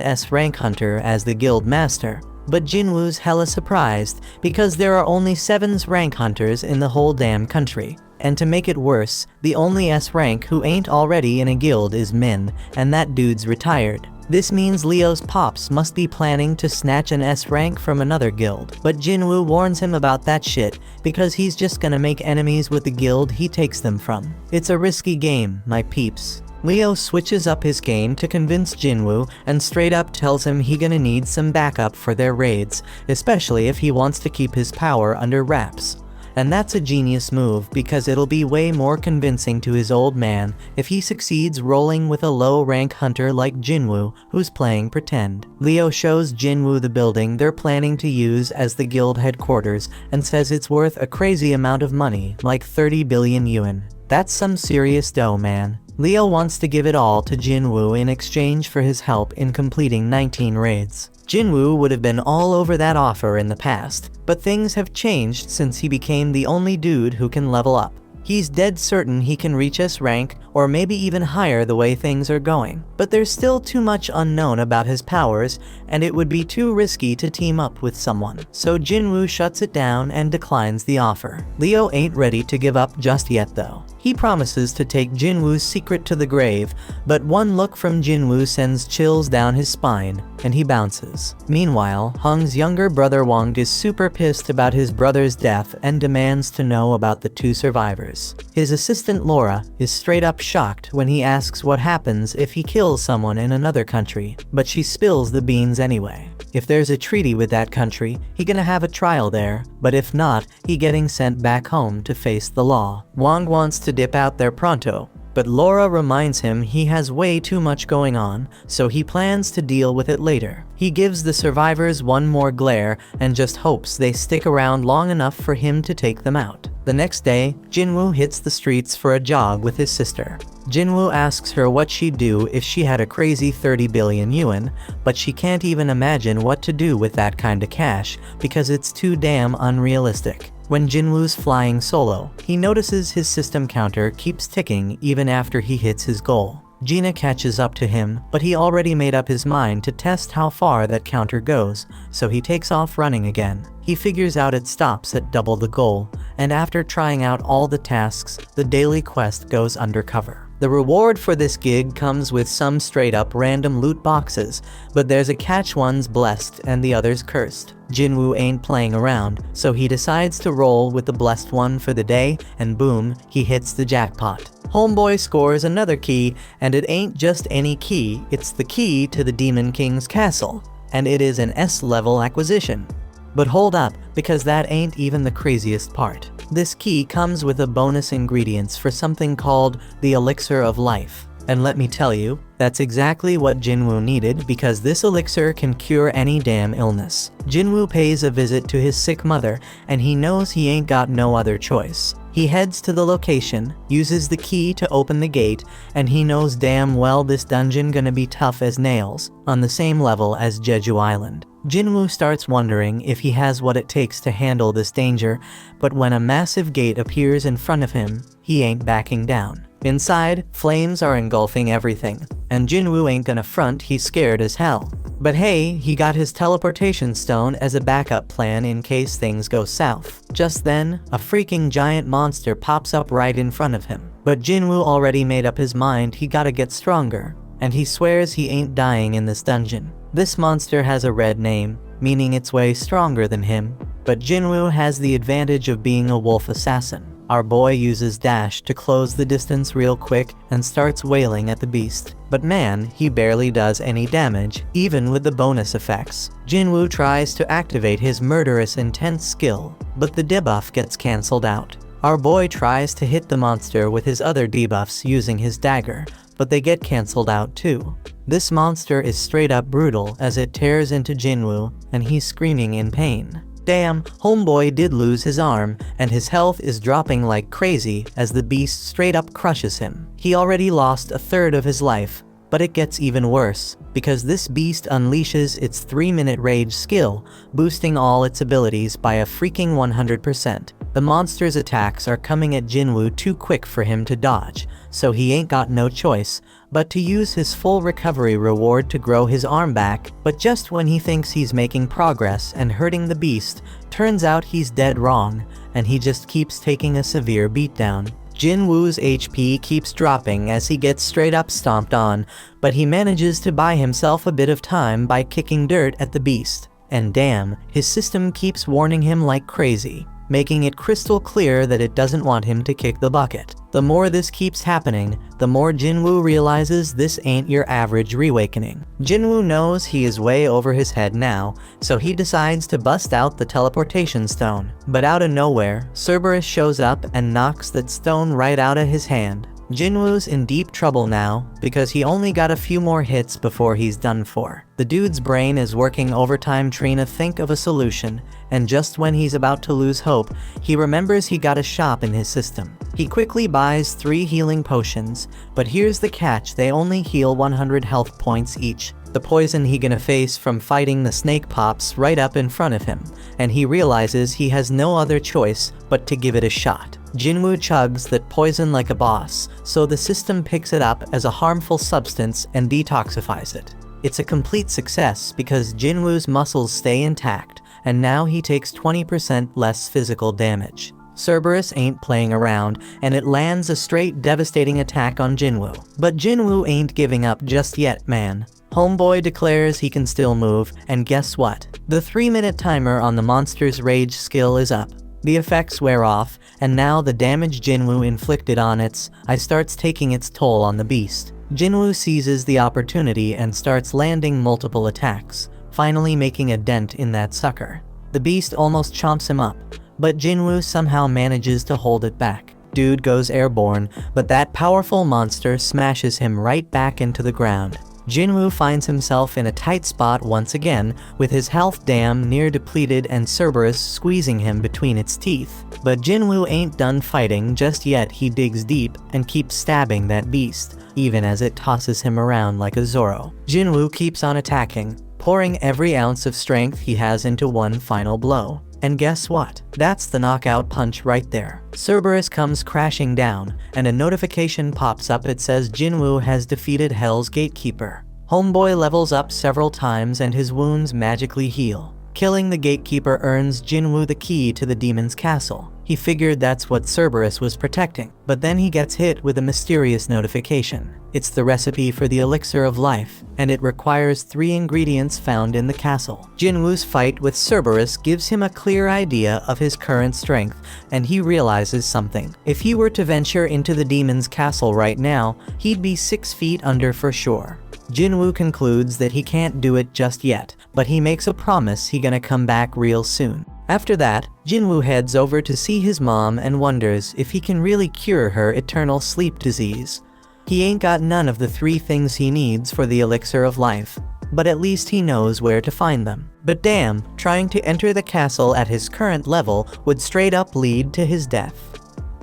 S-rank hunter as the guild master, but Jinwoo's hella surprised because there are only 7 rank hunters in the whole damn country. And to make it worse, the only S-rank who ain't already in a guild is Min, and that dude's retired. This means Leo's pops must be planning to snatch an S-rank from another guild. But Jinwoo warns him about that shit, because he's just gonna make enemies with the guild he takes them from. It's a risky game, my peeps. Leo switches up his game to convince Jinwoo and straight up tells him he gonna need some backup for their raids, especially if he wants to keep his power under wraps. And that's a genius move because it'll be way more convincing to his old man if he succeeds rolling with a low-rank hunter like Jinwoo who's playing pretend. Leo shows Jinwoo the building they're planning to use as the guild headquarters and says it's worth a crazy amount of money, like 30 billion yuan. That's some serious dough, man. Leo wants to give it all to Jinwoo in exchange for his help in completing 19 raids. Jinwoo would have been all over that offer in the past, but things have changed since he became the only dude who can level up. He's dead certain he can reach S rank, or maybe even higher the way things are going. But there's still too much unknown about his powers, and it would be too risky to team up with someone. So Jinwoo shuts it down and declines the offer. Leo ain't ready to give up just yet though. He promises to take Jinwoo's secret to the grave, but one look from Jinwoo sends chills down his spine, and he bounces. Meanwhile, Hung's younger brother Wang is super pissed about his brother's death and demands to know about the 2 survivors. His assistant Laura is straight up shocked when he asks what happens if he kills someone in another country, but she spills the beans anyway. If there's a treaty with that country, he gonna have a trial there, but if not, he getting sent back home to face the law. Wang wants to dip out there pronto, but Laura reminds him he has way too much going on, so he plans to deal with it later. He gives the survivors one more glare and just hopes they stick around long enough for him to take them out. The next day, Jinwoo hits the streets for a jog with his sister. Jinwoo asks her what she'd do if she had a crazy 30 billion yuan, but she can't even imagine what to do with that kind of cash because it's too damn unrealistic. When Jinwoo's flying solo, he notices his system counter keeps ticking even after he hits his goal. Gina catches up to him, but he already made up his mind to test how far that counter goes, so he takes off running again. He figures out it stops at double the goal, and after trying out all the tasks, the daily quest goes undercover. The reward for this gig comes with some straight up random loot boxes, but there's a catch: one's blessed and the other's cursed. Jinwoo ain't playing around, so he decides to roll with the blessed one for the day, and boom, he hits the jackpot. Homeboy scores another key, and it ain't just any key, it's the key to the Demon King's castle, and it is an S-level acquisition. But hold up, because that ain't even the craziest part. This key comes with a bonus ingredients for something called the Elixir of Life. And let me tell you, that's exactly what Jinwoo needed, because this elixir can cure any damn illness. Jinwoo pays a visit to his sick mother, and he knows he ain't got no other choice. He heads to the location, uses the key to open the gate, and he knows damn well this dungeon gonna be tough as nails, on the same level as Jeju Island. Jinwoo starts wondering if he has what it takes to handle this danger, but when a massive gate appears in front of him, he ain't backing down. Inside, flames are engulfing everything, and Jinwoo ain't gonna front, he's scared as hell. But hey, he got his teleportation stone as a backup plan in case things go south. Just then, a freaking giant monster pops up right in front of him. But Jinwoo already made up his mind he gotta get stronger, and he swears he ain't dying in this dungeon. This monster has a red name, meaning it's way stronger than him, but Jinwoo has the advantage of being a wolf assassin. Our boy uses dash to close the distance real quick and starts wailing at the beast. But man, he barely does any damage, even with the bonus effects. Jinwoo tries to activate his murderous intense skill, but the debuff gets cancelled out. Our boy tries to hit the monster with his other debuffs using his dagger, but they get cancelled out too. This monster is straight up brutal as it tears into Jinwoo, and he's screaming in pain. Damn, homeboy did lose his arm, and his health is dropping like crazy as the beast straight up crushes him. He already lost a third of his life, but it gets even worse, because this beast unleashes its 3-minute rage skill, boosting all its abilities by a freaking 100%. The monster's attacks are coming at Jinwoo too quick for him to dodge, so he ain't got no choice but to use his full recovery reward to grow his arm back. But just when he thinks he's making progress and hurting the beast, turns out he's dead wrong, and he just keeps taking a severe beatdown. Jinwoo's HP keeps dropping as he gets straight up stomped on, but he manages to buy himself a bit of time by kicking dirt at the beast. And damn, his system keeps warning him like crazy, making it crystal clear that it doesn't want him to kick the bucket. The more this keeps happening, the more Jinwoo realizes this ain't your average reawakening. Jinwoo knows he is way over his head now, so he decides to bust out the teleportation stone. But out of nowhere, Cerberus shows up and knocks that stone right out of his hand. Jinwoo's in deep trouble now, because he only got a few more hits before he's done for. The dude's brain is working overtime trying to think of a solution, and just when he's about to lose hope, he remembers he got a shop in his system. He quickly buys 3 healing potions, but here's the catch: they only heal 100 health points each. The poison he gonna face from fighting the snake pops right up in front of him, and he realizes he has no other choice but to give it a shot. Jinwoo chugs that poison like a boss, so the system picks it up as a harmful substance and detoxifies it. It's a complete success because Jinwoo's muscles stay intact, and now he takes 20% less physical damage. Cerberus ain't playing around, and it lands a straight devastating attack on Jinwoo. But Jinwoo ain't giving up just yet, man. Homeboy declares he can still move, and guess what? The 3-minute timer on the monster's rage skill is up. The effects wear off, and now the damage Jinwoo inflicted on its eye starts taking its toll on the beast. Jinwoo seizes the opportunity and starts landing multiple attacks, finally making a dent in that sucker. The beast almost chomps him up, but Jinwoo somehow manages to hold it back. dude goes airborne, but that powerful monster smashes him right back into the ground. Jinwoo finds himself in a tight spot once again, with his health damn near depleted and Cerberus squeezing him between its teeth. But Jinwoo ain't done fighting just yet. He digs deep and keeps stabbing that beast, even as it tosses him around like a Zorro. Jinwoo keeps on attacking, pouring every ounce of strength he has into one final blow. And guess what? That's the knockout punch right there. Cerberus comes crashing down, and a notification pops up. It says Jinwoo has defeated Hell's Gatekeeper. Homeboy levels up several times and his wounds magically heal. Killing the Gatekeeper earns Jinwoo the key to the demon's castle. He figured that's what Cerberus was protecting, but then he gets hit with a mysterious notification. It's the recipe for the elixir of life, and it requires 3 ingredients found in the castle. Jinwoo's fight with Cerberus gives him a clear idea of his current strength, and he realizes something. If he were to venture into the demon's castle right now, he'd be 6 feet under for sure. Jinwoo concludes that he can't do it just yet, but he makes a promise he gonna come back real soon. After that, Jinwoo heads over to see his mom and wonders if he can really cure her eternal sleep disease. He ain't got none of the 3 things he needs for the elixir of life, but at least he knows where to find them. But damn, trying to enter the castle at his current level would straight up lead to his death.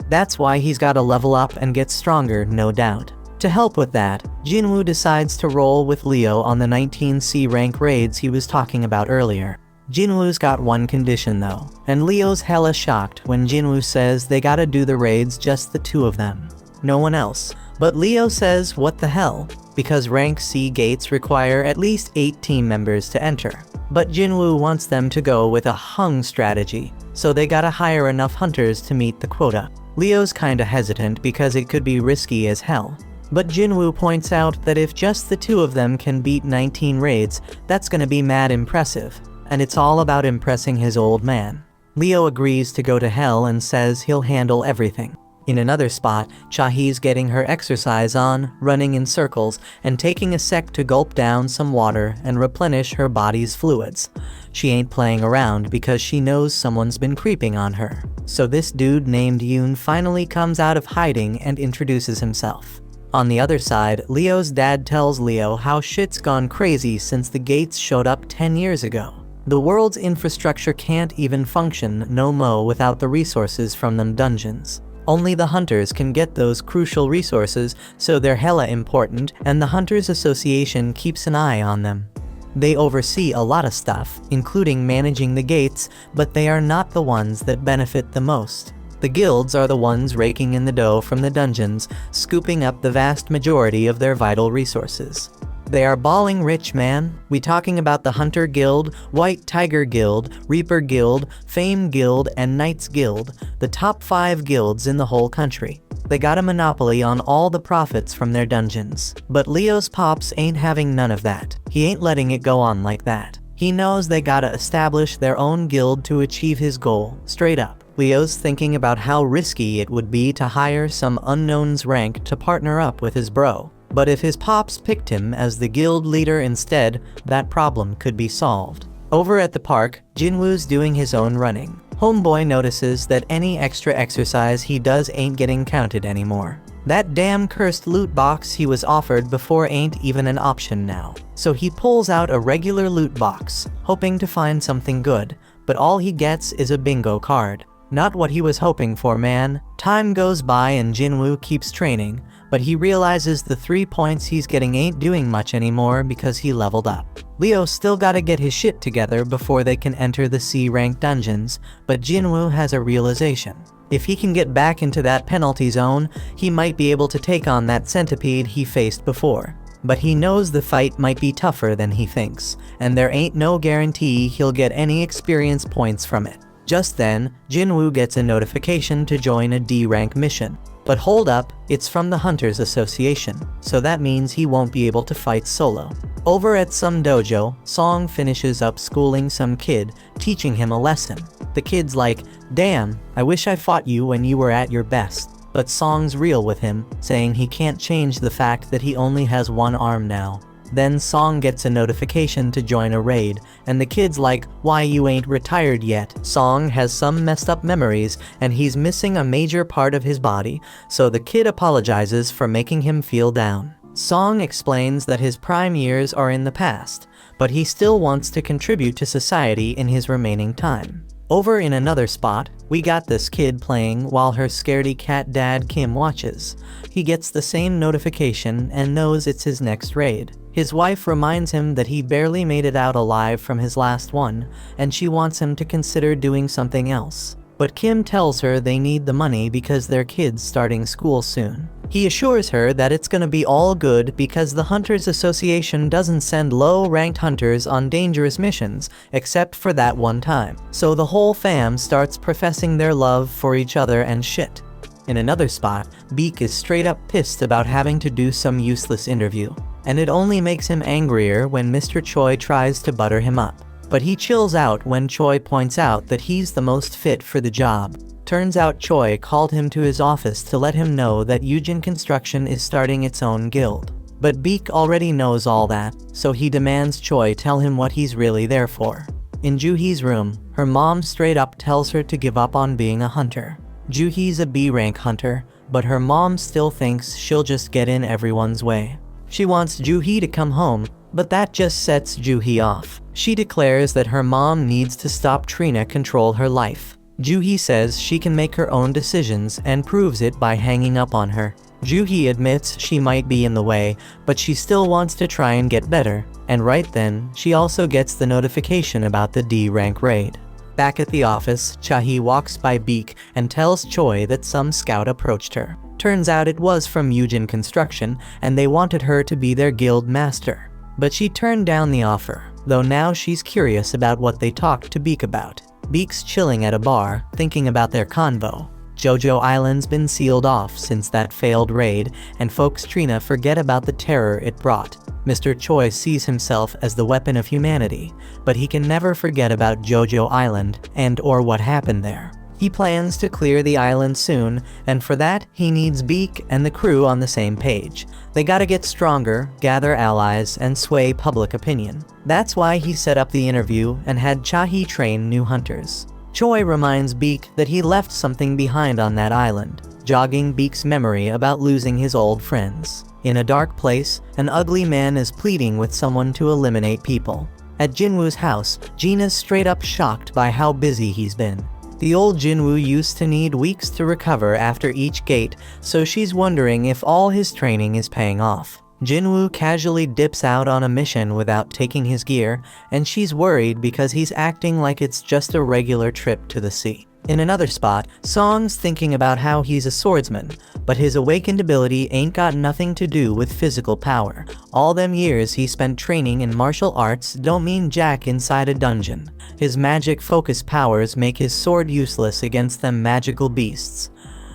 That's why he's gotta level up and get stronger, no doubt. To help with that, Jinwoo decides to roll with Leo on the 19C rank raids he was talking about earlier. Jinwoo's got one condition though, and Leo's hella shocked when Jinwoo says they gotta do the raids just the 2 of them. No one else. But Leo says what the hell, because rank C gates require at least 8 team members to enter. But Jinwoo wants them to go with a hung strategy, so they gotta hire enough hunters to meet the quota. Leo's kinda hesitant because it could be risky as hell. But Jinwoo points out that if just the 2 of them can beat 19 raids, that's gonna be mad impressive. And it's all about impressing his old man. Leo agrees to go to hell and says he'll handle everything. In another spot, Chahee's getting her exercise on, running in circles, and taking a sec to gulp down some water and replenish her body's fluids. She ain't playing around because she knows someone's been creeping on her. So this dude named Yoon finally comes out of hiding and introduces himself. On the other side, Leo's dad tells Leo how shit's gone crazy since the gates showed up 10 years ago. The world's infrastructure can't even function no mo without the resources from them dungeons. Only the hunters can get those crucial resources, so they're hella important, and the Hunters Association keeps an eye on them. They oversee a lot of stuff, including managing the gates, but they are not the ones that benefit the most. The guilds are the ones raking in the dough from the dungeons, scooping up the vast majority of their vital resources. They are balling rich, man. We talking about the Hunter Guild, White Tiger Guild, Reaper Guild, Fame Guild, and Knights Guild, the top 5 guilds in the whole country. They got a monopoly on all the profits from their dungeons. But Leo's pops ain't having none of that. He ain't letting it go on like that. He knows they gotta establish their own guild to achieve his goal, straight up. Leo's thinking about how risky it would be to hire some unknown's rank to partner up with his bro. But if his pops picked him as the guild leader instead, that problem could be solved. Over at the park, Jinwoo's doing his own running. Homeboy notices that any extra exercise he does ain't getting counted anymore. That damn cursed loot box he was offered before ain't even an option now. So he pulls out a regular loot box, hoping to find something good, but all he gets is a bingo card. Not what he was hoping for, man. Time goes by and Jinwoo keeps training, but he realizes the 3 points he's getting ain't doing much anymore because he leveled up. Leo still gotta get his shit together before they can enter the C-rank dungeons, but Jinwoo has a realization. If he can get back into that penalty zone, he might be able to take on that centipede he faced before. But he knows the fight might be tougher than he thinks, and there ain't no guarantee he'll get any experience points from it. Just then, Jinwoo gets a notification to join a D-rank mission. But hold up, it's from the Hunters Association, so that means he won't be able to fight solo. Over at some dojo, Song finishes up schooling some kid, teaching him a lesson. The kid's like, "Damn, I wish I fought you when you were at your best." But Song's real with him, saying he can't change the fact that he only has one arm now. Then Song gets a notification to join a raid, and the kid's like, "Why you ain't retired yet?" Song has some messed up memories, and he's missing a major part of his body, so the kid apologizes for making him feel down. Song explains that his prime years are in the past, but he still wants to contribute to society in his remaining time. Over in another spot, we got this kid playing while her scaredy cat dad Kim watches. He gets the same notification and knows it's his next raid. His wife reminds him that he barely made it out alive from his last one, and she wants him to consider doing something else. But Kim tells her they need the money because their kid's starting school soon. He assures her that it's gonna be all good because the Hunters Association doesn't send low-ranked hunters on dangerous missions, except for that one time. So the whole fam starts professing their love for each other and shit. In another spot, Beak is straight up pissed about having to do some useless interview, and it only makes him angrier when Mr. Choi tries to butter him up. But he chills out when Choi points out that he's the most fit for the job. Turns out Choi called him to his office to let him know that Yujin Construction is starting its own guild. But Beak already knows all that, so he demands Choi tell him what he's really there for. In Juhee's room, her mom straight up tells her to give up on being a hunter. Juhee's a B-rank hunter, but her mom still thinks she'll just get in everyone's way. She wants Juhee to come home, but that just sets Juhee off. She declares that her mom needs to stop Trina control her life. Juhee says she can make her own decisions and proves it by hanging up on her. Juhee admits she might be in the way, but she still wants to try and get better, and right then, she also gets the notification about the D-rank raid. Back at the office, Chahi walks by Beak and tells Choi that some scout approached her. Turns out it was from Yujin Construction, and they wanted her to be their guild master. But she turned down the offer, though now she's curious about what they talked to Beak about. Beak's chilling at a bar, thinking about their convo. Jojo Island's been sealed off since that failed raid, and folks Trina forget about the terror it brought. Mr. Choi sees himself as the weapon of humanity, but he can never forget about Jojo Island and/or what happened there. He plans to clear the island soon, and for that, he needs Beak and the crew on the same page. They gotta get stronger, gather allies, and sway public opinion. That's why he set up the interview and had Chahi train new hunters. Choi reminds Beak that he left something behind on that island, jogging Beak's memory about losing his old friends. In a dark place, an ugly man is pleading with someone to eliminate people. At Jinwoo's house, Gina's straight up shocked by how busy he's been. The old Jinwoo used to need weeks to recover after each gate, so she's wondering if all his training is paying off. Jinwoo casually dips out on a mission without taking his gear, and she's worried because he's acting like it's just a regular trip to the sea. In another spot, Song's thinking about how he's a swordsman, but his awakened ability ain't got nothing to do with physical power. All them years he spent training in martial arts don't mean jack inside a dungeon. His magic focus powers make his sword useless against them magical beasts.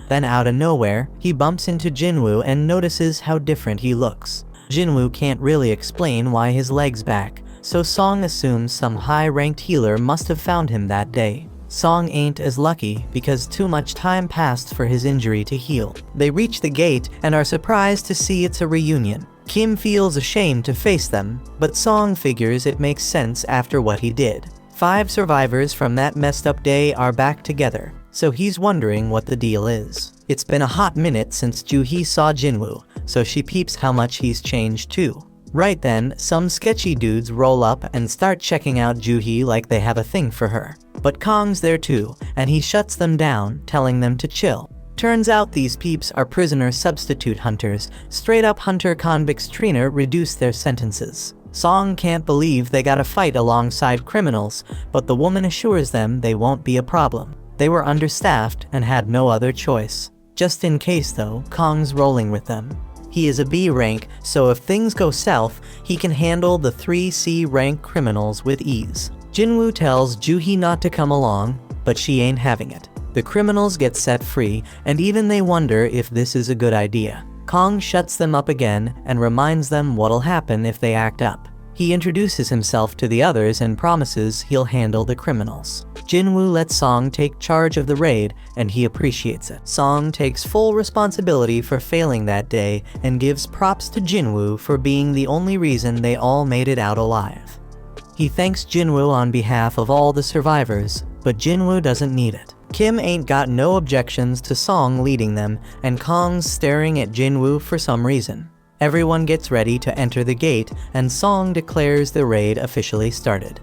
Then out of nowhere, he bumps into Jinwoo and notices how different he looks. Jinwoo can't really explain why his leg's back, so Song assumes some high-ranked healer must have found him that day. Song ain't as lucky because too much time passed for his injury to heal. They reach the gate and are surprised to see it's a reunion. Kim feels ashamed to face them, but Song figures it makes sense after what he did. 5 survivors from that messed up day are back together, so he's wondering what the deal is. It's been a hot minute since Juhee saw Jinwoo, so she peeps how much he's changed too. Right then, some sketchy dudes roll up and start checking out Juhee like they have a thing for her. But Kong's there too, and he shuts them down, telling them to chill. Turns out these peeps are prisoner substitute hunters. Straight up hunter convicts Trina reduced their sentences. Song can't believe they gotta fight alongside criminals, but the woman assures them they won't be a problem. They were understaffed and had no other choice. Just in case though, Kong's rolling with them. He is a B rank, so if things go south, he can handle the 3 C rank criminals with ease. Jinwoo tells Juhee not to come along, but she ain't having it. The criminals get set free, and even they wonder if this is a good idea. Kong shuts them up again and reminds them what'll happen if they act up. He introduces himself to the others and promises he'll handle the criminals. Jinwoo lets Song take charge of the raid, and he appreciates it. Song takes full responsibility for failing that day and gives props to Jinwoo for being the only reason they all made it out alive. He thanks Jinwoo on behalf of all the survivors, but Jinwoo doesn't need it. Kim ain't got no objections to Song leading them, and Kong's staring at Jinwoo for some reason. Everyone gets ready to enter the gate, and Song declares the raid officially started.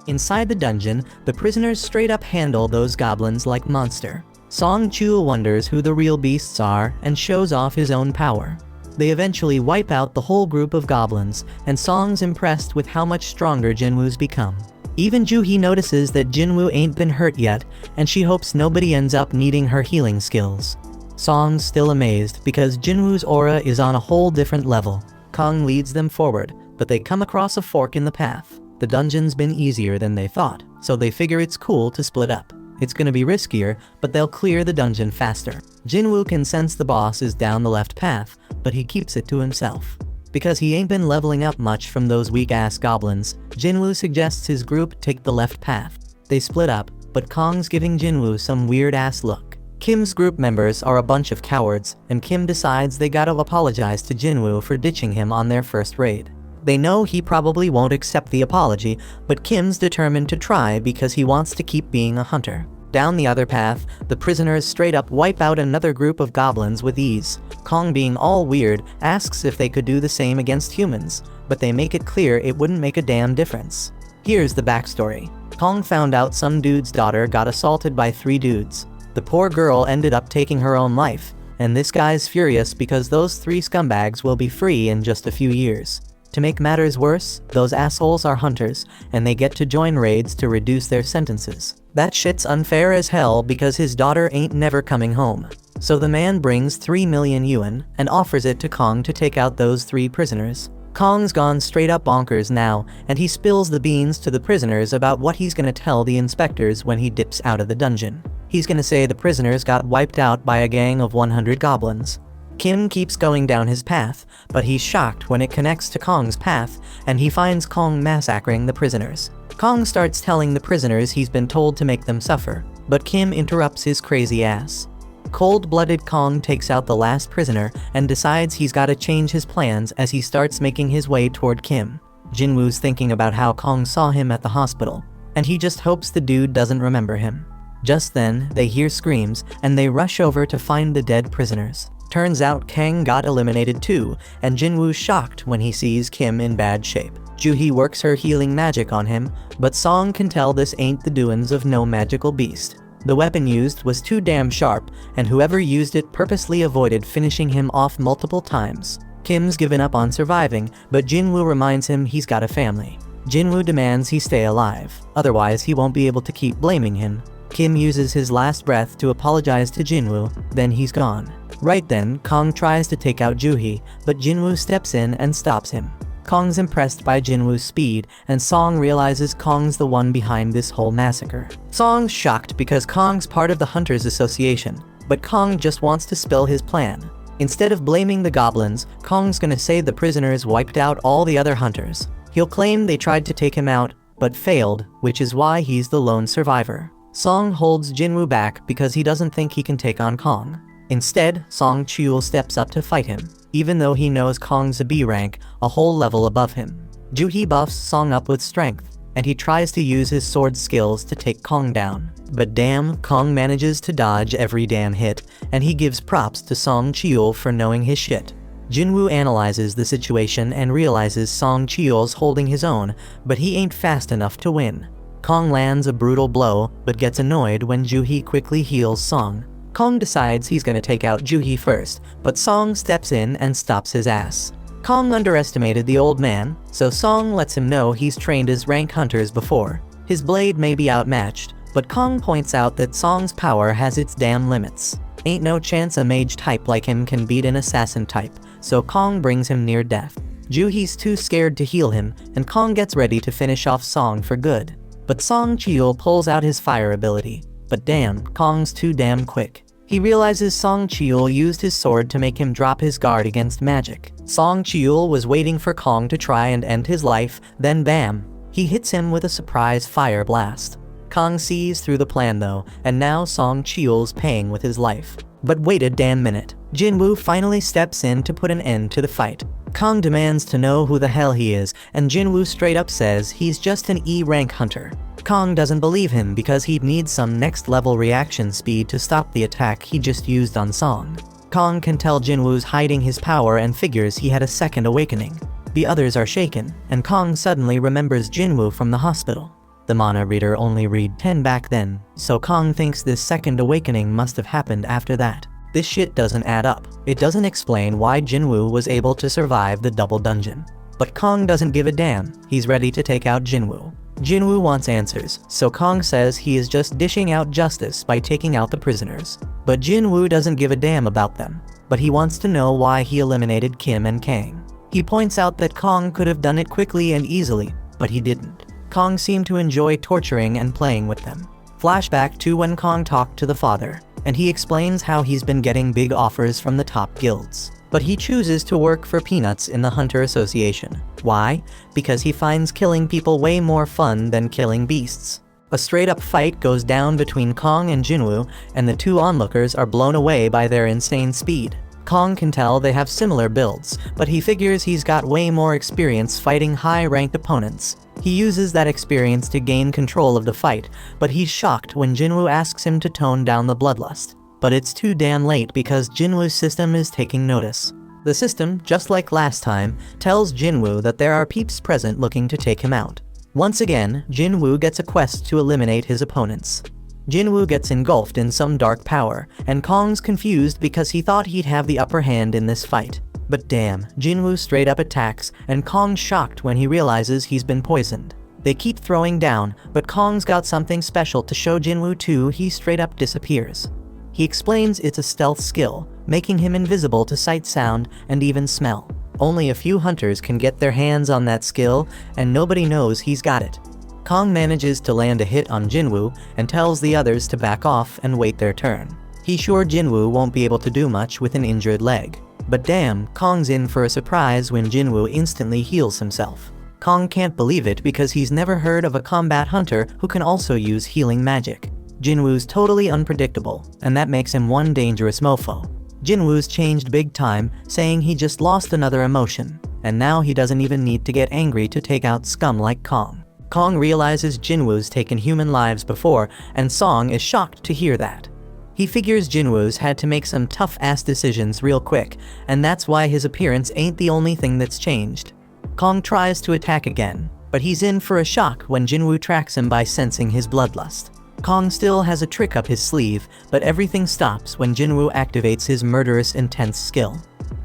Inside the dungeon, the prisoners straight up handle those goblins like monster. Song Chul wonders who the real beasts are and shows off his own power. They eventually wipe out the whole group of goblins, and Song's impressed with how much stronger Jinwoo's become. Even Juhee notices that Jinwoo ain't been hurt yet, and she hopes nobody ends up needing her healing skills. Song's still amazed because Jinwoo's aura is on a whole different level. Kong leads them forward, but they come across a fork in the path. The dungeon's been easier than they thought, so they figure it's cool to split up. It's gonna be riskier, but they'll clear the dungeon faster. Jinwoo can sense the boss is down the left path, but he keeps it to himself. Because he ain't been leveling up much from those weak-ass goblins, Jinwoo suggests his group take the left path. They split up, but Kong's giving Jinwoo some weird-ass look. Kim's group members are a bunch of cowards, and Kim decides they gotta apologize to Jinwoo for ditching him on their first raid. They know he probably won't accept the apology, but Kim's determined to try because he wants to keep being a hunter. Down the other path, the prisoners straight up wipe out another group of goblins with ease. Kong, being all weird, asks if they could do the same against humans, but they make it clear it wouldn't make a damn difference. Here's the backstory. Kong found out some dude's daughter got assaulted by 3 dudes. The poor girl ended up taking her own life, and this guy's furious because those 3 scumbags will be free in just a few years. To make matters worse, those assholes are hunters, and they get to join raids to reduce their sentences. That shit's unfair as hell because his daughter ain't never coming home. So the man brings 3 million yuan and offers it to Kong to take out those 3 prisoners. Kong's gone straight up bonkers now, and he spills the beans to the prisoners about what he's gonna tell the inspectors when he dips out of the dungeon. He's gonna say the prisoners got wiped out by a gang of 100 goblins. Kim keeps going down his path, but he's shocked when it connects to Kong's path, and he finds Kong massacring the prisoners. Kong starts telling the prisoners he's been told to make them suffer, but Kim interrupts his crazy ass. Cold-blooded Kong takes out the last prisoner and decides he's gotta change his plans as he starts making his way toward Kim. Jinwoo's thinking about how Kong saw him at the hospital, and he just hopes the dude doesn't remember him. Just then, they hear screams, and they rush over to find the dead prisoners. Turns out Kang got eliminated too, and Jinwoo's shocked when he sees Kim in bad shape. Juhee works her healing magic on him, but Song can tell this ain't the doings of no magical beast. The weapon used was too damn sharp, and whoever used it purposely avoided finishing him off multiple times. Kim's given up on surviving, but Jinwoo reminds him he's got a family. Jinwoo demands he stay alive, otherwise he won't be able to keep blaming him. Kim uses his last breath to apologize to Jinwoo, then he's gone. Right then, Kong tries to take out Juhee, but Jinwoo steps in and stops him. Kong's impressed by Jinwoo's speed, and Song realizes Kong's the one behind this whole massacre. Song's shocked because Kong's part of the Hunters Association, but Kong just wants to spill his plan. Instead of blaming the goblins, Kong's gonna say the prisoners wiped out all the other hunters. He'll claim they tried to take him out, but failed, which is why he's the lone survivor. Song holds Jinwoo back because he doesn't think he can take on Kong. Instead, Song Chul steps up to fight him, even though he knows Kong's a B rank, a whole level above him. Juhee buffs Song up with strength, and he tries to use his sword skills to take Kong down. But damn, Kong manages to dodge every damn hit, and he gives props to Song Chul for knowing his shit. Jinwoo analyzes the situation and realizes Song Chul's holding his own, but he ain't fast enough to win. Kong lands a brutal blow, but gets annoyed when Juhee quickly heals Song. Kong decides he's gonna take out Juhee first, but Song steps in and stops his ass. Kong underestimated the old man, so Song lets him know he's trained as rank hunters before. His blade may be outmatched, but Kong points out that Song's power has its damn limits. Ain't no chance a mage type like him can beat an assassin type, so Kong brings him near death. Juhee's too scared to heal him, and Kong gets ready to finish off Song for good. But Song Chul pulls out his fire ability. But damn, Kong's too damn quick. He realizes Song Cheol used his sword to make him drop his guard against magic. Song Cheol was waiting for Kong to try and end his life, then bam! He hits him with a surprise fire blast. Kong sees through the plan though, and now Song Cheol's paying with his life. But wait a damn minute. Jinwoo finally steps in to put an end to the fight. Kong demands to know who the hell he is, and Jinwoo straight up says he's just an E-rank hunter. Kong doesn't believe him because he'd need some next level reaction speed to stop the attack he just used on Song. Kong can tell Jinwoo's hiding his power and figures he had a second awakening. The others are shaken, and Kong suddenly remembers Jinwoo from the hospital. The mana reader only read 10 back then, so Kong thinks this second awakening must have happened after that. This shit doesn't add up. It doesn't explain why Jinwoo was able to survive the double dungeon. But Kong doesn't give a damn, he's ready to take out Jinwoo. Jinwoo wants answers, so Kong says he is just dishing out justice by taking out the prisoners. But Jinwoo doesn't give a damn about them, but he wants to know why he eliminated Kim and Kang. He points out that Kong could have done it quickly and easily, but he didn't. Kong seemed to enjoy torturing and playing with them. Flashback to when Kong talked to the father, and he explains how he's been getting big offers from the top guilds. But he chooses to work for peanuts in the Hunter Association. Why? Because he finds killing people way more fun than killing beasts. A straight-up fight goes down between Kong and Jinwoo, and the two onlookers are blown away by their insane speed. Kong can tell they have similar builds, but he figures he's got way more experience fighting high-ranked opponents. He uses that experience to gain control of the fight, but he's shocked when Jinwoo asks him to tone down the bloodlust. But it's too damn late because Jinwoo's system is taking notice. The system, just like last time, tells Jinwoo that there are peeps present looking to take him out. Once again, Jinwoo gets a quest to eliminate his opponents. Jinwoo gets engulfed in some dark power, and Kong's confused because he thought he'd have the upper hand in this fight. But damn, Jinwoo straight up attacks, and Kong's shocked when he realizes he's been poisoned. They keep throwing down, but Kong's got something special to show Jinwoo too. He straight up disappears. He explains it's a stealth skill, making him invisible to sight, sound, and even smell. Only a few hunters can get their hands on that skill, and nobody knows he's got it. Kong manages to land a hit on Jinwoo and tells the others to back off and wait their turn. He's sure Jinwoo won't be able to do much with an injured leg. But damn, Kong's in for a surprise when Jinwoo instantly heals himself. Kong can't believe it because he's never heard of a combat hunter who can also use healing magic. Jinwoo's totally unpredictable, and that makes him one dangerous mofo. Jinwoo's changed big time, saying he just lost another emotion, and now he doesn't even need to get angry to take out scum like Kong. Kong realizes Jinwoo's taken human lives before, and Song is shocked to hear that. He figures Jinwoo's had to make some tough-ass decisions real quick, and that's why his appearance ain't the only thing that's changed. Kong tries to attack again, but he's in for a shock when Jinwoo tracks him by sensing his bloodlust. Kong still has a trick up his sleeve, but everything stops when Jinwoo activates his murderous intense skill.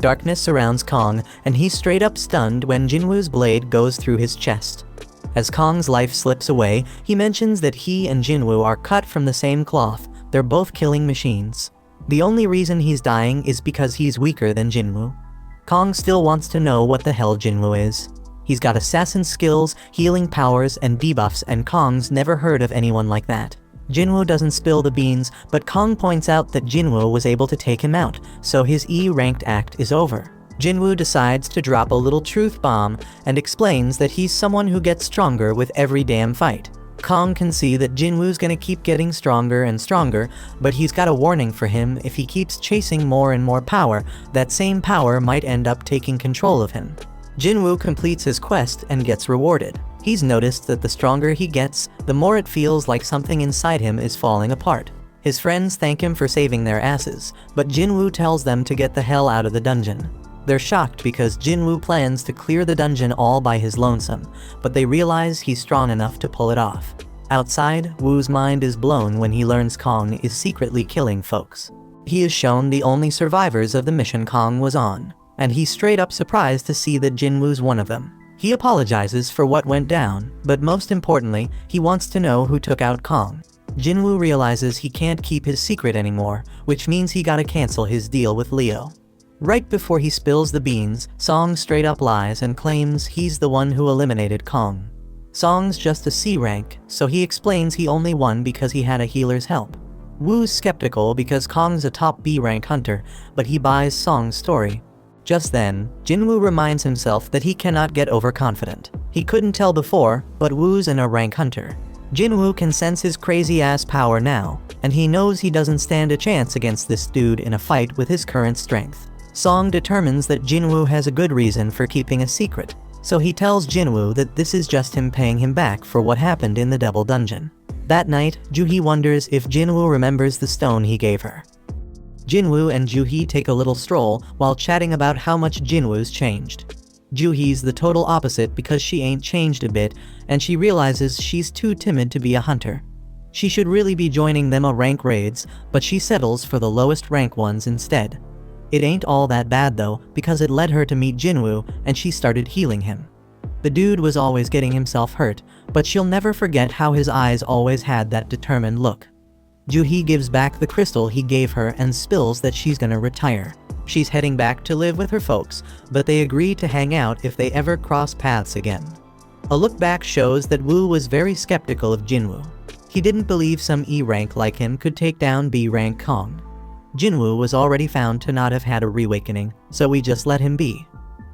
Darkness surrounds Kong, and he's straight up stunned when Jinwoo's blade goes through his chest. As Kong's life slips away, he mentions that he and Jinwoo are cut from the same cloth. They're both killing machines. The only reason he's dying is because he's weaker than Jinwoo. Kong still wants to know what the hell Jinwoo is. He's got assassin skills, healing powers, and debuffs, and Kong's never heard of anyone like that. Jinwoo doesn't spill the beans, but Kong points out that Jinwoo was able to take him out, so his E-ranked act is over. Jinwoo decides to drop a little truth bomb and explains that he's someone who gets stronger with every damn fight. Kong can see that Jinwoo's gonna keep getting stronger and stronger, but he's got a warning for him: if he keeps chasing more and more power, that same power might end up taking control of him. Jinwoo completes his quest and gets rewarded. He's noticed that the stronger he gets, the more it feels like something inside him is falling apart. His friends thank him for saving their asses, but Jinwoo tells them to get the hell out of the dungeon. They're shocked because Jinwoo plans to clear the dungeon all by his lonesome, but they realize he's strong enough to pull it off. Outside, Woo's mind is blown when he learns Kong is secretly killing folks. He is shown the only survivors of the mission Kong was on, and he's straight up surprised to see that Jinwoo's one of them. He apologizes for what went down, but most importantly, he wants to know who took out Kong. Jinwoo realizes he can't keep his secret anymore, which means he gotta cancel his deal with Leo. Right before he spills the beans, Song straight up lies and claims he's the one who eliminated Kong. Song's just a C rank, so he explains he only won because he had a healer's help. Woo's skeptical because Kong's a top B rank hunter, but he buys Song's story. Just then, Jinwoo reminds himself that he cannot get overconfident. He couldn't tell before, but Woo's an A rank hunter. Jinwoo can sense his crazy-ass power now, and he knows he doesn't stand a chance against this dude in a fight with his current strength. Song determines that Jinwoo has a good reason for keeping a secret, so he tells Jinwoo that this is just him paying him back for what happened in the Devil Dungeon. That night, Juhee wonders if Jinwoo remembers the stone he gave her. Jinwoo and Juhee take a little stroll while chatting about how much Jinwoo's changed. Juhee's the total opposite because she ain't changed a bit, and she realizes she's too timid to be a hunter. She should really be joining them A rank raids, but she settles for the lowest rank ones instead. It ain't all that bad though, because it led her to meet Jinwoo, and she started healing him. The dude was always getting himself hurt, but she'll never forget how his eyes always had that determined look. Juhee gives back the crystal he gave her and spills that she's gonna retire. She's heading back to live with her folks, but they agree to hang out if they ever cross paths again. A look back shows that Woo was very skeptical of Jinwoo. He didn't believe some E rank like him could take down B rank Kong. Jinwoo was already found to not have had a reawakening, so we just let him be.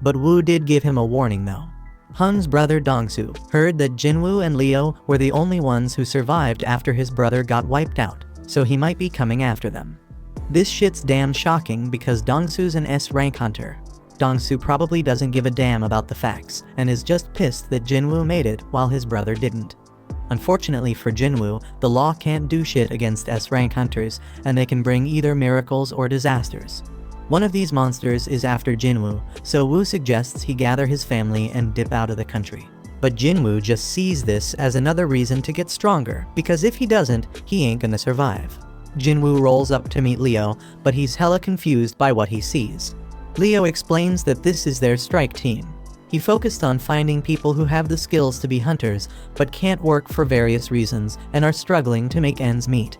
But Woo did give him a warning though. Hun's brother Dongsu heard that Jinwoo and Leo were the only ones who survived after his brother got wiped out, so he might be coming after them. This shit's damn shocking because Dongsu's an S rank hunter. Dongsu probably doesn't give a damn about the facts, and is just pissed that Jinwoo made it while his brother didn't. Unfortunately for Jinwoo, the law can't do shit against S rank hunters, and they can bring either miracles or disasters. One of these monsters is after Jinwoo, so Woo suggests he gather his family and dip out of the country. But Jinwoo just sees this as another reason to get stronger, because if he doesn't, he ain't gonna survive. Jinwoo rolls up to meet Leo, but he's hella confused by what he sees. Leo explains that this is their strike team. He focused on finding people who have the skills to be hunters, but can't work for various reasons and are struggling to make ends meet.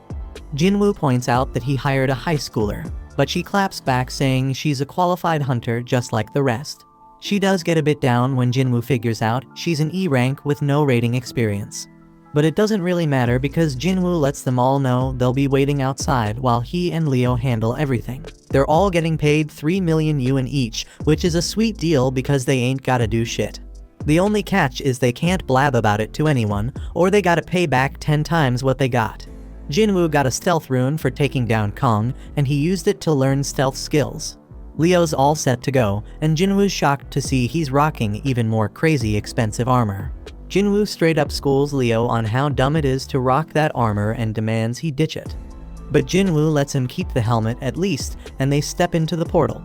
Jinwoo points out that he hired a high schooler, but she claps back saying she's a qualified hunter just like the rest. She does get a bit down when Jinwoo figures out she's an E rank with no raiding experience. But it doesn't really matter because Jinwoo lets them all know they'll be waiting outside while he and Leo handle everything. They're all getting paid 3 million yuan each, which is a sweet deal because they ain't gotta do shit. The only catch is they can't blab about it to anyone, or they gotta pay back 10 times what they got. Jinwoo got a stealth rune for taking down Kong, and he used it to learn stealth skills. Leo's all set to go, and Jinwoo's shocked to see he's rocking even more crazy expensive armor. Jinwoo straight up schools Leo on how dumb it is to rock that armor and demands he ditch it. But Jinwoo lets him keep the helmet at least, and they step into the portal.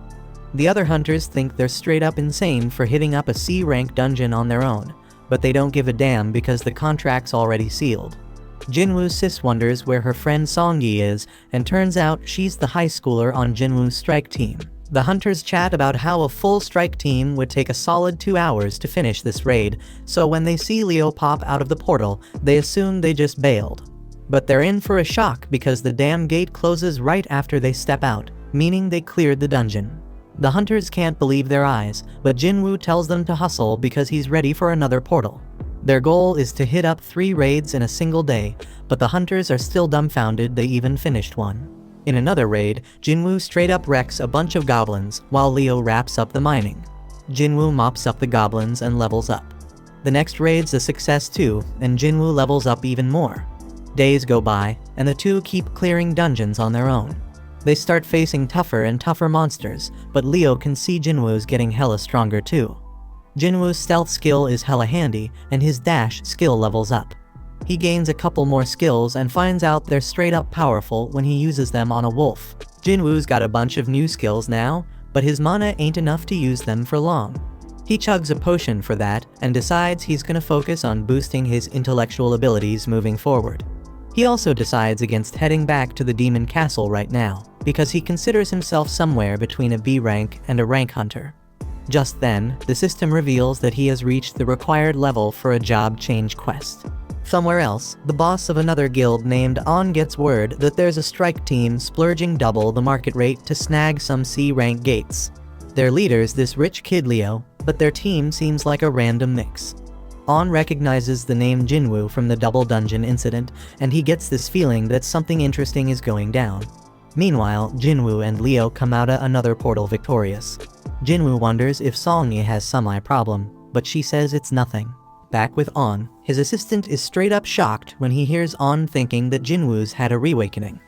The other hunters think they're straight up insane for hitting up a C rank dungeon on their own, but they don't give a damn because the contract's already sealed. Jinwoo's sis wonders where her friend Songyi is, and turns out she's the high schooler on Jinwoo's strike team. The hunters chat about how a full strike team would take a solid 2 hours to finish this raid, so when they see Leo pop out of the portal, they assume they just bailed. But they're in for a shock because the damn gate closes right after they step out, meaning they cleared the dungeon. The hunters can't believe their eyes, but Jinwoo tells them to hustle because he's ready for another portal. Their goal is to hit up 3 raids in a single day, but the hunters are still dumbfounded they even finished one. In another raid, Jinwoo straight up wrecks a bunch of goblins, while Leo wraps up the mining. Jinwoo mops up the goblins and levels up. The next raid's a success too, and Jinwoo levels up even more. Days go by, and the two keep clearing dungeons on their own. They start facing tougher and tougher monsters, but Leo can see Jinwoo's getting hella stronger too. Jinwoo's stealth skill is hella handy, and his dash skill levels up. He gains a couple more skills and finds out they're straight up powerful when he uses them on a wolf. Jinwoo's got a bunch of new skills now, but his mana ain't enough to use them for long. He chugs a potion for that and decides he's gonna focus on boosting his intellectual abilities moving forward. He also decides against heading back to the demon castle right now, because he considers himself somewhere between a B rank and a rank hunter. Just then, the system reveals that he has reached the required level for a job change quest. Somewhere else, the boss of another guild named On gets word that there's a strike team splurging double the market rate to snag some C-rank gates. Their leader's this rich kid Leo, but their team seems like a random mix. On recognizes the name Jinwoo from the double dungeon incident, and he gets this feeling that something interesting is going down. Meanwhile, Jinwoo and Leo come out another portal victorious. Jinwoo wonders if Song has some eye problem, but she says it's nothing. Back with On, his assistant is straight up shocked when he hears On thinking that Jinwoo's had a reawakening.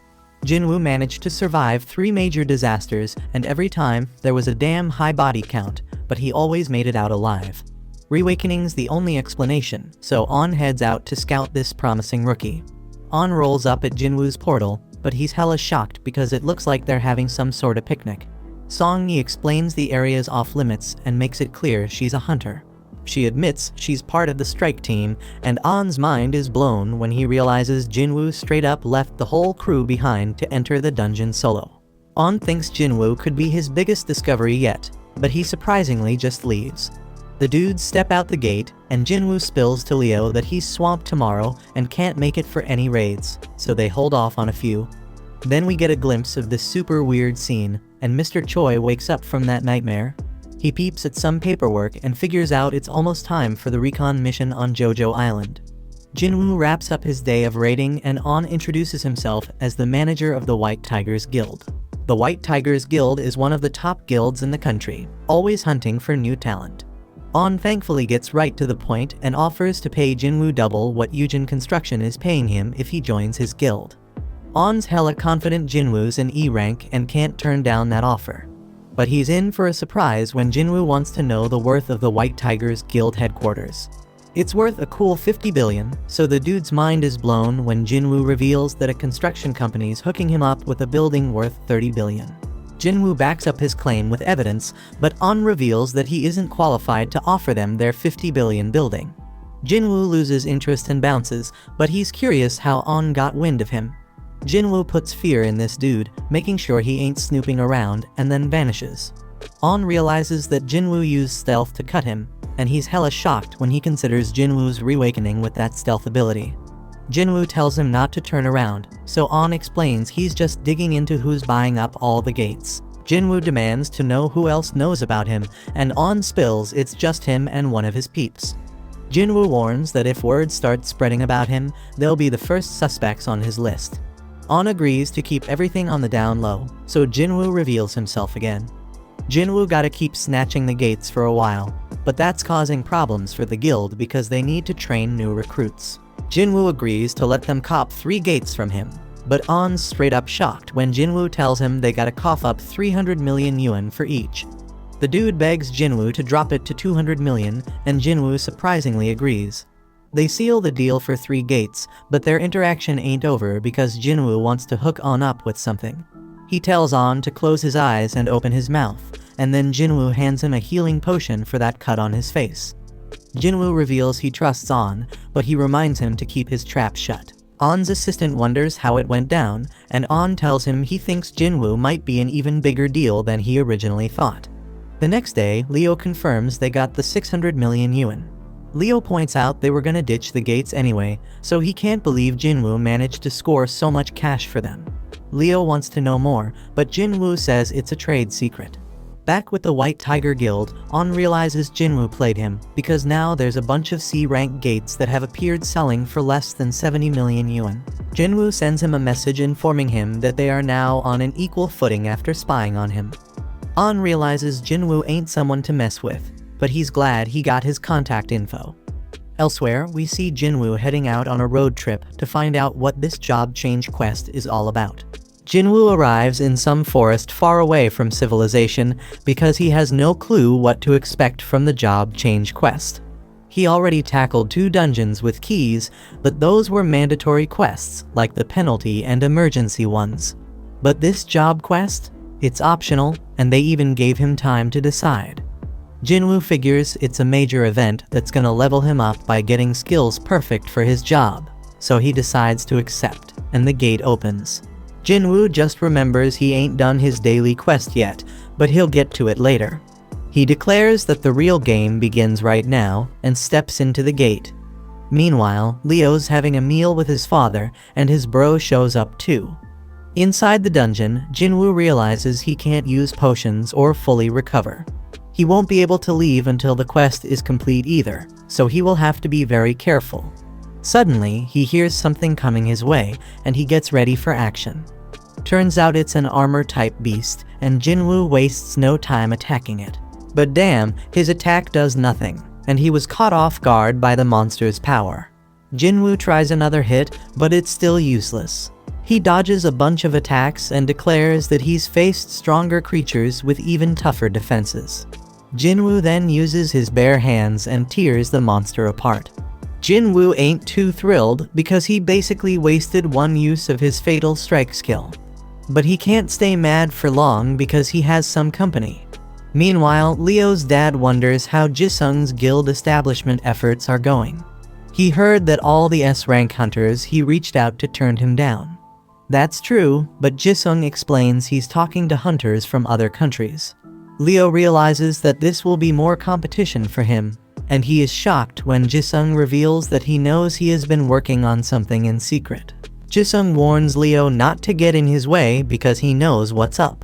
Jinwoo managed to survive 3 major disasters, and every time, there was a damn high body count, but he always made it out alive. Reawakening's the only explanation, so On heads out to scout this promising rookie. On rolls up at Jinwoo's portal, but he's hella shocked because it looks like they're having some sort of picnic. Song-yi explains the area's off limits and makes it clear she's a hunter. She admits she's part of the strike team, and On's mind is blown when he realizes Jinwoo straight up left the whole crew behind to enter the dungeon solo. On thinks Jinwoo could be his biggest discovery yet, but he surprisingly just leaves. The dudes step out the gate, and Jinwoo spills to Leo that he's swamped tomorrow and can't make it for any raids, so they hold off on a few. Then we get a glimpse of this super weird scene, and Mr. Choi wakes up from that nightmare. He peeps at some paperwork and figures out it's almost time for the recon mission on Jojo Island. Jinwoo wraps up his day of raiding, and On introduces himself as the manager of the White Tigers Guild. The White Tigers Guild is one of the top guilds in the country, always hunting for new talent. On thankfully gets right to the point and offers to pay Jinwoo double what Eugen Construction is paying him if he joins his guild. On's hella confident Jinwoo's in E rank and can't turn down that offer. But he's in for a surprise when Jinwoo wants to know the worth of the White Tigers Guild headquarters. It's worth a cool 50 billion, so the dude's mind is blown when Jinwoo reveals that a construction company's hooking him up with a building worth 30 billion. Jinwoo backs up his claim with evidence, but On reveals that he isn't qualified to offer them their 50 billion building. Jinwoo loses interest and bounces, but he's curious how On got wind of him. Jinwoo puts fear in this dude, making sure he ain't snooping around, and then vanishes. On realizes that Jinwoo used stealth to cut him, and he's hella shocked when he considers Jinwoo's reawakening with that stealth ability. Jinwoo tells him not to turn around, so On explains he's just digging into who's buying up all the gates. Jinwoo demands to know who else knows about him, and On spills it's just him and one of his peeps. Jinwoo warns that if word starts spreading about him, they'll be the first suspects on his list. On agrees to keep everything on the down low, so Jinwoo reveals himself again. Jinwoo gotta keep snatching the gates for a while, but that's causing problems for the guild because they need to train new recruits. Jinwoo agrees to let them cop 3 gates from him, but On's straight up shocked when Jinwoo tells him they gotta cough up 300 million yuan for each. The dude begs Jinwoo to drop it to 200 million, and Jinwoo surprisingly agrees. They seal the deal for 3 gates, but their interaction ain't over because Jinwoo wants to hook On up with something. He tells On to close his eyes and open his mouth, and then Jinwoo hands him a healing potion for that cut on his face. Jinwoo reveals he trusts On, but he reminds him to keep his trap shut. On's assistant wonders how it went down, and On tells him he thinks Jinwoo might be an even bigger deal than he originally thought. The next day, Leo confirms they got the 600 million yuan. Leo points out they were gonna ditch the gates anyway, so he can't believe Jinwoo managed to score so much cash for them. Leo wants to know more, but Jinwoo says it's a trade secret. Back with the White Tiger Guild, On realizes Jinwoo played him, because now there's a bunch of C-rank gates that have appeared selling for less than 70 million yuan. Jinwoo sends him a message informing him that they are now on an equal footing after spying on him. On realizes Jinwoo ain't someone to mess with, but he's glad he got his contact info. Elsewhere, we see Jinwoo heading out on a road trip to find out what this job change quest is all about. Jinwoo arrives in some forest far away from civilization because he has no clue what to expect from the job change quest. He already tackled 2 dungeons with keys, but those were mandatory quests, like the penalty and emergency ones. But this job quest? It's optional, and they even gave him time to decide. Jinwoo figures it's a major event that's gonna level him up by getting skills perfect for his job, so he decides to accept, and the gate opens. Jinwoo just remembers he ain't done his daily quest yet, but he'll get to it later. He declares that the real game begins right now, and steps into the gate. Meanwhile, Leo's having a meal with his father, and his bro shows up too. Inside the dungeon, Jinwoo realizes he can't use potions or fully recover. He won't be able to leave until the quest is complete either, so he will have to be very careful. Suddenly, he hears something coming his way, and he gets ready for action. Turns out it's an armor-type beast, and Jinwoo wastes no time attacking it. But damn, his attack does nothing, and he was caught off guard by the monster's power. Jinwoo tries another hit, but it's still useless. He dodges a bunch of attacks and declares that he's faced stronger creatures with even tougher defenses. Jinwoo then uses his bare hands and tears the monster apart. Jinwoo ain't too thrilled because he basically wasted one use of his fatal strike skill. But he can't stay mad for long because he has some company. Meanwhile, Leo's dad wonders how Jisung's guild establishment efforts are going. He heard that all the S-rank hunters he reached out to turned him down. That's true, but Jisung explains he's talking to hunters from other countries. Leo realizes that this will be more competition for him, and he is shocked when Jisung reveals that he knows he has been working on something in secret. Jisung warns Leo not to get in his way because he knows what's up.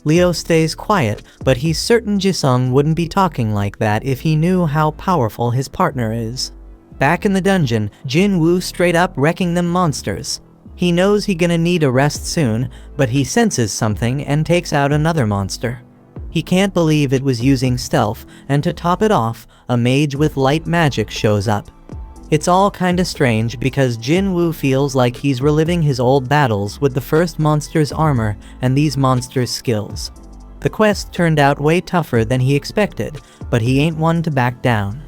Leo stays quiet, but he's certain Jisung wouldn't be talking like that if he knew how powerful his partner is. Back in the dungeon, Jinwoo straight up wrecking them monsters. He knows he's gonna need a rest soon, but he senses something and takes out another monster. He can't believe it was using stealth, and to top it off, a mage with light magic shows up. It's all kinda strange because Jinwoo feels like he's reliving his old battles with the first monster's armor and these monsters' skills. The quest turned out way tougher than he expected, but he ain't one to back down.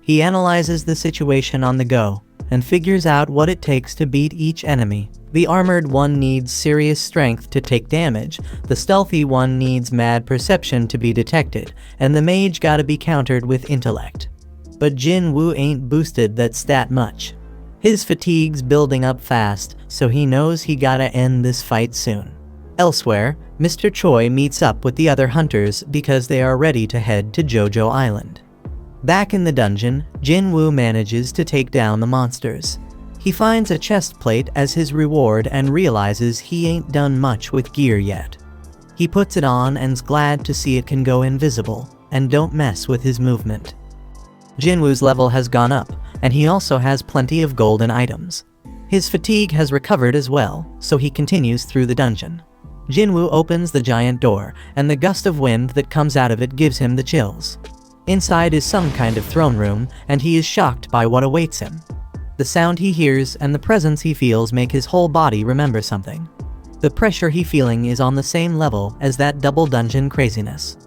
He analyzes the situation on the go, and figures out what it takes to beat each enemy. The armored one needs serious strength to take damage, the stealthy one needs mad perception to be detected, and the mage gotta be countered with intellect. But Jinwoo ain't boosted that stat much. His fatigue's building up fast, so he knows he gotta end this fight soon. Elsewhere, Mr. Choi meets up with the other hunters because they are ready to head to Jojo Island. Back in the dungeon, Jinwoo manages to take down the monsters. He finds a chest plate as his reward and realizes he ain't done much with gear yet. He puts it on and's glad to see it can go invisible, and don't mess with his movement. Jinwoo's level has gone up, and he also has plenty of golden items. His fatigue has recovered as well, so he continues through the dungeon. Jinwoo opens the giant door, and the gust of wind that comes out of it gives him the chills. Inside is some kind of throne room, and he is shocked by what awaits him. The sound he hears and the presence he feels make his whole body remember something. The pressure he's feeling is on the same level as that double dungeon craziness.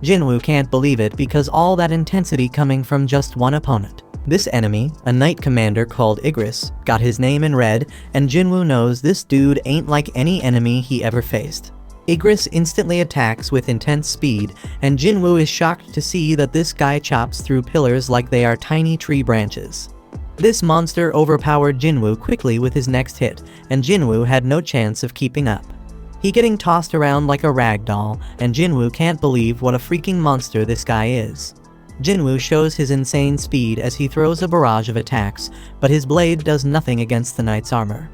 Jinwoo can't believe it because all that intensity coming from just one opponent. This enemy, a knight commander called Igris, got his name in red, and Jinwoo knows this dude ain't like any enemy he ever faced. Igris instantly attacks with intense speed, and Jinwoo is shocked to see that this guy chops through pillars like they are tiny tree branches. This monster overpowered Jinwoo quickly with his next hit, and Jinwoo had no chance of keeping up. He getting tossed around like a rag doll, and Jinwoo can't believe what a freaking monster this guy is. Jinwoo shows his insane speed as he throws a barrage of attacks, but his blade does nothing against the knight's armor.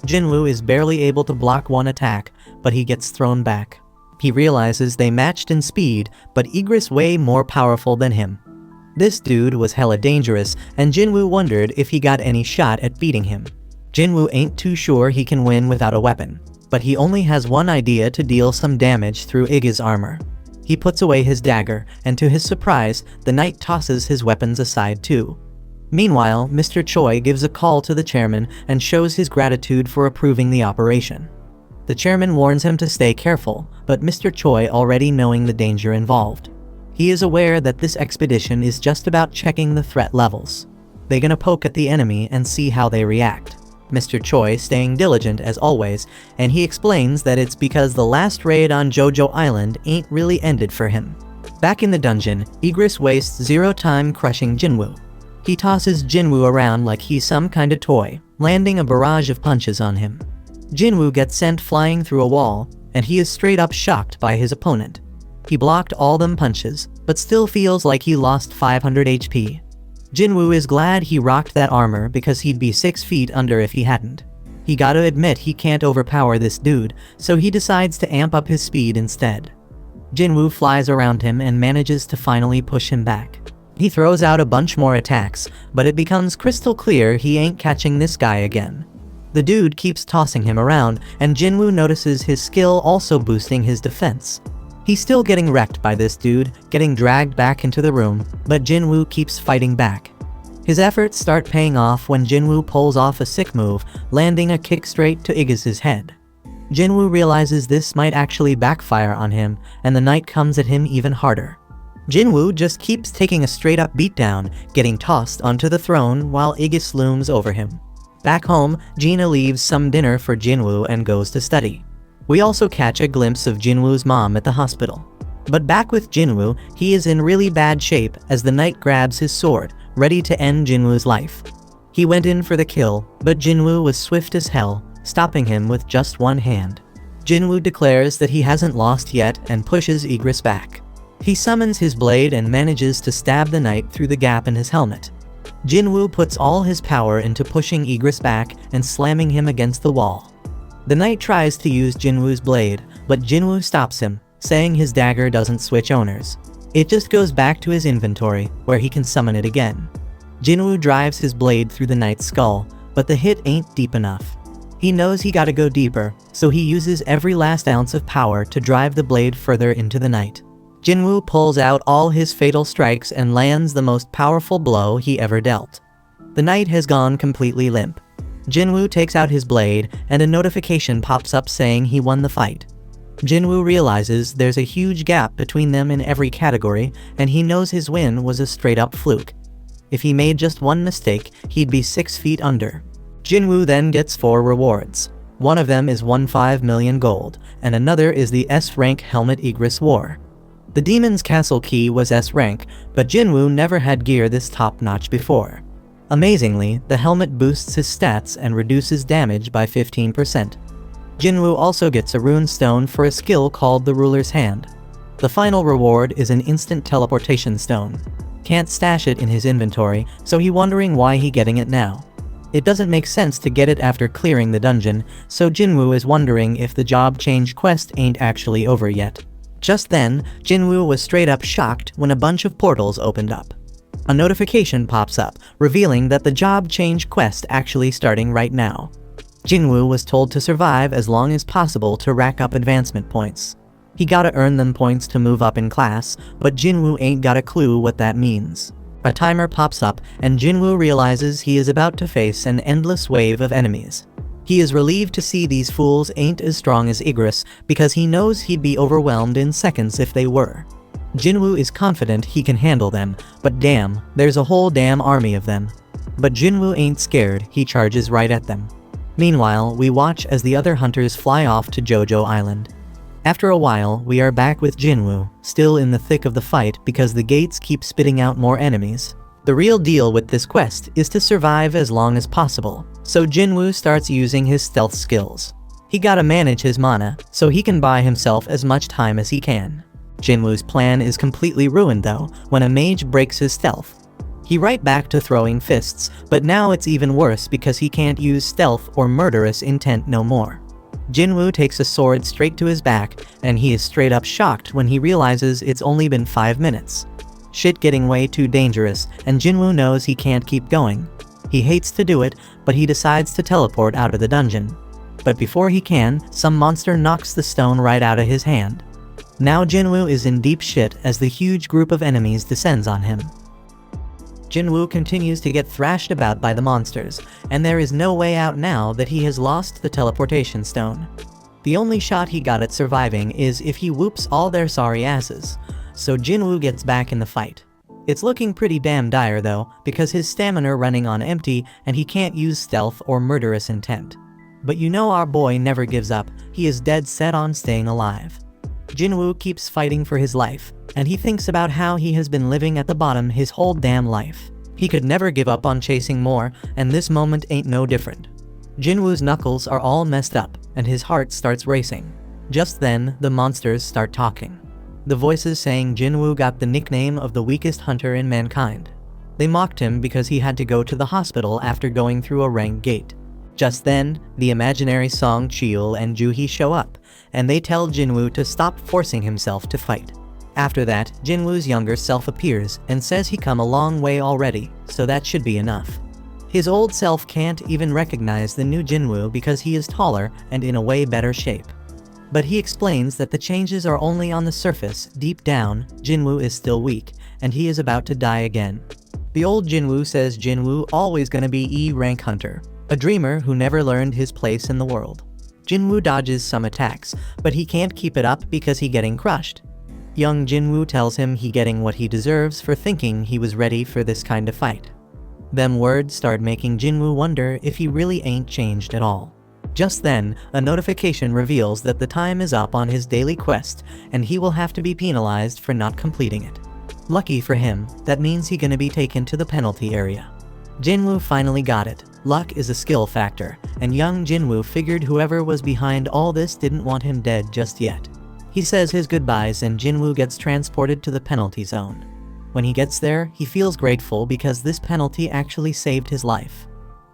Jinwoo is barely able to block one attack, but he gets thrown back. He realizes they matched in speed, but Igris way more powerful than him. This dude was hella dangerous, and Jinwoo wondered if he got any shot at beating him. Jinwoo ain't too sure he can win without a weapon, but he only has one idea to deal some damage through Iggy's armor. He puts away his dagger, and to his surprise, the knight tosses his weapons aside too. Meanwhile, Mr. Choi gives a call to the chairman and shows his gratitude for approving the operation. The chairman warns him to stay careful, but Mr. Choi already knowing the danger involved. He is aware that this expedition is just about checking the threat levels. They're gonna poke at the enemy and see how they react. Mr. Choi staying diligent as always, and he explains that it's because the last raid on Jojo Island ain't really ended for him. Back in the dungeon, Igris wastes zero time crushing Jinwoo. He tosses Jinwoo around like he's some kind of toy, landing a barrage of punches on him. Jinwoo gets sent flying through a wall, and he is straight up shocked by his opponent. He blocked all them punches, but still feels like he lost 500 HP. Jinwoo is glad he rocked that armor because he'd be 6 feet under if he hadn't. He gotta admit he can't overpower this dude, so he decides to amp up his speed instead. Jinwoo flies around him and manages to finally push him back. He throws out a bunch more attacks, but it becomes crystal clear he ain't catching this guy again. The dude keeps tossing him around, and Jinwoo notices his skill also boosting his defense. He's still getting wrecked by this dude, getting dragged back into the room, but Jinwoo keeps fighting back. His efforts start paying off when Jinwoo pulls off a sick move, landing a kick straight to Aegis's head. Jinwoo realizes this might actually backfire on him, and the knight comes at him even harder. Jinwoo just keeps taking a straight-up beatdown, getting tossed onto the throne while Aegis looms over him. Back home, Gina leaves some dinner for Jinwoo and goes to study. We also catch a glimpse of Jinwoo's mom at the hospital. But back with Jinwoo, he is in really bad shape as the knight grabs his sword, ready to end Jinwoo's life. He went in for the kill, but Jinwoo was swift as hell, stopping him with just one hand. Jinwoo declares that he hasn't lost yet and pushes Aegis back. He summons his blade and manages to stab the knight through the gap in his helmet. Jinwoo puts all his power into pushing Aegis back and slamming him against the wall. The knight tries to use Jinwoo's blade, but Jinwoo stops him, saying his dagger doesn't switch owners. It just goes back to his inventory, where he can summon it again. Jinwoo drives his blade through the knight's skull, but the hit ain't deep enough. He knows he gotta go deeper, so he uses every last ounce of power to drive the blade further into the knight. Jinwoo pulls out all his fatal strikes and lands the most powerful blow he ever dealt. The knight has gone completely limp. Jinwoo takes out his blade, and a notification pops up saying he won the fight. Jinwoo realizes there's a huge gap between them in every category, and he knows his win was a straight-up fluke. If he made just one mistake, he'd be 6 feet under. Jinwoo then gets 4 rewards. One of them is 15 million gold, and another is the S-rank helmet Aegis wore. The Demon's Castle key was S-rank, but Jinwoo never had gear this top-notch before. Amazingly, the helmet boosts his stats and reduces damage by 15%. Jinwoo also gets a rune stone for a skill called the Ruler's Hand. The final reward is an instant teleportation stone. Can't stash it in his inventory, so he's wondering why he getting it now. It doesn't make sense to get it after clearing the dungeon, so Jinwoo is wondering if the job change quest ain't actually over yet. Just then, Jinwoo was straight up shocked when a bunch of portals opened up. A notification pops up, revealing that the job change quest actually starting right now. Jinwoo was told to survive as long as possible to rack up advancement points. He gotta earn them points to move up in class, but Jinwoo ain't got a clue what that means. A timer pops up, and Jinwoo realizes he is about to face an endless wave of enemies. He is relieved to see these fools ain't as strong as Aegis, because he knows he'd be overwhelmed in seconds if they were. Jinwoo is confident he can handle them, but damn, there's a whole damn army of them. But Jinwoo ain't scared, he charges right at them. Meanwhile, we watch as the other hunters fly off to Jojo Island. After a while, we are back with Jinwoo, still in the thick of the fight because the gates keep spitting out more enemies. The real deal with this quest is to survive as long as possible, so Jinwoo starts using his stealth skills. He gotta manage his mana, so he can buy himself as much time as he can. Jinwoo's plan is completely ruined though, when a mage breaks his stealth. He right back to throwing fists, but now it's even worse because he can't use stealth or murderous intent no more. Jinwoo takes a sword straight to his back, and he is straight up shocked when he realizes it's only been 5 minutes. Shit getting way too dangerous, and Jinwoo knows he can't keep going. He hates to do it, but he decides to teleport out of the dungeon. But before he can, some monster knocks the stone right out of his hand. Now Jinwoo is in deep shit as the huge group of enemies descends on him. Jinwoo continues to get thrashed about by the monsters, and there is no way out now that he has lost the teleportation stone. The only shot he got at surviving is if he whoops all their sorry asses, so Jinwoo gets back in the fight. It's looking pretty damn dire though, because his stamina running on empty and he can't use stealth or murderous intent. But you know our boy never gives up, he is dead set on staying alive. Jinwoo keeps fighting for his life, and he thinks about how he has been living at the bottom his whole damn life. He could never give up on chasing more, and this moment ain't no different. Jinwoo's knuckles are all messed up, and his heart starts racing. Just then, the monsters start talking. The voices saying Jinwoo got the nickname of the weakest hunter in mankind. They mocked him because he had to go to the hospital after going through a rank gate. Just then, the imaginary Song Cheol and Juhee show up, and they tell Jinwoo to stop forcing himself to fight. After that, Jinwoo's younger self appears and says he come a long way already, so that should be enough. His old self can't even recognize the new Jinwoo because he is taller and in a way better shape. But he explains that the changes are only on the surface. Deep down, Jinwoo is still weak, and he is about to die again. The old Jinwoo says Jinwoo always gonna be E-rank hunter, a dreamer who never learned his place in the world. Jinwoo dodges some attacks, but he can't keep it up because he getting crushed. Young Jinwoo tells him he getting what he deserves for thinking he was ready for this kind of fight. Them words start making Jinwoo wonder if he really ain't changed at all. Just then, a notification reveals that the time is up on his daily quest, and he will have to be penalized for not completing it. Lucky for him, that means he gonna be taken to the penalty area. Jinwoo finally got it. Luck is a skill factor, and young Jinwoo figured whoever was behind all this didn't want him dead just yet. He says his goodbyes and Jinwoo gets transported to the penalty zone. When he gets there, he feels grateful because this penalty actually saved his life.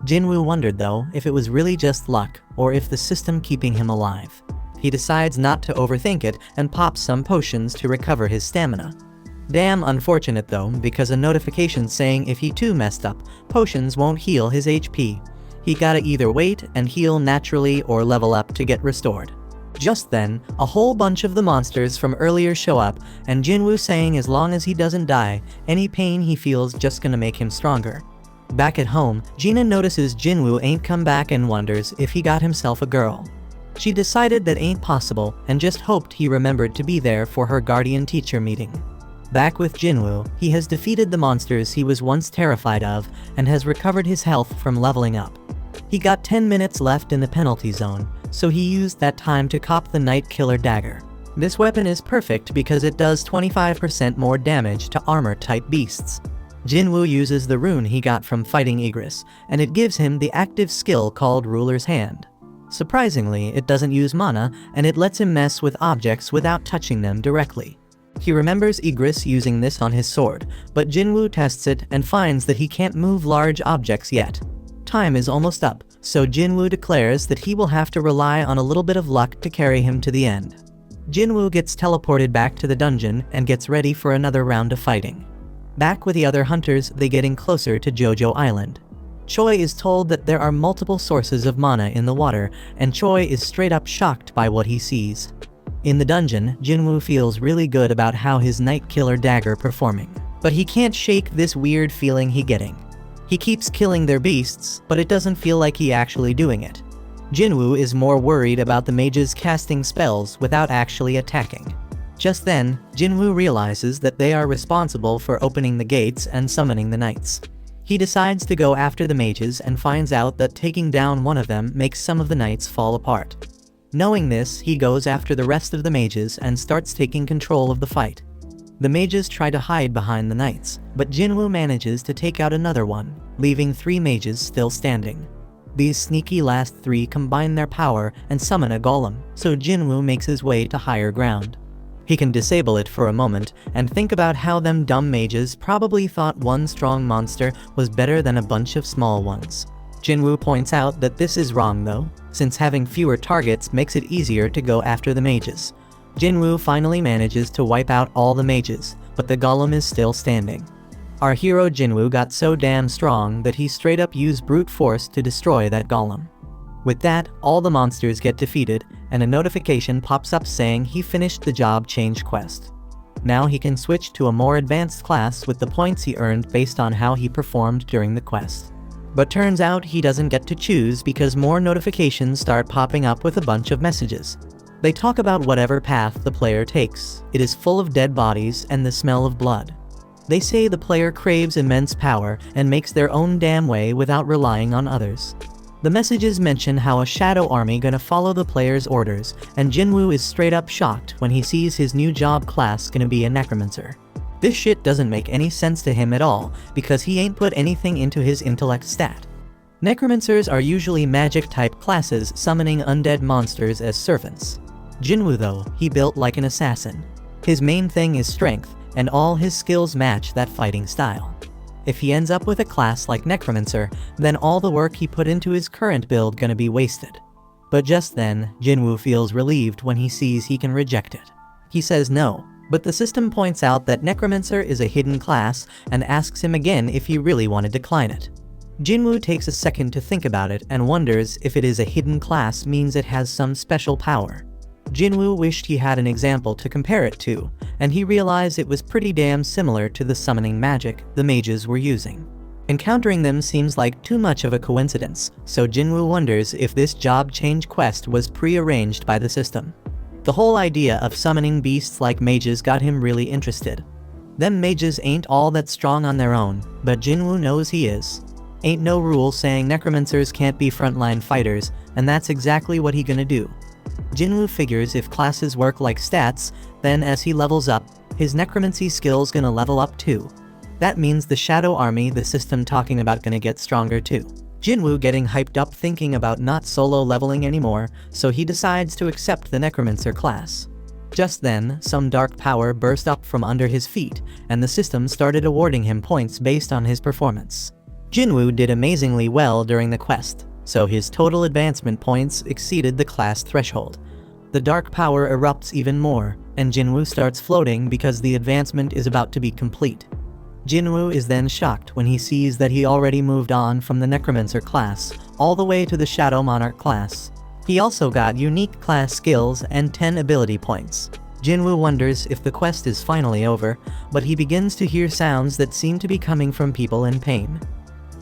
Jinwoo wondered though if it was really just luck or if the system keeping him alive. He decides not to overthink it and pops some potions to recover his stamina. Damn unfortunate though, because a notification saying if he too messed up, potions won't heal his HP. He gotta either wait and heal naturally or level up to get restored. Just then, a whole bunch of the monsters from earlier show up, and Jinwoo saying as long as he doesn't die, any pain he feels just gonna make him stronger. Back at home, Gina notices Jinwoo ain't come back and wonders if he got himself a girl. She decided that ain't possible and just hoped he remembered to be there for her guardian teacher meeting. Back with Jinwoo, he has defeated the monsters he was once terrified of and has recovered his health from leveling up. He got 10 minutes left in the penalty zone, so he used that time to cop the Night Killer Dagger. This weapon is perfect because it does 25% more damage to armor-type beasts. Jinwoo uses the rune he got from fighting Igris, and it gives him the active skill called Ruler's Hand. Surprisingly, it doesn't use mana, and it lets him mess with objects without touching them directly. He remembers Igris using this on his sword, but Jinwoo tests it and finds that he can't move large objects yet. Time is almost up, so Jinwoo declares that he will have to rely on a little bit of luck to carry him to the end. Jinwoo gets teleported back to the dungeon and gets ready for another round of fighting. Back with the other hunters, they getting closer to Jojo Island. Choi is told that there are multiple sources of mana in the water, and Choi is straight up shocked by what he sees. In the dungeon, Jinwoo feels really good about how his Night Killer Dagger performing, but he can't shake this weird feeling he getting. He keeps killing their beasts, but it doesn't feel like he actually doing it. Jinwoo is more worried about the mages casting spells without actually attacking. Just then, Jinwoo realizes that they are responsible for opening the gates and summoning the knights. He decides to go after the mages and finds out that taking down one of them makes some of the knights fall apart. Knowing this, he goes after the rest of the mages and starts taking control of the fight. The mages try to hide behind the knights, but Jinwoo manages to take out another one, leaving 3 mages still standing. These sneaky last 3 combine their power and summon a golem, so Jinwoo makes his way to higher ground. He can disable it for a moment and think about how them dumb mages probably thought one strong monster was better than a bunch of small ones. Jinwoo points out that this is wrong though, since having fewer targets makes it easier to go after the mages. Jinwoo finally manages to wipe out all the mages, but the golem is still standing. Our hero Jinwoo got so damn strong that he straight up used brute force to destroy that golem. With that, all the monsters get defeated, and a notification pops up saying he finished the job change quest. Now he can switch to a more advanced class with the points he earned based on how he performed during the quest. But turns out he doesn't get to choose because more notifications start popping up with a bunch of messages. They talk about whatever path the player takes. It is full of dead bodies and the smell of blood. They say the player craves immense power and makes their own damn way without relying on others. The messages mention how a shadow army gonna follow the player's orders, and Jinwoo is straight up shocked when he sees his new job class gonna be a necromancer. This shit doesn't make any sense to him at all, because he ain't put anything into his intellect stat. Necromancers are usually magic-type classes summoning undead monsters as servants. Jinwoo though, he built like an assassin. His main thing is strength, and all his skills match that fighting style. If he ends up with a class like Necromancer, then all the work he put into his current build gonna be wasted. But just then, Jinwoo feels relieved when he sees he can reject it. He says no, but the system points out that Necromancer is a hidden class and asks him again if he really want to decline it. Jinwoo takes a second to think about it and wonders if it is a hidden class means it has some special power. Jinwoo wished he had an example to compare it to, and he realized it was pretty damn similar to the summoning magic the mages were using. Encountering them seems like too much of a coincidence, so Jinwoo wonders if this job change quest was pre-arranged by the system. The whole idea of summoning beasts like mages got him really interested. Them mages ain't all that strong on their own, but Jinwoo knows he is. Ain't no rule saying necromancers can't be frontline fighters, and that's exactly what he gonna do. Jinwoo figures if classes work like stats, then as he levels up, his necromancy skills gonna level up too. That means the shadow army the system talking about gonna get stronger too. Jinwoo getting hyped up thinking about not solo leveling anymore, so he decides to accept the necromancer class. Just then, some dark power burst up from under his feet, and the system started awarding him points based on his performance. Jinwoo did amazingly well during the quest, so his total advancement points exceeded the class threshold. The dark power erupts even more, and Jinwoo starts floating because the advancement is about to be complete. Jinwoo is then shocked when he sees that he already moved on from the Necromancer class, all the way to the Shadow Monarch class. He also got unique class skills and 10 ability points. Jinwoo wonders if the quest is finally over, but he begins to hear sounds that seem to be coming from people in pain.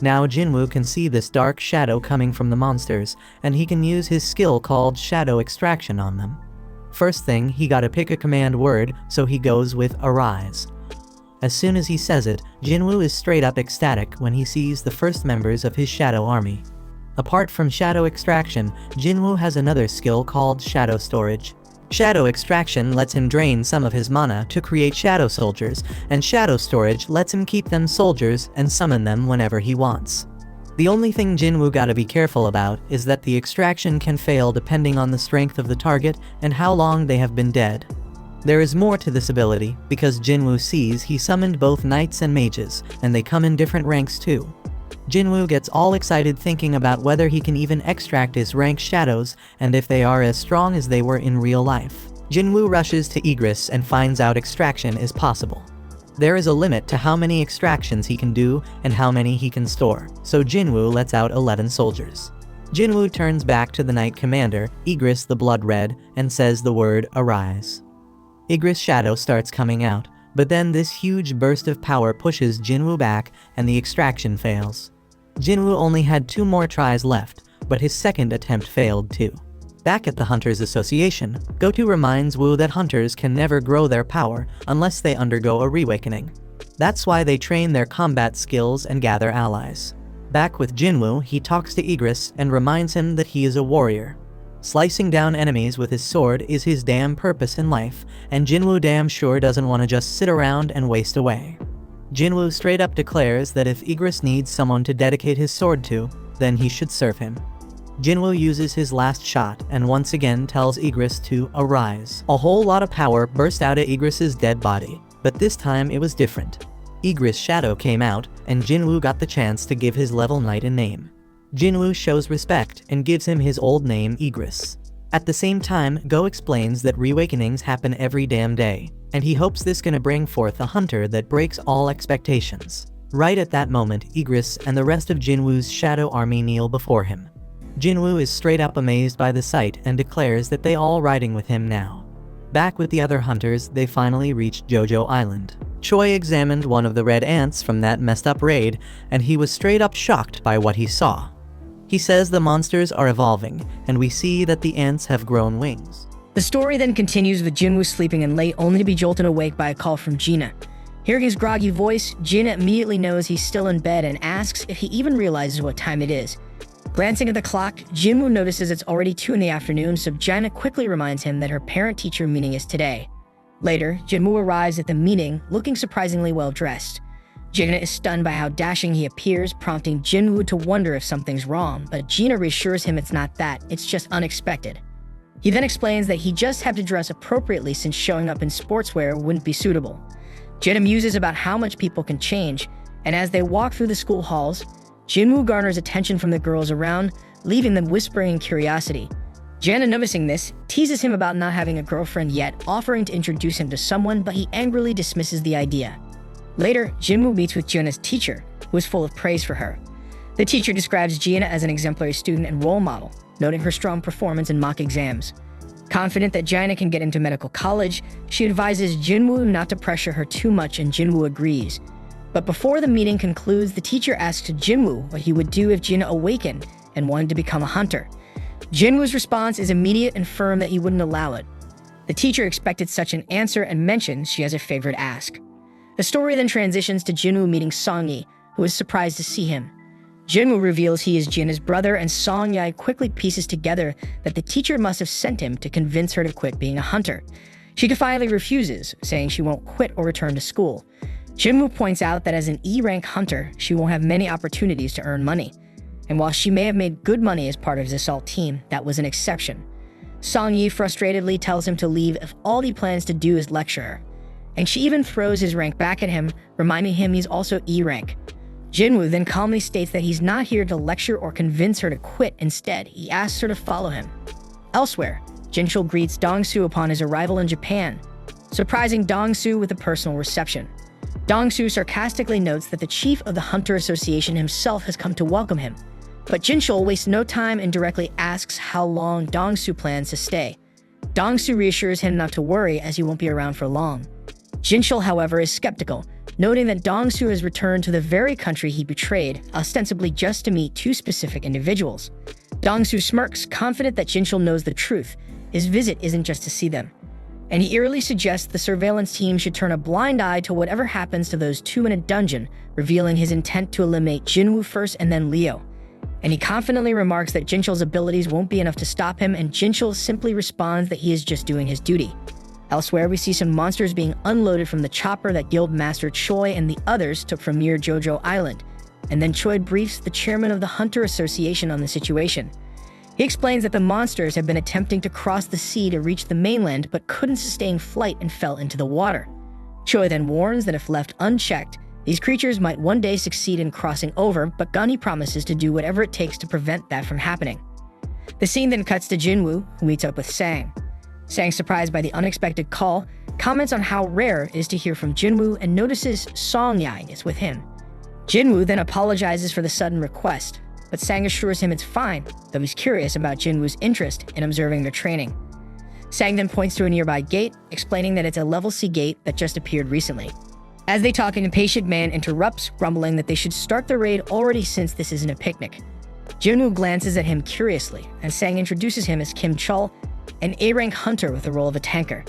Now Jinwoo can see this dark shadow coming from the monsters, and he can use his skill called Shadow Extraction on them. First thing, he gotta pick a command word, so he goes with Arise. As soon as he says it, Jinwoo is straight up ecstatic when he sees the first members of his shadow army. Apart from Shadow Extraction, Jinwoo has another skill called Shadow Storage. Shadow Extraction lets him drain some of his mana to create shadow soldiers, and Shadow Storage lets him keep them soldiers and summon them whenever he wants. The only thing Jinwoo gotta be careful about is that the extraction can fail depending on the strength of the target and how long they have been dead. There is more to this ability, because Jinwoo sees he summoned both knights and mages, and they come in different ranks too. Jinwoo gets all excited thinking about whether he can even extract his rank shadows, and if they are as strong as they were in real life. Jinwoo rushes to Igris and finds out extraction is possible. There is a limit to how many extractions he can do and how many he can store, so Jinwoo lets out 11 soldiers. Jinwoo turns back to the Knight Commander, Igris the Blood Red, and says the word Arise. Igris' shadow starts coming out, but then this huge burst of power pushes Jinwoo back and the extraction fails. Jinwoo only had 2 more tries left, but his second attempt failed too. Back at the Hunters Association, Goto reminds Woo that hunters can never grow their power unless they undergo a reawakening. That's why they train their combat skills and gather allies. Back with Jinwoo, he talks to Igris and reminds him that he is a warrior. Slicing down enemies with his sword is his damn purpose in life, and Jinwoo damn sure doesn't want to just sit around and waste away. Jinwoo straight up declares that if Igris needs someone to dedicate his sword to, then he should serve him. Jinwoo uses his last shot and once again tells Igris to arise. A whole lot of power burst out of Igris's dead body, but this time it was different. Igris' shadow came out, and Jinwoo got the chance to give his level knight a name. Jinwoo shows respect and gives him his old name Igris. At the same time, Go explains that reawakenings happen every damn day, and he hopes this gonna bring forth a hunter that breaks all expectations. Right at that moment, Igris and the rest of Jinwoo's shadow army kneel before him. Jinwoo is straight up amazed by the sight and declares that they all riding with him now. Back with the other hunters, they finally reached Jojo Island. Choi examined one of the red ants from that messed up raid, and he was straight up shocked by what he saw. He says the monsters are evolving, and we see that the ants have grown wings. The story then continues with Jinwoo sleeping in late only to be jolted awake by a call from Gina. Hearing his groggy voice, Gina immediately knows he's still in bed and asks if he even realizes what time it is. Glancing at the clock, Jinwoo notices it's already 2 in the afternoon, so Gina quickly reminds him that her parent-teacher meeting is today. Later, Jinwoo arrives at the meeting looking surprisingly well-dressed. Gina is stunned by how dashing he appears, prompting Jinwoo to wonder if something's wrong, but Gina reassures him it's not that, it's just unexpected. He then explains that he just had to dress appropriately since showing up in sportswear wouldn't be suitable. Gina muses about how much people can change, and as they walk through the school halls, Jinwoo garners attention from the girls around, leaving them whispering in curiosity. Jana, noticing this, teases him about not having a girlfriend yet, offering to introduce him to someone, but he angrily dismisses the idea. Later, Jinwoo meets with Jana's teacher, who is full of praise for her. The teacher describes Jana as an exemplary student and role model, noting her strong performance in mock exams. Confident that Jana can get into medical college, she advises Jinwoo not to pressure her too much, and Jinwoo agrees. But before the meeting concludes, the teacher asks Jinwoo what he would do if Jina awakened and wanted to become a hunter. Jinwoo's response is immediate and firm that he wouldn't allow it. The teacher expected such an answer and mentions she has a favorite ask. The story then transitions to Jinwoo meeting Song-yi, who is surprised to see him. Jinwoo reveals he is Jina's brother, and Song-yi quickly pieces together that the teacher must have sent him to convince her to quit being a hunter. She defiantly refuses, saying she won't quit or return to school. Jinwoo points out that as an E-rank hunter, she won't have many opportunities to earn money. And while she may have made good money as part of his assault team, that was an exception. Song-yi frustratedly tells him to leave if all he plans to do is lecture her. And she even throws his rank back at him, reminding him he's also E-rank. Jinwoo then calmly states that he's not here to lecture or convince her to quit. Instead, he asks her to follow him. Elsewhere, Jinchul greets Dong-soo upon his arrival in Japan, surprising Dong-soo with a personal reception. Dong-soo sarcastically notes that the chief of the Hunter Association himself has come to welcome him. But Jinchul wastes no time and directly asks how long Dong-soo plans to stay. Dong-soo reassures him not to worry, as he won't be around for long. Jinchul, however, is skeptical, noting that Dong-soo has returned to the very country he betrayed, ostensibly just to meet two specific individuals. Dong-soo smirks, confident that Jinchul knows the truth. His visit isn't just to see them. And he eerily suggests the surveillance team should turn a blind eye to whatever happens to those two in a dungeon, revealing his intent to eliminate Jinwoo first and then Leo. And he confidently remarks that Jinchul's abilities won't be enough to stop him, and Jinchul simply responds that he is just doing his duty. Elsewhere, we see some monsters being unloaded from the chopper that Guildmaster Choi and the others took from near Jojo Island, and then Choi briefs the chairman of the Hunter Association on the situation. He explains that the monsters have been attempting to cross the sea to reach the mainland but couldn't sustain flight and fell into the water. Choi then warns that if left unchecked, these creatures might one day succeed in crossing over, but Gunny promises to do whatever it takes to prevent that from happening. The scene then cuts to Jinwoo, who meets up with Sang. Sang, surprised by the unexpected call, comments on how rare it is to hear from Jinwoo and notices Song-yi is with him. Jinwoo then apologizes for the sudden request, but Sang assures him it's fine, though he's curious about Jinwoo's interest in observing their training. Sang then points to a nearby gate, explaining that it's a level C gate that just appeared recently. As they talk, an impatient man interrupts, grumbling that they should start the raid already since this isn't a picnic. Jinwoo glances at him curiously, and Sang introduces him as Kim Chul, an A-rank hunter with the role of a tanker.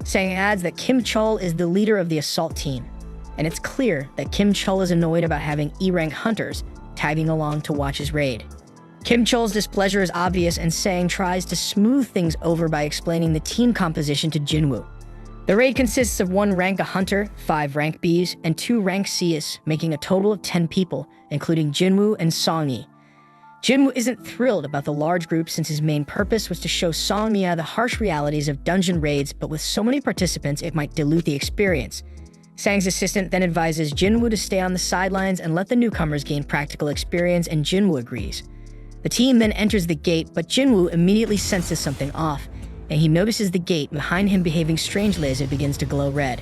Sang adds that Kim Chul is the leader of the assault team, and it's clear that Kim Chul is annoyed about having E-rank hunters tagging along to watch his raid. Kim Chul's displeasure is obvious, and Sang tries to smooth things over by explaining the team composition to Jinwoo. The raid consists of 1 rank A hunter, 5 rank Bs, and 2 rank Cs, making a total of 10 people, including Jinwoo and Song-yi. Jinwoo isn't thrilled about the large group since his main purpose was to show Song-yi the harsh realities of dungeon raids, but with so many participants it might dilute the experience. Sang's assistant then advises Jinwoo to stay on the sidelines and let the newcomers gain practical experience, and Jinwoo agrees. The team then enters the gate, but Jinwoo immediately senses something off, and he notices the gate behind him behaving strangely as it begins to glow red.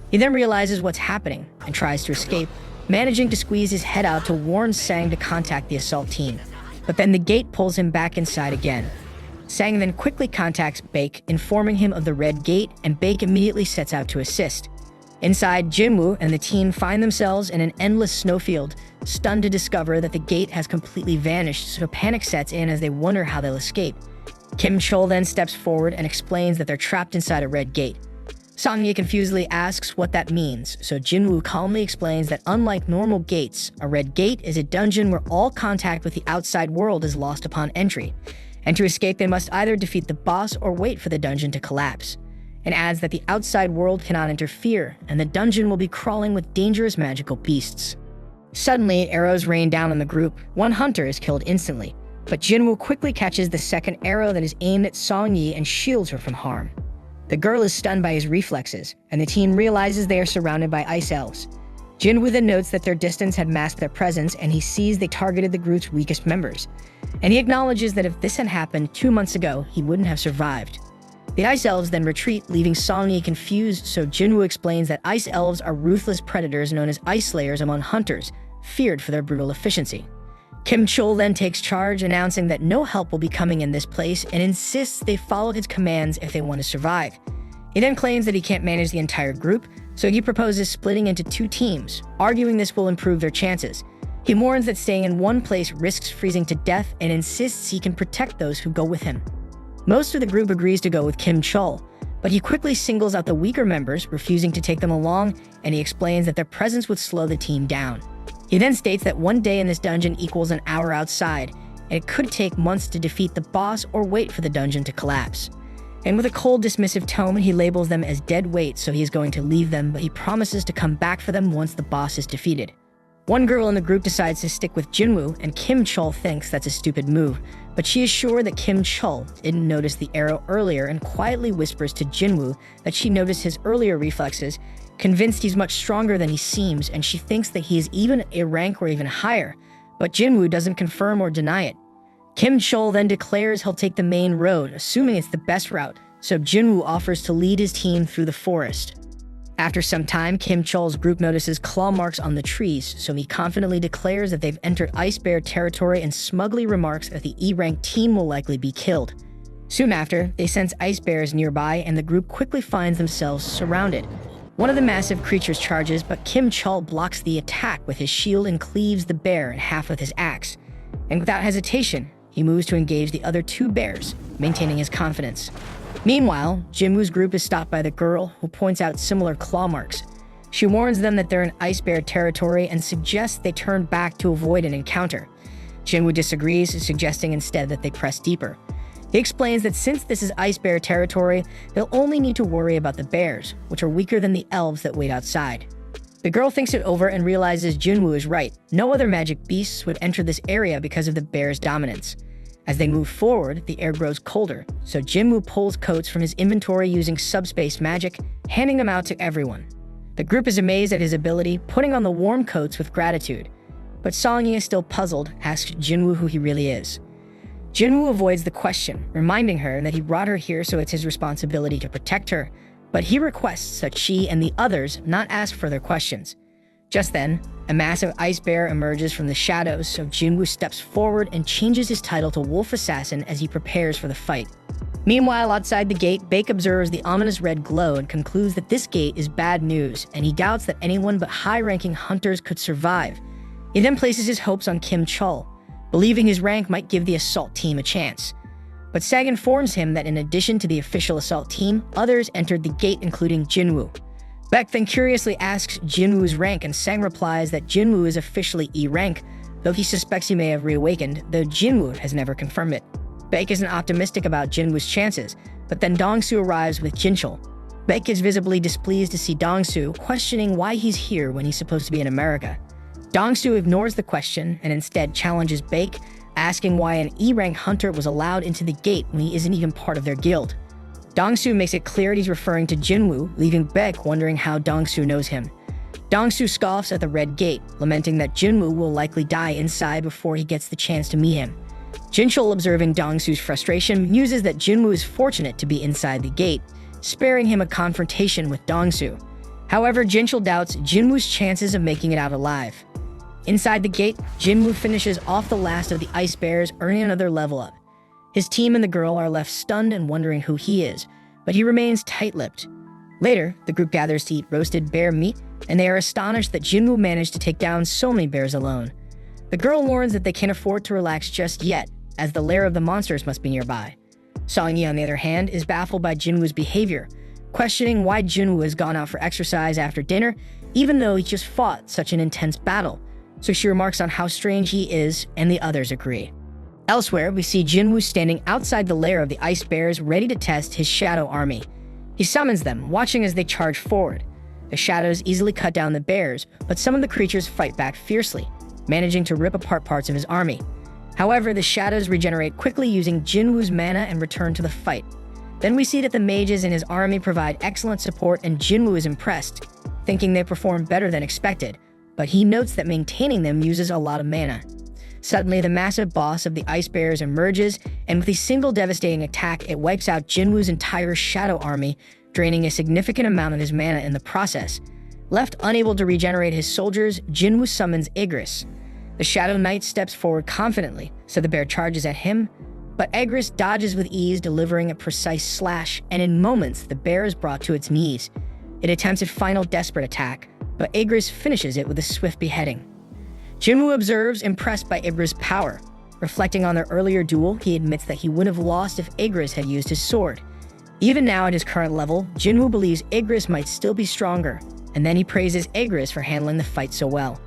He then realizes what's happening and tries to escape, managing to squeeze his head out to warn Sang to contact the assault team. But then the gate pulls him back inside again. Sang then quickly contacts Baek, informing him of the red gate, and Baek immediately sets out to assist. Inside, Jinwoo and the team find themselves in an endless snowfield, stunned to discover that the gate has completely vanished, so panic sets in as they wonder how they'll escape. Kim Chul then steps forward and explains that they're trapped inside a red gate. Song-yi confusedly asks what that means, so Jinwoo calmly explains that unlike normal gates, a red gate is a dungeon where all contact with the outside world is lost upon entry, and to escape they must either defeat the boss or wait for the dungeon to collapse, and adds that the outside world cannot interfere, and the dungeon will be crawling with dangerous magical beasts. Suddenly, arrows rain down on the group. 1 hunter is killed instantly, but Jinwoo quickly catches the second arrow that is aimed at Song-yi and shields her from harm. The girl is stunned by his reflexes, and the team realizes they are surrounded by ice elves. Jinwoo then notes that their distance had masked their presence, and he sees they targeted the group's weakest members. And he acknowledges that if this had happened 2 months ago, he wouldn't have survived. The Ice Elves then retreat, leaving Song-yi confused, so Jinwoo explains that Ice Elves are ruthless predators known as Ice Slayers among hunters, feared for their brutal efficiency. Kim Chol then takes charge, announcing that no help will be coming in this place and insists they follow his commands if they want to survive. He then claims that he can't manage the entire group, so he proposes splitting into 2 teams, arguing this will improve their chances. He warns that staying in one place risks freezing to death and insists he can protect those who go with him. Most of the group agrees to go with Kim Chol, but he quickly singles out the weaker members, refusing to take them along, and he explains that their presence would slow the team down. He then states that 1 day in this dungeon equals an hour outside, and it could take months to defeat the boss or wait for the dungeon to collapse. And with a cold, dismissive tone, he labels them as dead weight, so he is going to leave them, but he promises to come back for them once the boss is defeated. One girl in the group decides to stick with Jinwoo, and Kim Chol thinks that's a stupid move, but she is sure that Kim Chol didn't notice the arrow earlier and quietly whispers to Jinwoo that she noticed his earlier reflexes, convinced he's much stronger than he seems, and she thinks that he is even a rank or even higher, but Jinwoo doesn't confirm or deny it. Kim Chol then declares he'll take the main road, assuming it's the best route, so Jinwoo offers to lead his team through the forest. After some time, Kim Chol's group notices claw marks on the trees, so he confidently declares that they've entered Ice Bear territory and smugly remarks that the E-rank team will likely be killed. Soon after, they sense ice bears nearby, and the group quickly finds themselves surrounded. One of the massive creatures charges, but Kim Chol blocks the attack with his shield and cleaves the bear in half with his axe. And without hesitation, he moves to engage the other 2 bears, maintaining his confidence. Meanwhile, Jinwoo's group is stopped by the girl, who points out similar claw marks. She warns them that they're in Ice Bear territory and suggests they turn back to avoid an encounter. Jinwoo disagrees, suggesting instead that they press deeper. He explains that since this is Ice Bear territory, they'll only need to worry about the bears, which are weaker than the elves that wait outside. The girl thinks it over and realizes Jinwoo is right. No other magic beasts would enter this area because of the bear's dominance. As they move forward, the air grows colder, so Jinwoo pulls coats from his inventory using subspace magic, handing them out to everyone. The group is amazed at his ability, putting on the warm coats with gratitude. But Song-yi is still puzzled, asks Jinwoo who he really is. Jinwoo avoids the question, reminding her that he brought her here so it's his responsibility to protect her, but he requests that she and the others not ask further questions. Just then, a massive ice bear emerges from the shadows, so Jinwoo steps forward and changes his title to Wolf Assassin as he prepares for the fight. Meanwhile, outside the gate, Baek observes the ominous red glow and concludes that this gate is bad news, and he doubts that anyone but high-ranking hunters could survive. He then places his hopes on Kim Chol, believing his rank might give the assault team a chance. But Sag informs him that in addition to the official assault team, others entered the gate, including Jinwoo. Baek then curiously asks Jinwoo's rank, and Sang replies that Jinwoo is officially E rank, though he suspects he may have reawakened, though Jinwoo has never confirmed it. Baek isn't optimistic about Jinwoo's chances, but then Dongsu arrives with Jinchul. Baek is visibly displeased to see Dongsu, questioning why he's here when he's supposed to be in America. Dongsu ignores the question and instead challenges Baek, asking why an E-rank hunter was allowed into the gate when he isn't even part of their guild. Dongsu makes it clear he's referring to Jinwoo, leaving Baek wondering how Dongsu knows him. Dongsu scoffs at the red gate, lamenting that Jinwoo will likely die inside before he gets the chance to meet him. Jinchul, observing Dongsu's frustration, muses that Jinwoo is fortunate to be inside the gate, sparing him a confrontation with Dongsu. However, Jinchul doubts Jinwoo's chances of making it out alive. Inside the gate, Jinwoo finishes off the last of the ice bears, earning another level up. His team and the girl are left stunned and wondering who he is, but he remains tight-lipped. Later, the group gathers to eat roasted bear meat, and they are astonished that Jinwoo managed to take down so many bears alone. The girl warns that they can't afford to relax just yet, as the lair of the monsters must be nearby. Song-yi, on the other hand, is baffled by Jinwoo's behavior, questioning why Jinwoo has gone out for exercise after dinner, even though he just fought such an intense battle. So she remarks on how strange he is, and the others agree. Elsewhere, we see Jinwoo standing outside the lair of the ice bears, ready to test his shadow army. He summons them, watching as they charge forward. The shadows easily cut down the bears, but some of the creatures fight back fiercely, managing to rip apart parts of his army. However, the shadows regenerate quickly using Jinwoo's mana and return to the fight. Then we see that the mages in his army provide excellent support, and Jinwoo is impressed, thinking they perform better than expected, but he notes that maintaining them uses a lot of mana. Suddenly, the massive boss of the Ice Bears emerges, and with a single devastating attack, it wipes out Jinwoo's entire Shadow Army, draining a significant amount of his mana in the process. Left unable to regenerate his soldiers, Jinwoo summons Igris. The Shadow Knight steps forward confidently, so the bear charges at him, but Igris dodges with ease, delivering a precise slash, and in moments, the bear is brought to its knees. It attempts a final desperate attack, but Igris finishes it with a swift beheading. Jinwoo observes, impressed by Igris' power. Reflecting on their earlier duel, he admits that he would have lost if Igris had used his sword. Even now at his current level, Jinwoo believes Igris might still be stronger, and then he praises Igris for handling the fight so well.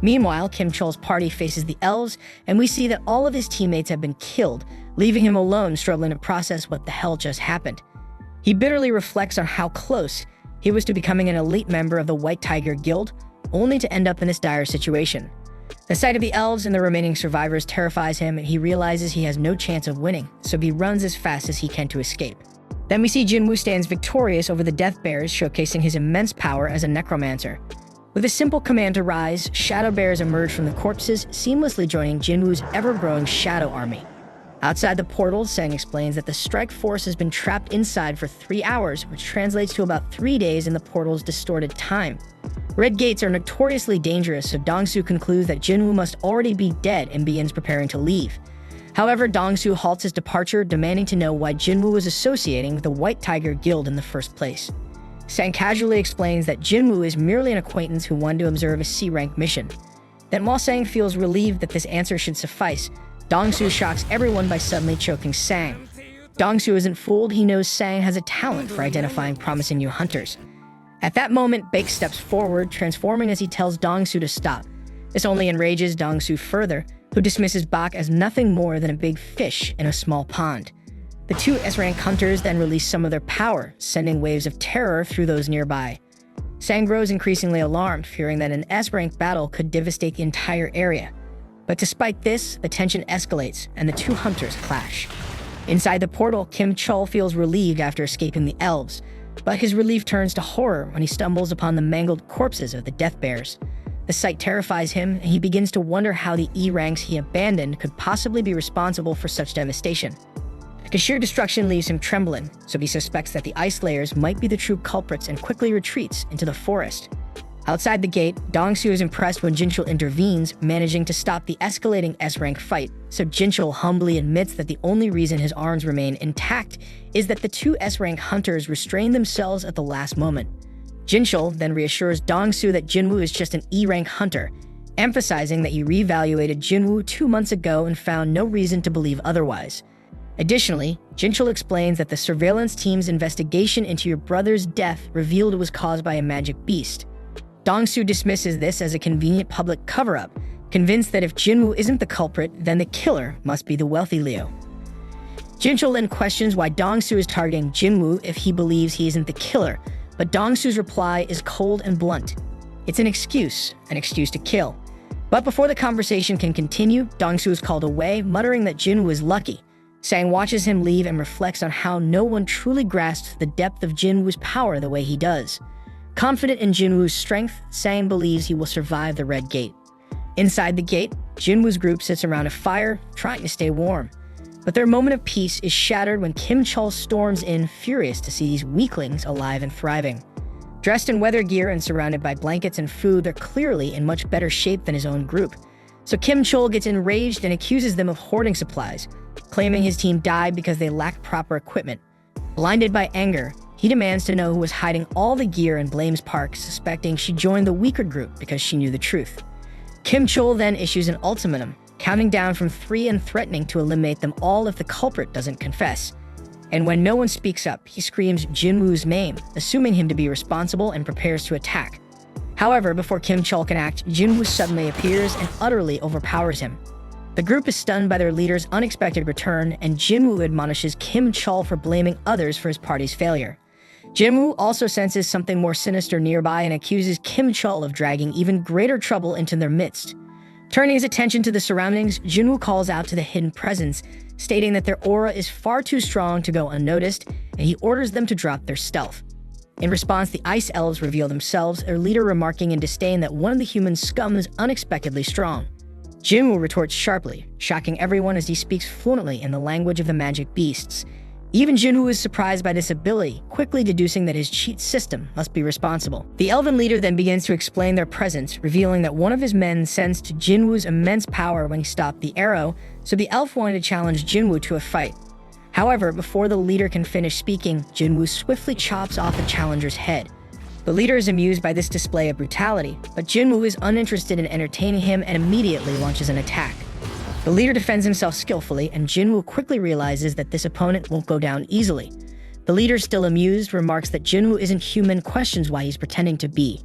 Meanwhile, Kim Chol's party faces the elves, and we see that all of his teammates have been killed, leaving him alone struggling to process what the hell just happened. He bitterly reflects on how close he was to becoming an elite member of the White Tiger Guild, only to end up in this dire situation. The sight of the elves and the remaining survivors terrifies him, and he realizes he has no chance of winning, so he runs as fast as he can to escape. Then we see Jinwoo stands victorious over the Death Bears, showcasing his immense power as a necromancer. With a simple command to rise, Shadow Bears emerge from the corpses, seamlessly joining Jinwoo's ever-growing Shadow Army. Outside the portal, Sang explains that the strike force has been trapped inside for 3 hours, which translates to about 3 days in the portal's distorted time. Red gates are notoriously dangerous, so Dongsu concludes that Jinwoo must already be dead and begins preparing to leave. However, Dongsu halts his departure, demanding to know why Jinwoo was associating with the White Tiger Guild in the first place. Sang casually explains that Jinwoo is merely an acquaintance who wanted to observe a C-rank mission. Then while Sang feels relieved that this answer should suffice, Dongsu shocks everyone by suddenly choking Sang. Dongsu isn't fooled, he knows Sang has a talent for identifying promising new hunters. At that moment, Baek steps forward, transforming as he tells Dongsu to stop. This only enrages Dongsu further, who dismisses Bak as nothing more than a big fish in a small pond. The two S-rank hunters then release some of their power, sending waves of terror through those nearby. Sang grows increasingly alarmed, fearing that an S-rank battle could devastate the entire area. But despite this, the tension escalates, and the two hunters clash. Inside the portal, Kim Chol feels relieved after escaping the elves, but his relief turns to horror when he stumbles upon the mangled corpses of the Death Bears. The sight terrifies him, and he begins to wonder how the E-ranks he abandoned could possibly be responsible for such devastation. The sheer destruction leaves him trembling, so he suspects that the Ice Layers might be the true culprits and quickly retreats into the forest. Outside the gate, Dongsu is impressed when Jinchul intervenes, managing to stop the escalating S-rank fight, so Jinchul humbly admits that the only reason his arms remain intact is that the two S-rank hunters restrained themselves at the last moment. Jinchul then reassures Dongsu that Jinwoo is just an E-rank hunter, emphasizing that he reevaluated Jinwoo 2 months ago and found no reason to believe otherwise. Additionally, Jinchul explains that the surveillance team's investigation into your brother's death revealed it was caused by a magic beast. Dongsu dismisses this as a convenient public cover-up, convinced that if Jinwoo isn't the culprit, then the killer must be the wealthy Leo. Jinchul then questions why Dongsu is targeting Jinwoo if he believes he isn't the killer, but Dongsu's reply is cold and blunt. It's an excuse to kill. But before the conversation can continue, Dongsu is called away, muttering that Jinwoo is lucky. Sang watches him leave and reflects on how no one truly grasps the depth of Jinwoo's power the way he does. Confident in Jinwoo's strength, Sang believes he will survive the Red Gate. Inside the gate, Jinwoo's group sits around a fire, trying to stay warm. But their moment of peace is shattered when Kim Chol storms in, furious to see these weaklings alive and thriving. Dressed in weather gear and surrounded by blankets and food, they're clearly in much better shape than his own group. So Kim Chol gets enraged and accuses them of hoarding supplies, claiming his team died because they lacked proper equipment. Blinded by anger, he demands to know who was hiding all the gear and blames Park, suspecting she joined the weaker group because she knew the truth. Kim Chol then issues an ultimatum, counting down from 3 and threatening to eliminate them all if the culprit doesn't confess. And when no one speaks up, he screams Jinwoo's name, assuming him to be responsible, and prepares to attack. However, before Kim Chol can act, Jinwoo suddenly appears and utterly overpowers him. The group is stunned by their leader's unexpected return, and Jinwoo admonishes Kim Chol for blaming others for his party's failure. Jinwoo also senses something more sinister nearby and accuses Kim Chol of dragging even greater trouble into their midst. Turning his attention to the surroundings, Jinwoo calls out to the hidden presence, stating that their aura is far too strong to go unnoticed, and he orders them to drop their stealth. In response, the Ice Elves reveal themselves, their leader remarking in disdain that one of the human scum is unexpectedly strong. Jinwoo retorts sharply, shocking everyone as he speaks fluently in the language of the magic beasts. Even Jinwoo is surprised by this ability, quickly deducing that his cheat system must be responsible. The elven leader then begins to explain their presence, revealing that one of his men sensed Jinwoo's immense power when he stopped the arrow, so the elf wanted to challenge Jinwoo to a fight. However, before the leader can finish speaking, Jinwoo swiftly chops off the challenger's head. The leader is amused by this display of brutality, but Jinwoo is uninterested in entertaining him and immediately launches an attack. The leader defends himself skillfully, and Jinwoo quickly realizes that this opponent won't go down easily. The leader, still amused, remarks that Jinwoo isn't human, questions why he's pretending to be.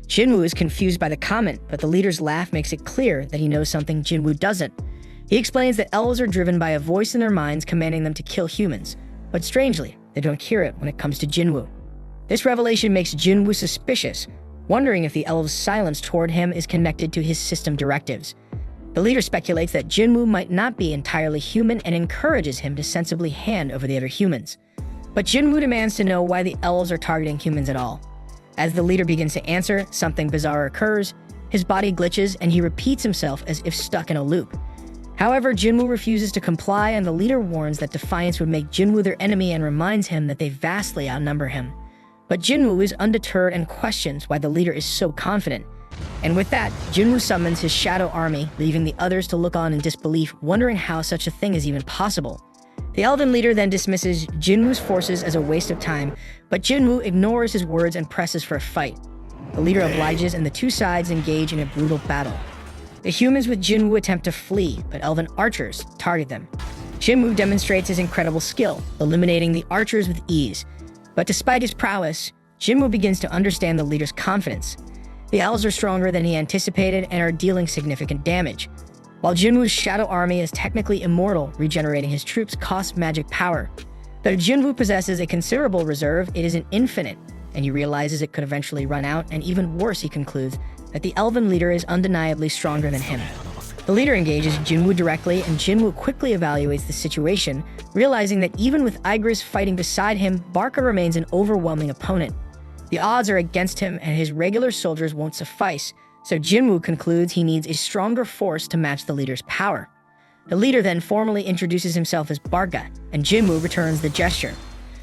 Jinwoo is confused by the comment, but the leader's laugh makes it clear that he knows something Jinwoo doesn't. He explains that elves are driven by a voice in their minds commanding them to kill humans, but strangely, they don't hear it when it comes to Jinwoo. This revelation makes Jinwoo suspicious, wondering if the elves' silence toward him is connected to his system directives. The leader speculates that Jinwoo might not be entirely human and encourages him to sensibly hand over the other humans. But Jinwoo demands to know why the elves are targeting humans at all. As the leader begins to answer, something bizarre occurs. His body glitches and he repeats himself as if stuck in a loop. However, Jinwoo refuses to comply, and the leader warns that defiance would make Jinwoo their enemy and reminds him that they vastly outnumber him. But Jinwoo is undeterred and questions why the leader is so confident. And with that, Jinwoo summons his shadow army, leaving the others to look on in disbelief, wondering how such a thing is even possible. The elven leader then dismisses Jinwoo's forces as a waste of time, but Jinwoo ignores his words and presses for a fight. The leader obliges, and the two sides engage in a brutal battle. The humans with Jinwoo attempt to flee, but elven archers target them. Jinwoo demonstrates his incredible skill, eliminating the archers with ease. But despite his prowess, Jinwoo begins to understand the leader's confidence. The elves are stronger than he anticipated and are dealing significant damage. While Jinwoo's shadow army is technically immortal, regenerating his troops costs magic power. Though Jinwoo possesses a considerable reserve, it isn't infinite, and he realizes it could eventually run out, and even worse, he concludes that the elven leader is undeniably stronger than him. The leader engages Jinwoo directly, and Jinwoo quickly evaluates the situation, realizing that even with Igris fighting beside him, Barca remains an overwhelming opponent. The odds are against him, and his regular soldiers won't suffice, so Jinwoo concludes he needs a stronger force to match the leader's power. The leader then formally introduces himself as Barca, and Jinwoo returns the gesture.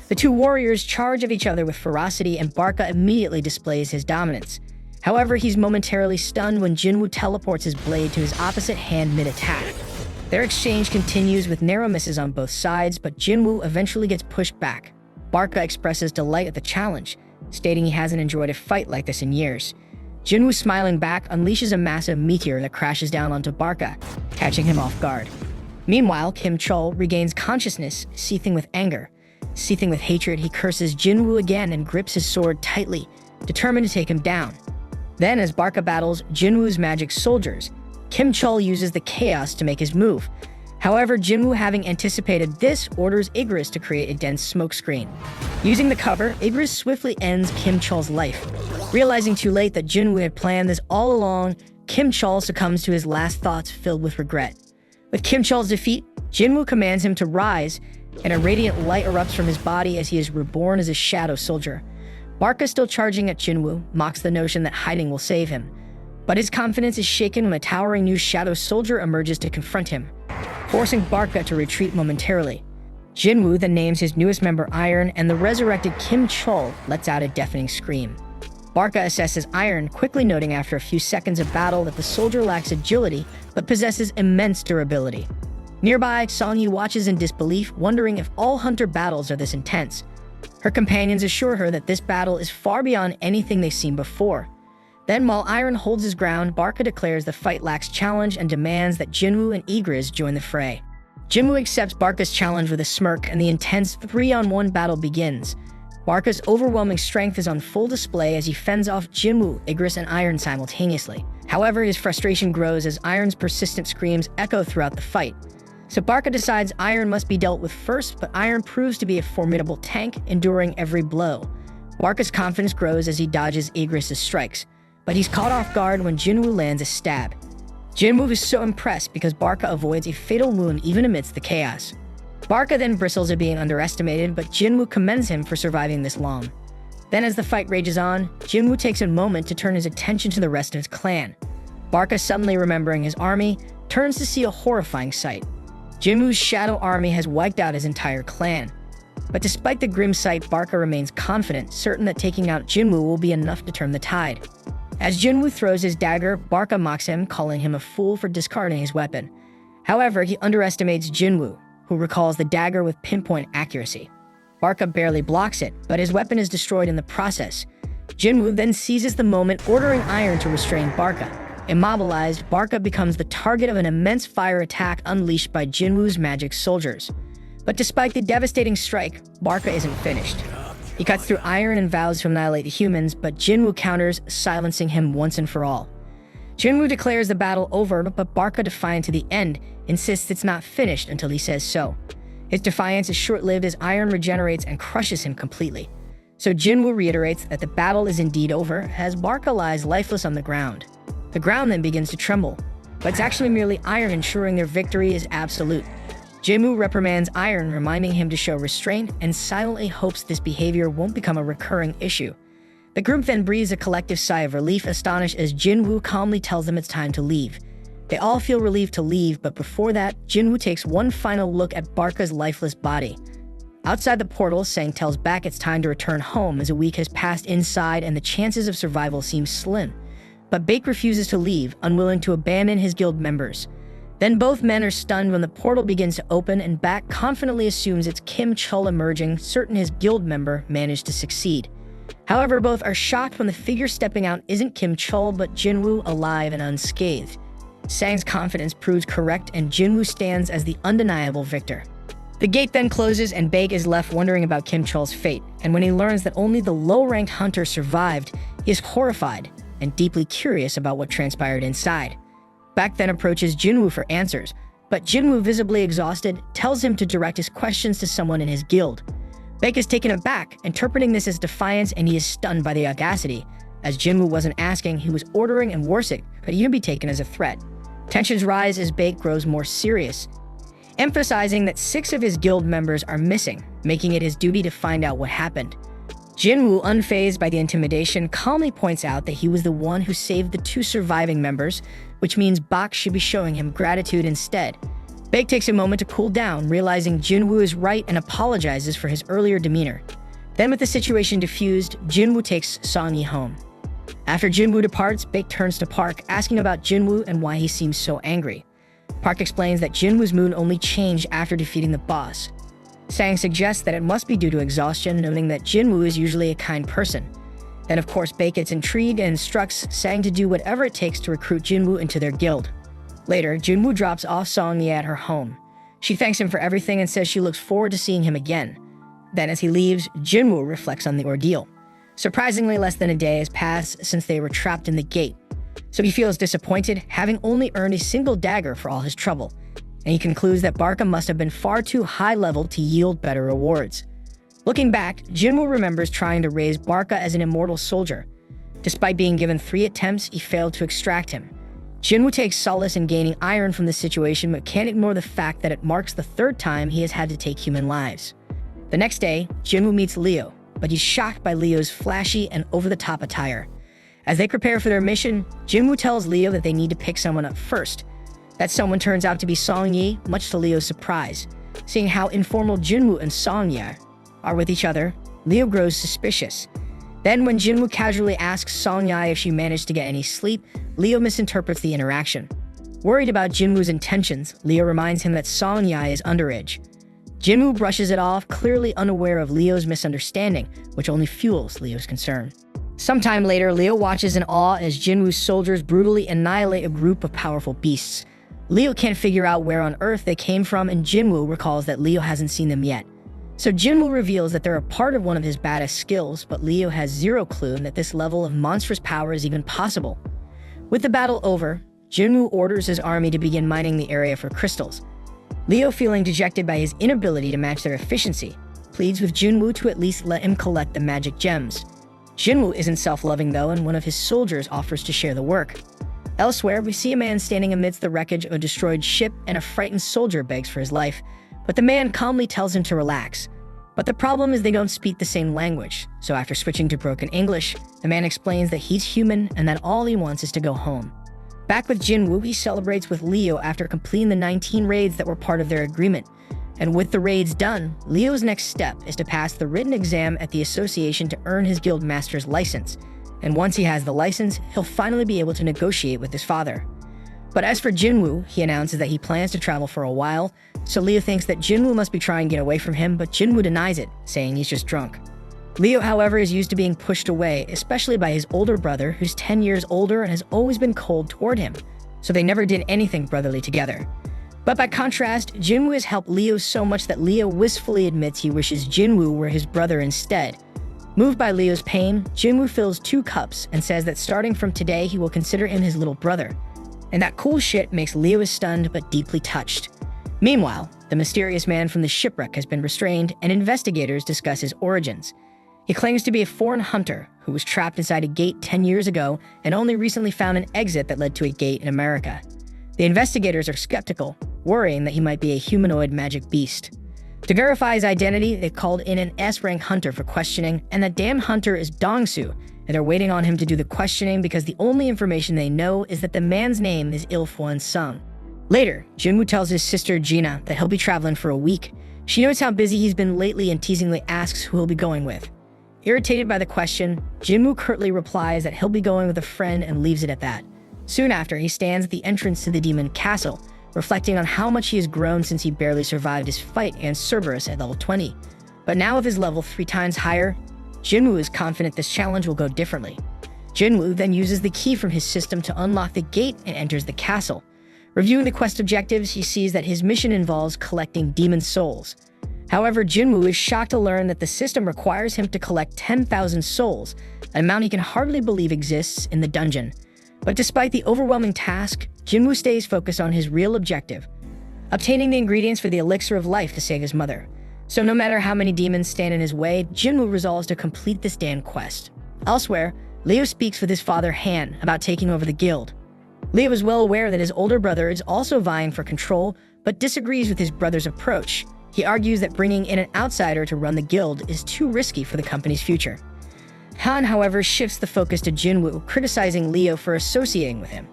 The two warriors charge at each other with ferocity, and Barca immediately displays his dominance. However, he's momentarily stunned when Jinwoo teleports his blade to his opposite hand mid-attack. Their exchange continues with narrow misses on both sides, but Jinwoo eventually gets pushed back. Barca expresses delight at the challenge, stating he hasn't enjoyed a fight like this in years. Jinwoo, smiling back, unleashes a massive meteor that crashes down onto Barca, catching him off guard. Meanwhile, Kim Chol regains consciousness, seething with anger. Seething with hatred, he curses Jinwoo again and grips his sword tightly, determined to take him down. Then, as Barca battles Jinwoo's magic soldiers, Kim Chol uses the chaos to make his move. However, Jinwoo, having anticipated this, orders Igris to create a dense smokescreen. Using the cover, Igris swiftly ends Kim Chol's life. Realizing too late that Jinwoo had planned this all along, Kim Chol succumbs to his last thoughts filled with regret. With Kim Chol's defeat, Jinwoo commands him to rise, and a radiant light erupts from his body as he is reborn as a shadow soldier. Barca, still charging at Jinwoo, mocks the notion that hiding will save him. But his confidence is shaken when a towering new shadow soldier emerges to confront him, forcing Barca to retreat momentarily. Jinwoo then names his newest member Iron, and the resurrected Kim Chol lets out a deafening scream. Barca assesses Iron, quickly noting after a few seconds of battle that the soldier lacks agility, but possesses immense durability. Nearby, Songyi watches in disbelief, wondering if all hunter battles are this intense. Her companions assure her that this battle is far beyond anything they've seen before. Then, while Iron holds his ground, Barca declares the fight lacks challenge and demands that Jinwoo and Igris join the fray. Jinwoo accepts Barca's challenge with a smirk, and the intense 3-on-1 battle begins. Barca's overwhelming strength is on full display as he fends off Jinwoo, Igris, and Iron simultaneously. However, his frustration grows as Iron's persistent screams echo throughout the fight. So Barca decides Iron must be dealt with first, but Iron proves to be a formidable tank, enduring every blow. Barca's confidence grows as he dodges Igris' strikes, but he's caught off guard when Jinwoo lands a stab. Jinwoo is so impressed because Barca avoids a fatal wound even amidst the chaos. Barca then bristles at being underestimated, but Jinwoo commends him for surviving this long. Then as the fight rages on, Jinwoo takes a moment to turn his attention to the rest of his clan. Barca, suddenly remembering his army, turns to see a horrifying sight. Jinwoo's shadow army has wiped out his entire clan. But despite the grim sight, Barca remains confident, certain that taking out Jinwoo will be enough to turn the tide. As Jinwoo throws his dagger, Barca mocks him, calling him a fool for discarding his weapon. However, he underestimates Jinwoo, who recalls the dagger with pinpoint accuracy. Barca barely blocks it, but his weapon is destroyed in the process. Jinwoo then seizes the moment, ordering Iron to restrain Barca. Immobilized, Barca becomes the target of an immense fire attack unleashed by Jinwoo's magic soldiers. But despite the devastating strike, Barca isn't finished. He cuts through Iron and vows to annihilate the humans, but Jinwoo counters, silencing him once and for all. Jinwoo declares the battle over, but Barca, defiant to the end, insists it's not finished until he says so. His defiance is short-lived as Iron regenerates and crushes him completely. So Jinwoo reiterates that the battle is indeed over, as Barca lies lifeless on the ground. The ground then begins to tremble, but it's actually merely Iron ensuring their victory is absolute. Jinwoo reprimands Iron, reminding him to show restraint, and silently hopes this behavior won't become a recurring issue. The group then breathes a collective sigh of relief, astonished as Jinwoo calmly tells them it's time to leave. They all feel relieved to leave, but before that, Jinwoo takes one final look at Barca's lifeless body. Outside the portal, Sang tells Baek it's time to return home as a week has passed inside and the chances of survival seem slim. But Baek refuses to leave, unwilling to abandon his guild members. Then both men are stunned when the portal begins to open and Baek confidently assumes it's Kim Chul emerging, certain his guild member managed to succeed. However, both are shocked when the figure stepping out isn't Kim Chul but Jinwoo, alive and unscathed. Sang's confidence proves correct and Jinwoo stands as the undeniable victor. The gate then closes and Baek is left wondering about Kim Chul's fate, and when he learns that only the low-ranked hunter survived, he is horrified and deeply curious about what transpired inside. Baek then approaches Jinwoo for answers, but Jinwoo, visibly exhausted, tells him to direct his questions to someone in his guild. Baek is taken aback, interpreting this as defiance, and he is stunned by the audacity. As Jinwoo wasn't asking, he was ordering, and worse, it could even be taken as a threat. Tensions rise as Baek grows more serious, emphasizing that 6 of his guild members are missing, making it his duty to find out what happened. Jinwoo, unfazed by the intimidation, calmly points out that he was the one who saved the 2 surviving members, which means Baek should be showing him gratitude instead. Baek takes a moment to cool down, realizing Jinwoo is right and apologizes for his earlier demeanor. Then with the situation diffused, Jinwoo takes Song-yi home. After Jinwoo departs, Baek turns to Park, asking about Jinwoo and why he seems so angry. Park explains that Jinwoo's mood only changed after defeating the boss. Sang suggests that it must be due to exhaustion, noting that Jinwoo is usually a kind person. Then of course Baek gets intrigued and instructs Sang to do whatever it takes to recruit Jinwoo into their guild. Later, Jinwoo drops off Song-yi at her home. She thanks him for everything and says she looks forward to seeing him again. Then as he leaves, Jinwoo reflects on the ordeal. Surprisingly, less than a day has passed since they were trapped in the gate. So he feels disappointed, having only earned a single dagger for all his trouble. And he concludes that Barca must have been far too high-level to yield better rewards. Looking back, Jinwoo remembers trying to raise Barca as an immortal soldier. Despite being given 3 attempts, he failed to extract him. Jinwoo takes solace in gaining Iron from the situation, but can't ignore the fact that it marks the 3rd time he has had to take human lives. The next day, Jinwoo meets Leo, but he's shocked by Leo's flashy and over-the-top attire. As they prepare for their mission, Jinwoo tells Leo that they need to pick someone up first. That someone turns out to be Song-yi, much to Leo's surprise. Seeing how informal Jinwoo and Song-yi are with each other, Leo grows suspicious. Then when Jinwoo casually asks Song-yi if she managed to get any sleep, Leo misinterprets the interaction. Worried about Jinwoo's intentions, Leo reminds him that Song-yi is underage. Jinwoo brushes it off, clearly unaware of Leo's misunderstanding, which only fuels Leo's concern. Sometime later, Leo watches in awe as Jinwoo's soldiers brutally annihilate a group of powerful beasts. Leo can't figure out where on earth they came from, and Jinwoo recalls that Leo hasn't seen them yet. So Jinwoo reveals that they're a part of one of his baddest skills, but Leo has zero clue that this level of monstrous power is even possible. With the battle over, Jinwoo orders his army to begin mining the area for crystals. Leo, feeling dejected by his inability to match their efficiency, pleads with Jinwoo to at least let him collect the magic gems. Jinwoo isn't self-loving though, and one of his soldiers offers to share the work. Elsewhere, we see a man standing amidst the wreckage of a destroyed ship, and a frightened soldier begs for his life, but the man calmly tells him to relax. But the problem is they don't speak the same language, so after switching to broken English, the man explains that he's human and that all he wants is to go home. Back with Jinwoo, he celebrates with Leo after completing the 19 raids that were part of their agreement. And with the raids done, Leo's next step is to pass the written exam at the association to earn his guild master's license. And once he has the license, he'll finally be able to negotiate with his father. But as for Jinwoo, he announces that he plans to travel for a while, so Leo thinks that Jinwoo must be trying to get away from him, but Jinwoo denies it, saying he's just drunk. Leo, however, is used to being pushed away, especially by his older brother, who's 10 years older and has always been cold toward him, so they never did anything brotherly together. But by contrast, Jinwoo has helped Leo so much that Leo wistfully admits he wishes Jinwoo were his brother instead. Moved by Leo's pain, Jinwoo fills 2 cups and says that starting from today he will consider him his little brother. And that cool shit makes Leo stunned but deeply touched. Meanwhile, the mysterious man from the shipwreck has been restrained and investigators discuss his origins. He claims to be a foreign hunter who was trapped inside a gate 10 years ago and only recently found an exit that led to a gate in America. The investigators are skeptical, worrying that he might be a humanoid magic beast. To verify his identity, they called in an S-rank hunter for questioning, and the damn hunter is Dongsu, and they're waiting on him to do the questioning because the only information they know is that the man's name is Jinwoo Sung. Later, Jinwoo tells his sister Gina that he'll be traveling for a week. She knows how busy he's been lately and teasingly asks who he'll be going with. Irritated by the question, Jinwoo curtly replies that he'll be going with a friend and leaves it at that. Soon after, he stands at the entrance to the demon castle, reflecting on how much he has grown since he barely survived his fight against Cerberus at level 20. But now with his level 3 times higher, Jinwoo is confident this challenge will go differently. Jinwoo then uses the key from his system to unlock the gate and enters the castle. Reviewing the quest objectives, he sees that his mission involves collecting demon souls. However, Jinwoo is shocked to learn that the system requires him to collect 10,000 souls, an amount he can hardly believe exists in the dungeon. But despite the overwhelming task, Jinwoo stays focused on his real objective, obtaining the ingredients for the elixir of life to save his mother. So no matter how many demons stand in his way, Jinwoo resolves to complete this damn quest. Elsewhere, Leo speaks with his father Han about taking over the guild. Leo is well aware that his older brother is also vying for control, but disagrees with his brother's approach. He argues that bringing in an outsider to run the guild is too risky for the company's future. Han, however, shifts the focus to Jinwoo, criticizing Leo for associating with him.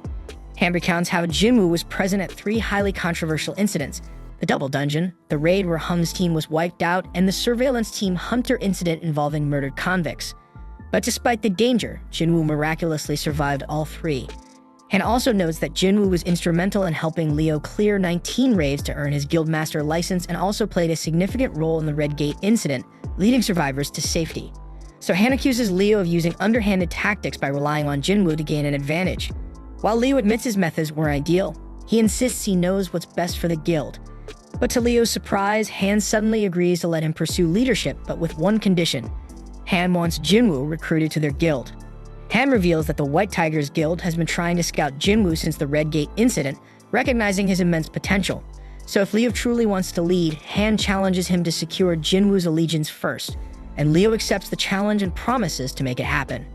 Han recounts how Jinwoo was present at 3 highly controversial incidents: the double dungeon, the raid where Hum's team was wiped out, and the surveillance team Hunter incident involving murdered convicts. But despite the danger, Jinwoo miraculously survived all 3. Han also notes that Jinwoo was instrumental in helping Leo clear 19 raids to earn his guildmaster license and also played a significant role in the Red Gate incident, leading survivors to safety. So Han accuses Leo of using underhanded tactics by relying on Jinwoo to gain an advantage. While Leo admits his methods were ideal, he insists he knows what's best for the guild. But to Leo's surprise, Han suddenly agrees to let him pursue leadership, but with one condition. Han wants Jinwoo recruited to their guild. Han reveals that the White Tigers Guild has been trying to scout Jinwoo since the Red Gate incident, recognizing his immense potential. So if Leo truly wants to lead, Han challenges him to secure Jinwoo's allegiance first, and Leo accepts the challenge and promises to make it happen.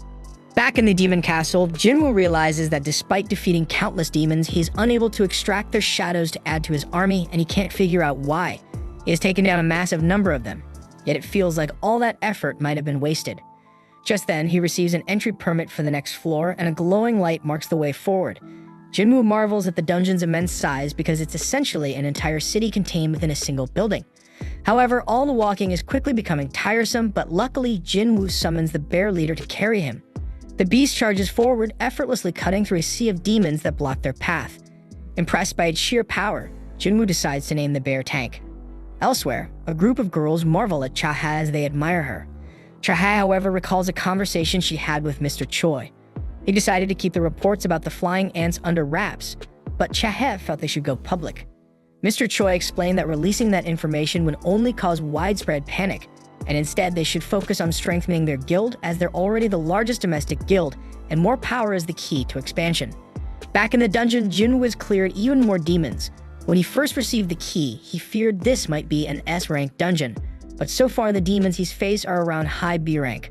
Back in the demon castle, Jinwoo realizes that despite defeating countless demons, he is unable to extract their shadows to add to his army, and he can't figure out why. He has taken down a massive number of them, yet it feels like all that effort might have been wasted. Just then, he receives an entry permit for the next floor, and a glowing light marks the way forward. Jinwoo marvels at the dungeon's immense size because it's essentially an entire city contained within a single building. However, all the walking is quickly becoming tiresome, but luckily Jinwoo summons the bear leader to carry him. The beast charges forward, effortlessly cutting through a sea of demons that block their path. Impressed by its sheer power, Jinwoo decides to name the bear Tank. Elsewhere, a group of girls marvel at Chaha as they admire her. Chaha, however, recalls a conversation she had with Mr. Choi. He decided to keep the reports about the flying ants under wraps, but Chaha felt they should go public. Mr. Choi explained that releasing that information would only cause widespread panic, and instead they should focus on strengthening their guild as they're already the largest domestic guild, and more power is the key to expansion. Back in the dungeon, Jinwoo has cleared even more demons. When he first received the key, he feared this might be an S-rank dungeon, but so far the demons he's faced are around high B rank.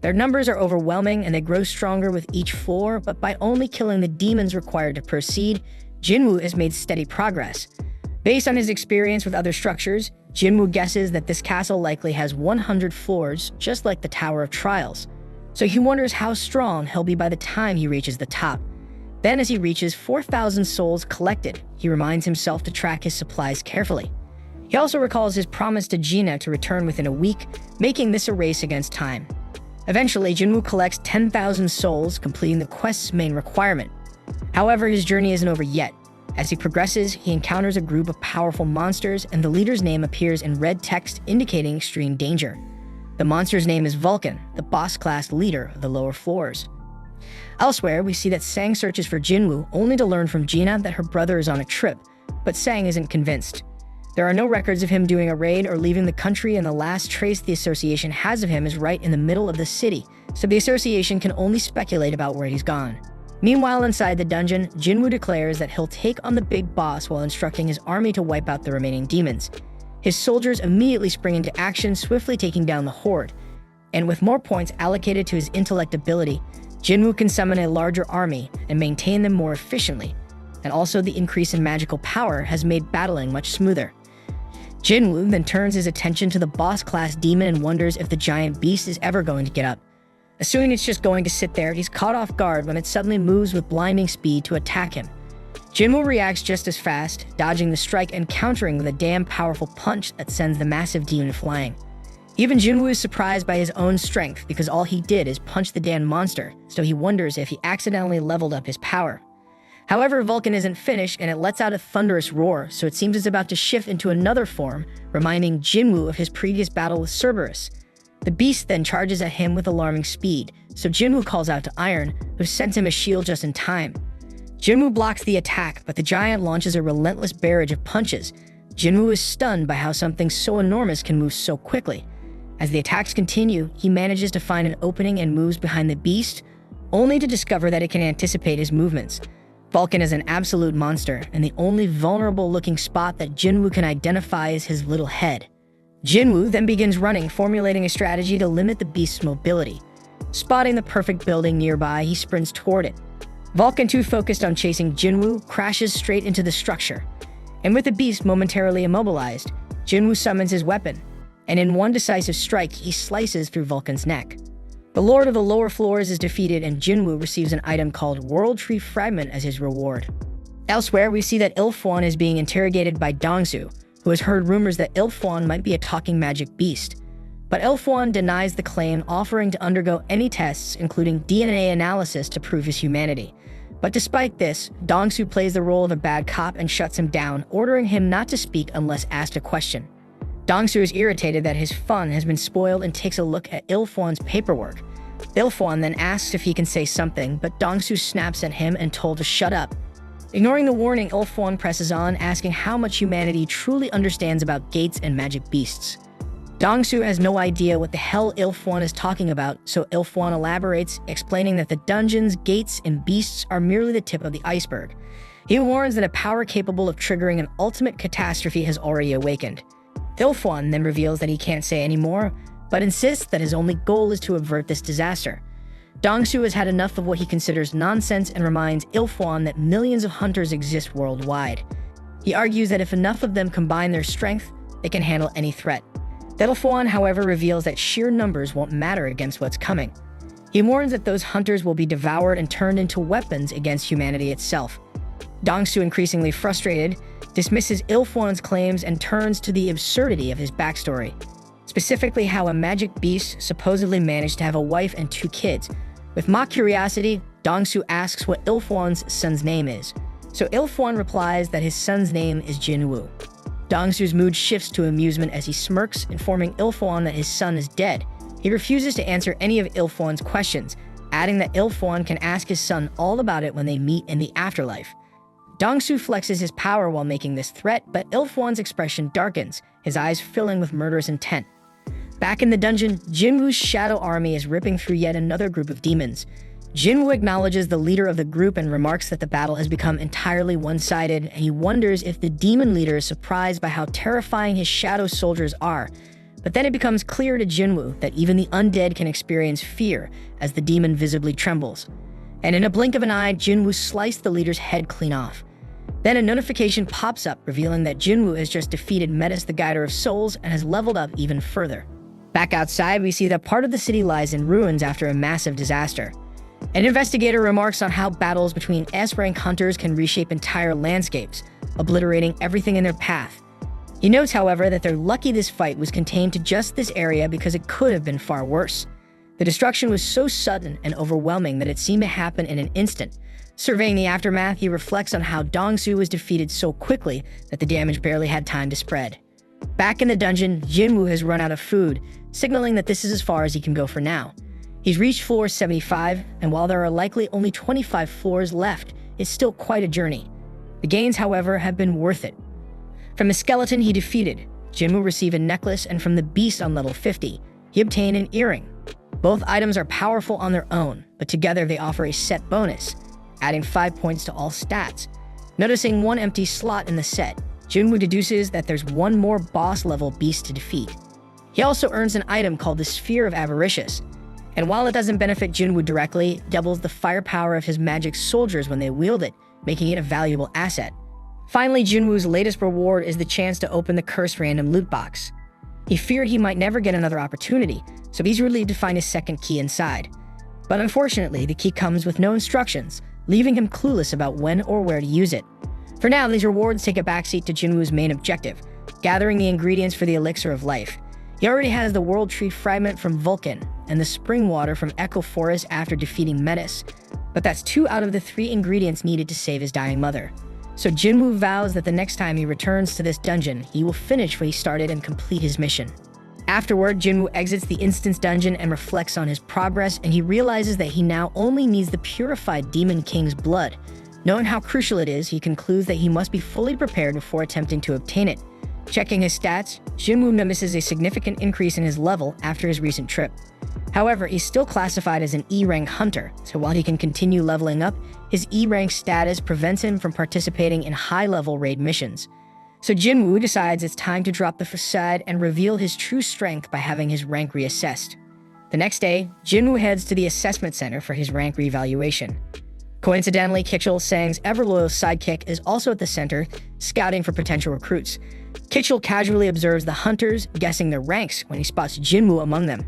Their numbers are overwhelming and they grow stronger with each floor, but by only killing the demons required to proceed, Jinwoo has made steady progress. Based on his experience with other structures, Jinwoo guesses that this castle likely has 100 floors, just like the Tower of Trials. So he wonders how strong he'll be by the time he reaches the top. Then as he reaches 4,000 souls collected, he reminds himself to track his supplies carefully. He also recalls his promise to Gina to return within a week, making this a race against time. Eventually, Jinwoo collects 10,000 souls, completing the quest's main requirement. However, his journey isn't over yet. As he progresses, he encounters a group of powerful monsters, and the leader's name appears in red text indicating extreme danger. The monster's name is Vulcan, the boss-class leader of the lower floors. Elsewhere, we see that Sang searches for Jinwoo, only to learn from Gina that her brother is on a trip, but Sang isn't convinced. There are no records of him doing a raid or leaving the country, and the last trace the association has of him is right in the middle of the city, so the association can only speculate about where he's gone. Meanwhile, inside the dungeon, Jinwoo declares that he'll take on the big boss while instructing his army to wipe out the remaining demons. His soldiers immediately spring into action, swiftly taking down the horde. And with more points allocated to his intellect ability, Jinwoo can summon a larger army and maintain them more efficiently. And also the increase in magical power has made battling much smoother. Jinwoo then turns his attention to the boss-class demon and wonders if the giant beast is ever going to get up. Assuming it's just going to sit there, he's caught off guard when it suddenly moves with blinding speed to attack him. Jinwoo reacts just as fast, dodging the strike and countering with a damn powerful punch that sends the massive demon flying. Even Jinwoo is surprised by his own strength because all he did is punch the damn monster, so he wonders if he accidentally leveled up his power. However, Vulcan isn't finished and it lets out a thunderous roar, so it seems it's about to shift into another form, reminding Jinwoo of his previous battle with Cerberus. The beast then charges at him with alarming speed, so Jinwoo calls out to Iron, who sends him a shield just in time. Jinwoo blocks the attack, but the giant launches a relentless barrage of punches. Jinwoo is stunned by how something so enormous can move so quickly. As the attacks continue, he manages to find an opening and moves behind the beast, only to discover that it can anticipate his movements. Vulcan is an absolute monster, and the only vulnerable-looking spot that Jinwoo can identify is his little head. Jinwoo then begins running, formulating a strategy to limit the beast's mobility. Spotting the perfect building nearby, he sprints toward it. Vulcan, too focused on chasing Jinwoo, crashes straight into the structure. And with the beast momentarily immobilized, Jinwoo summons his weapon, and in one decisive strike, he slices through Vulcan's neck. The Lord of the Lower Floors is defeated, and Jinwoo receives an item called World Tree Fragment as his reward. Elsewhere, we see that Ilfwan is being interrogated by Dongsu, who has heard rumors that Ilfwan might be a talking magic beast. But Ilfwan denies the claim, offering to undergo any tests, including DNA analysis, to prove his humanity. But despite this, Dongsu plays the role of a bad cop and shuts him down, ordering him not to speak unless asked a question. Dongsu is irritated that his fun has been spoiled and takes a look at Ilfwan's paperwork. Ilfwan then asks if he can say something, but Dongsu snaps at him and told to shut up. Ignoring the warning, Ilfwan presses on, asking how much humanity truly understands about gates and magic beasts. Dongsu has no idea what the hell Ilfwan is talking about, so Ilfwan elaborates, explaining that the dungeons, gates, and beasts are merely the tip of the iceberg. He warns that a power capable of triggering an ultimate catastrophe has already awakened. Ilfwan then reveals that he can't say anymore, but insists that his only goal is to avert this disaster. Dongsu has had enough of what he considers nonsense and reminds Ilfwan that millions of hunters exist worldwide. He argues that if enough of them combine their strength, they can handle any threat. Ilfwan, however, reveals that sheer numbers won't matter against what's coming. He warns that those hunters will be devoured and turned into weapons against humanity itself. Dongsu, increasingly frustrated, dismisses Ilfwan's claims and turns to the absurdity of his backstory. Specifically how a magic beast supposedly managed to have a wife and 2 kids. With mock curiosity, Dongsu asks what Ilfwan's son's name is. So Ilfwan replies that his son's name is Jinwoo. Dongsu's mood shifts to amusement as he smirks, informing Ilfwan that his son is dead. He refuses to answer any of Ilfwan's questions, adding that Ilfwan can ask his son all about it when they meet in the afterlife. Dongsu flexes his power while making this threat, but Ilfwan's expression darkens, his eyes filling with murderous intent. Back in the dungeon, Jinwoo's shadow army is ripping through yet another group of demons. Jinwoo acknowledges the leader of the group and remarks that the battle has become entirely one-sided, and he wonders if the demon leader is surprised by how terrifying his shadow soldiers are. But then it becomes clear to Jinwoo that even the undead can experience fear as the demon visibly trembles. And in a blink of an eye, Jinwoo sliced the leader's head clean off. Then a notification pops up revealing that Jinwoo has just defeated Metis the Guider of Souls and has leveled up even further. Back outside, we see that part of the city lies in ruins after a massive disaster. An investigator remarks on how battles between S-rank hunters can reshape entire landscapes, obliterating everything in their path. He notes, however, that they're lucky this fight was contained to just this area because it could have been far worse. The destruction was so sudden and overwhelming that it seemed to happen in an instant. Surveying the aftermath, he reflects on how Dongsu was defeated so quickly that the damage barely had time to spread. Back in the dungeon, Jinwoo has run out of food, signaling that this is as far as he can go for now. He's reached floor 75, and while there are likely only 25 floors left, it's still quite a journey. The gains, however, have been worth it. From the skeleton he defeated, Jinwoo received a necklace, and from the beast on level 50, he obtained an earring. Both items are powerful on their own, but together they offer a set bonus, adding 5 points to all stats. Noticing one empty slot in the set, Jinwoo deduces that there's one more boss-level beast to defeat. He also earns an item called the Sphere of Avaricious, and while it doesn't benefit Jinwoo directly, it doubles the firepower of his magic soldiers when they wield it, making it a valuable asset. Finally, Jinwoo's latest reward is the chance to open the cursed random loot box. He feared he might never get another opportunity, so he's relieved to find his second key inside. But unfortunately, the key comes with no instructions, leaving him clueless about when or where to use it. For now, these rewards take a backseat to Jinwoo's main objective, gathering the ingredients for the Elixir of Life. He already has the World Tree Fragment from Vulcan and the Spring Water from Echo Forest after defeating Metis, but that's 2 out of the 3 ingredients needed to save his dying mother. So Jinwoo vows that the next time he returns to this dungeon, he will finish what he started and complete his mission. Afterward, Jinwoo exits the instance dungeon and reflects on his progress, and he realizes that he now only needs the purified Demon King's blood. Knowing how crucial it is, he concludes that he must be fully prepared before attempting to obtain it. Checking his stats, Jinwoo notices a significant increase in his level after his recent trip. However, he's still classified as an E-rank hunter, so while he can continue leveling up, his E-rank status prevents him from participating in high-level raid missions. So Jinwoo decides it's time to drop the facade and reveal his true strength by having his rank reassessed. The next day, Jinwoo heads to the assessment center for his rank reevaluation. Coincidentally, Kitchell, Sang's ever-loyal sidekick, is also at the center, scouting for potential recruits. Kitchell casually observes the hunters, guessing their ranks when he spots Jinwoo among them.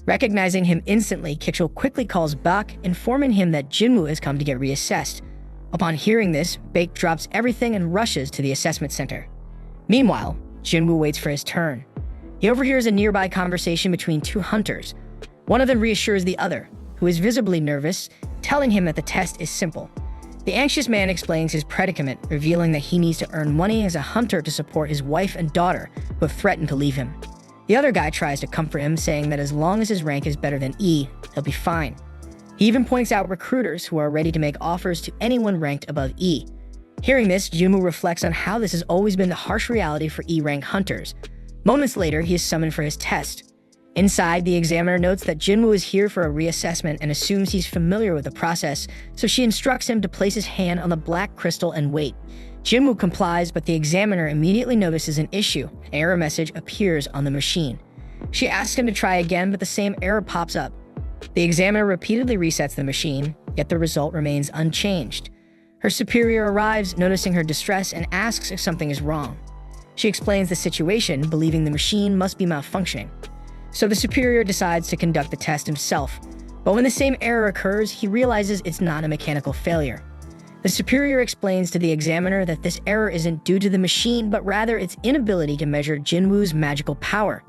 Recognizing him instantly, Kitchell quickly calls Bak, informing him that Jinwoo has come to get reassessed. Upon hearing this, Bak drops everything and rushes to the assessment center. Meanwhile, Jinwoo waits for his turn. He overhears a nearby conversation between 2 hunters. One of them reassures the other, who is visibly nervous, telling him that the test is simple. The anxious man explains his predicament, revealing that he needs to earn money as a hunter to support his wife and daughter, who have threatened to leave him. The other guy tries to comfort him, saying that as long as his rank is better than E, he'll be fine. He even points out recruiters who are ready to make offers to anyone ranked above E. Hearing this, Jinwoo reflects on how this has always been the harsh reality for E-rank hunters. Moments later, he is summoned for his test. Inside, the examiner notes that Jinwoo is here for a reassessment and assumes he's familiar with the process, so she instructs him to place his hand on the black crystal and wait. Jinwoo complies, but the examiner immediately notices an issue. An error message appears on the machine. She asks him to try again, but the same error pops up. The examiner repeatedly resets the machine, yet the result remains unchanged. Her superior arrives, noticing her distress, and asks if something is wrong. She explains the situation, believing the machine must be malfunctioning. So the superior decides to conduct the test himself, but when the same error occurs, he realizes it's not a mechanical failure. The superior explains to the examiner that this error isn't due to the machine, but rather its inability to measure Jinwoo's magical power.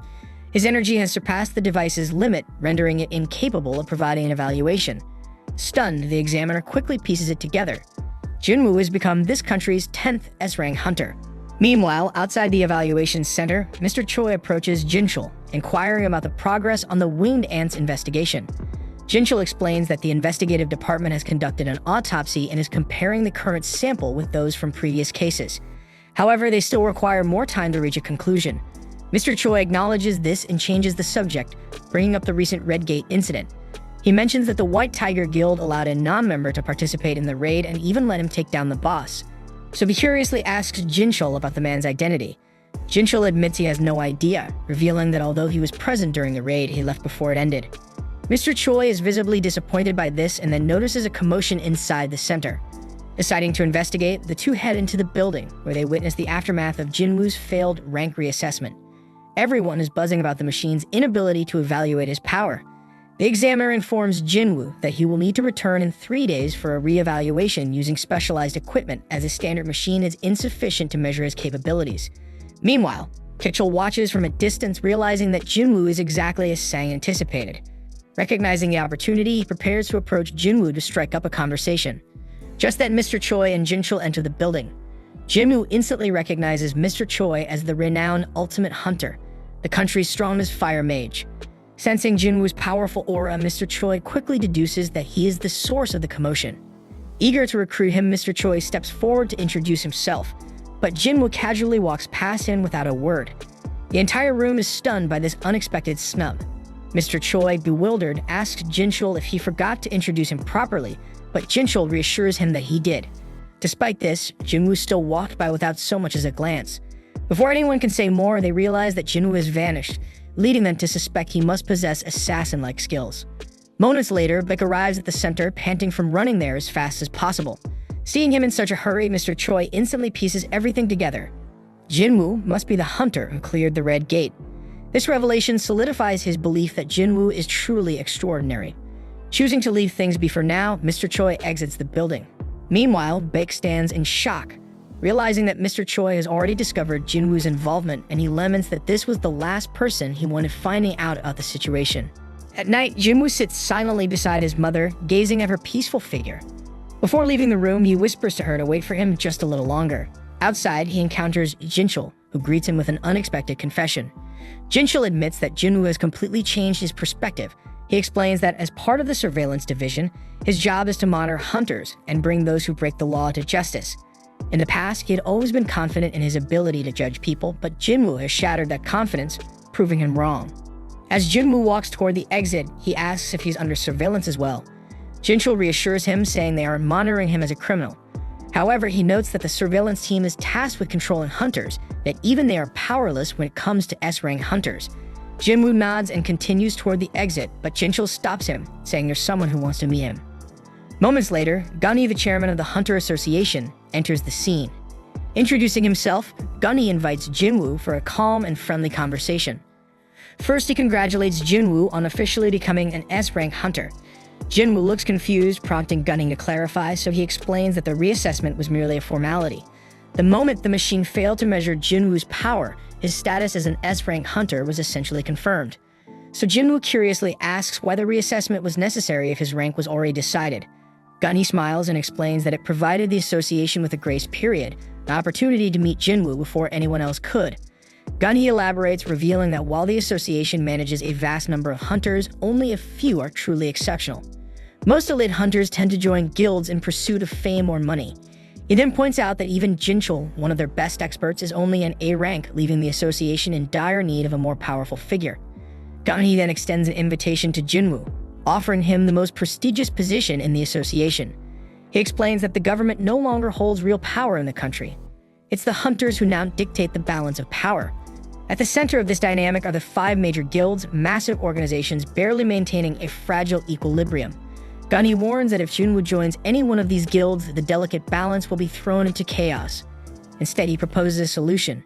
His energy has surpassed the device's limit, rendering it incapable of providing an evaluation. Stunned, the examiner quickly pieces it together. Jinwoo has become this country's 10th S-rank hunter. Meanwhile, outside the evaluation center, Mr. Choi approaches Jinchul, inquiring about the progress on the winged ants investigation. Jinchul explains that the investigative department has conducted an autopsy and is comparing the current sample with those from previous cases. However, they still require more time to reach a conclusion. Mr. Choi acknowledges this and changes the subject, bringing up the recent Redgate incident. He mentions that the White Tiger Guild allowed a non-member to participate in the raid and even let him take down the boss. So he curiously asks Jinchul about the man's identity. Jinchul admits he has no idea, revealing that although he was present during the raid, he left before it ended. Mr. Choi is visibly disappointed by this and then notices a commotion inside the center. Deciding to investigate, the two head into the building, where they witness the aftermath of Jinwoo's failed rank reassessment. Everyone is buzzing about the machine's inability to evaluate his power. The examiner informs Jinwoo that he will need to return in 3 days for a re-evaluation using specialized equipment, as his standard machine is insufficient to measure his capabilities. Meanwhile, Kitchell watches from a distance, realizing that Jinwoo is exactly as Sang anticipated. Recognizing the opportunity, he prepares to approach Jinwoo to strike up a conversation. Just then, Mr. Choi and Jinchul enter the building. Jinwoo instantly recognizes Mr. Choi as the renowned Ultimate Hunter, the country's strongest fire mage. Sensing Jinwoo's powerful aura, Mr. Choi quickly deduces that he is the source of the commotion. Eager to recruit him, Mr. Choi steps forward to introduce himself, but Jinwoo casually walks past him without a word. The entire room is stunned by this unexpected snub. Mr. Choi, bewildered, asks Jinchul if he forgot to introduce him properly, but Jinchul reassures him that he did. Despite this, Jinwoo still walked by without so much as a glance. Before anyone can say more, they realize that Jinwoo has vanished, leading them to suspect he must possess assassin-like skills. Moments later, Beck arrives at the center, panting from running there as fast as possible. Seeing him in such a hurry, Mr. Choi instantly pieces everything together. Jinwoo must be the hunter who cleared the Red Gate. This revelation solidifies his belief that Jinwoo is truly extraordinary. Choosing to leave things be for now, Mr. Choi exits the building. Meanwhile, Baek stands in shock, realizing that Mr. Choi has already discovered Jinwoo's involvement, and he laments that this was the last person he wanted finding out about the situation. At night, Jinwoo sits silently beside his mother, gazing at her peaceful figure. Before leaving the room, he whispers to her to wait for him just a little longer. Outside, he encounters Jinchul, who greets him with an unexpected confession. Jinchul admits that Jinwoo has completely changed his perspective. He explains that as part of the surveillance division, his job is to monitor hunters and bring those who break the law to justice. In the past, he had always been confident in his ability to judge people, but Jinwoo has shattered that confidence, proving him wrong. As Jinwoo walks toward the exit, he asks if he's under surveillance as well. Jinchul reassures him, saying they are monitoring him as a criminal. However, he notes that the surveillance team is tasked with controlling hunters, that even they are powerless when it comes to S-rank hunters. Jinwoo nods and continues toward the exit, but Jinchul stops him, saying there's someone who wants to meet him. Moments later, Gunny, the chairman of the Hunter Association, enters the scene. Introducing himself, Gunny invites Jinwoo for a calm and friendly conversation. First, he congratulates Jinwoo on officially becoming an S-rank hunter. Jinwoo looks confused, prompting Gunny to clarify, so he explains that the reassessment was merely a formality. The moment the machine failed to measure Jinwoo's power, his status as an S-rank hunter was essentially confirmed. So Jinwoo curiously asks why the reassessment was necessary if his rank was already decided. Gunny smiles and explains that it provided the association with a grace period, an opportunity to meet Jinwoo before anyone else could. Gunny elaborates, revealing that while the association manages a vast number of hunters, only a few are truly exceptional. Most elite hunters tend to join guilds in pursuit of fame or money. He then points out that even Jinchul, one of their best experts, is only an A rank, leaving the association in dire need of a more powerful figure. Gunny then extends an invitation to Jinwoo, offering him the most prestigious position in the association. He explains that the government no longer holds real power in the country. It's the hunters who now dictate the balance of power. At the center of this dynamic are the 5 major guilds, massive organizations barely maintaining a fragile equilibrium. Gunny warns that if Jinwoo joins any one of these guilds, the delicate balance will be thrown into chaos. Instead, he proposes a solution.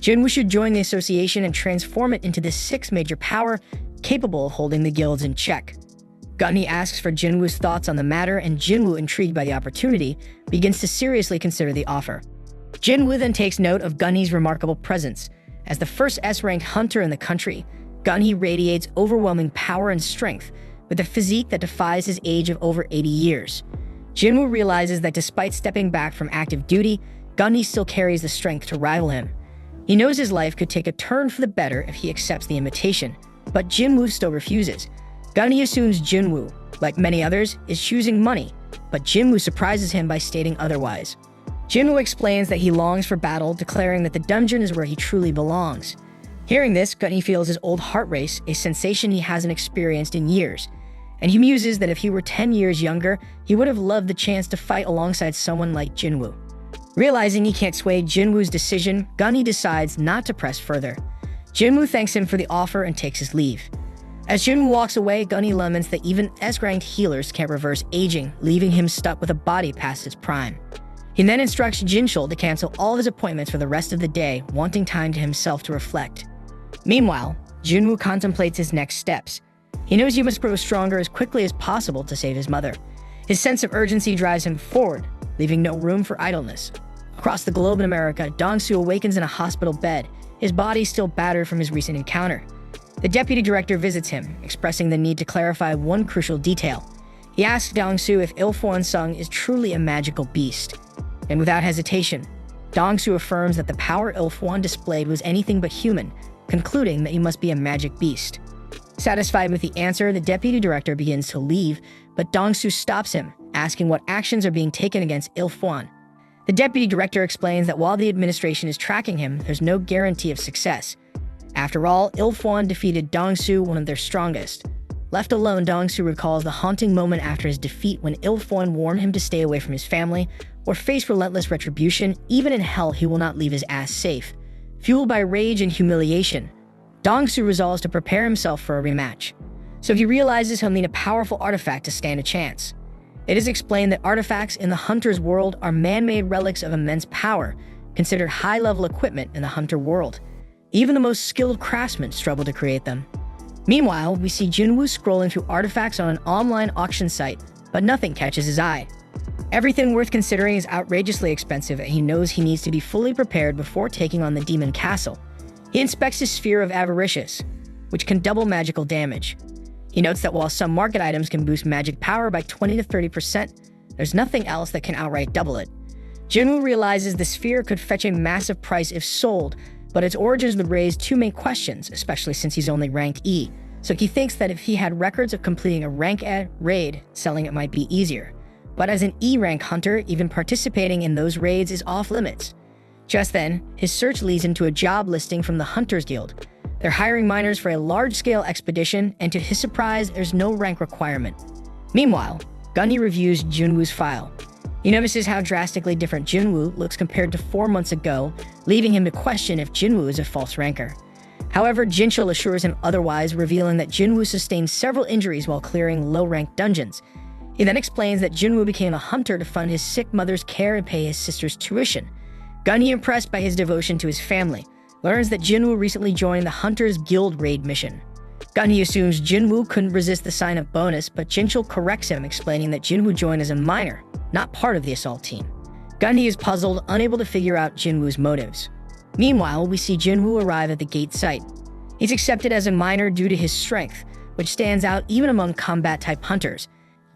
Jinwoo should join the association and transform it into the 6th major power, capable of holding the guilds in check. Gunny asks for Jinwoo's thoughts on the matter, and Jinwoo, intrigued by the opportunity, begins to seriously consider the offer. Jinwoo then takes note of Gunny's remarkable presence. As the first S-ranked hunter in the country, Gunny radiates overwhelming power and strength, with a physique that defies his age of over 80 years. Jinwoo realizes that despite stepping back from active duty, Gunny still carries the strength to rival him. He knows his life could take a turn for the better if he accepts the invitation, but Jinwoo still refuses. Gunny assumes Jinwoo, like many others, is choosing money, but Jinwoo surprises him by stating otherwise. Jinwoo explains that he longs for battle, declaring that the dungeon is where he truly belongs. Hearing this, Gunny feels his old heart race, a sensation he hasn't experienced in years, and he muses that if he were 10 years younger, he would have loved the chance to fight alongside someone like Jinwoo. Realizing he can't sway Jinwoo's decision, Gunny decides not to press further. Jinwoo thanks him for the offer and takes his leave. As Jinwoo walks away, Gunny laments that even S-ranked healers can't reverse aging, leaving him stuck with a body past its prime. He then instructs Jinchul to cancel all his appointments for the rest of the day, wanting time to himself to reflect. Meanwhile, Jinwoo contemplates his next steps. He knows he must grow stronger as quickly as possible to save his mother. His sense of urgency drives him forward, leaving no room for idleness. Across the globe in America, Dong-soo awakens in a hospital bed, his body still battered from his recent encounter. The deputy director visits him, expressing the need to clarify one crucial detail. He asks Dong-soo if Jinwoo Sung is truly a magical beast. And without hesitation, Dong-soo affirms that the power Jinwoo displayed was anything but human, concluding that he must be a magic beast. Satisfied with the answer, the deputy director begins to leave, but Dong-soo stops him, asking what actions are being taken against Jinwoo. The deputy director explains that while the administration is tracking him, there's no guarantee of success. After all, Jinwoo defeated Dong-soo, one of their strongest. Left alone, Dong-soo recalls the haunting moment after his defeat when Jinwoo warned him to stay away from his family or face relentless retribution. Even in hell, he will not leave his ass safe. Fueled by rage and humiliation, Dong-soo resolves to prepare himself for a rematch. So he realizes he'll need a powerful artifact to stand a chance. It is explained that artifacts in the Hunter's world are man-made relics of immense power, considered high-level equipment in the Hunter world. Even the most skilled craftsmen struggle to create them. Meanwhile, we see Jinwoo scrolling through artifacts on an online auction site, but nothing catches his eye. Everything worth considering is outrageously expensive, and he knows he needs to be fully prepared before taking on the Demon Castle. He inspects his sphere of avaricious, which can double magical damage. He notes that while some market items can boost magic power by 20 to 30%, there's nothing else that can outright double it. Jinwoo realizes the sphere could fetch a massive price if sold, but its origins would raise two main questions, especially since he's only ranked E. So he thinks that if he had records of completing a rank A raid, selling it might be easier. But as an E rank hunter, even participating in those raids is off limits. Just then, his search leads him to a job listing from the Hunters Guild. They're hiring miners for a large-scale expedition, and to his surprise, there's no rank requirement. Meanwhile, Gunny reviews Jinwoo's file. He notices how drastically different Jinwoo looks compared to 4 months ago, leaving him to question if Jinwoo is a false ranker. However, Jinchul assures him otherwise, revealing that Jinwoo sustained several injuries while clearing low-ranked dungeons. He then explains that Jinwoo became a hunter to fund his sick mother's care and pay his sister's tuition. Gunny, impressed by his devotion to his family, learns that Jinwoo recently joined the Hunters Guild raid mission. Gunny assumes Jinwoo couldn't resist the sign-up bonus, but Jinchul corrects him, explaining that Jinwoo joined as a miner, not part of the assault team. Gunny is puzzled, unable to figure out Jinwoo's motives. Meanwhile, we see Jinwoo arrive at the gate site. He's accepted as a miner due to his strength, which stands out even among combat-type hunters.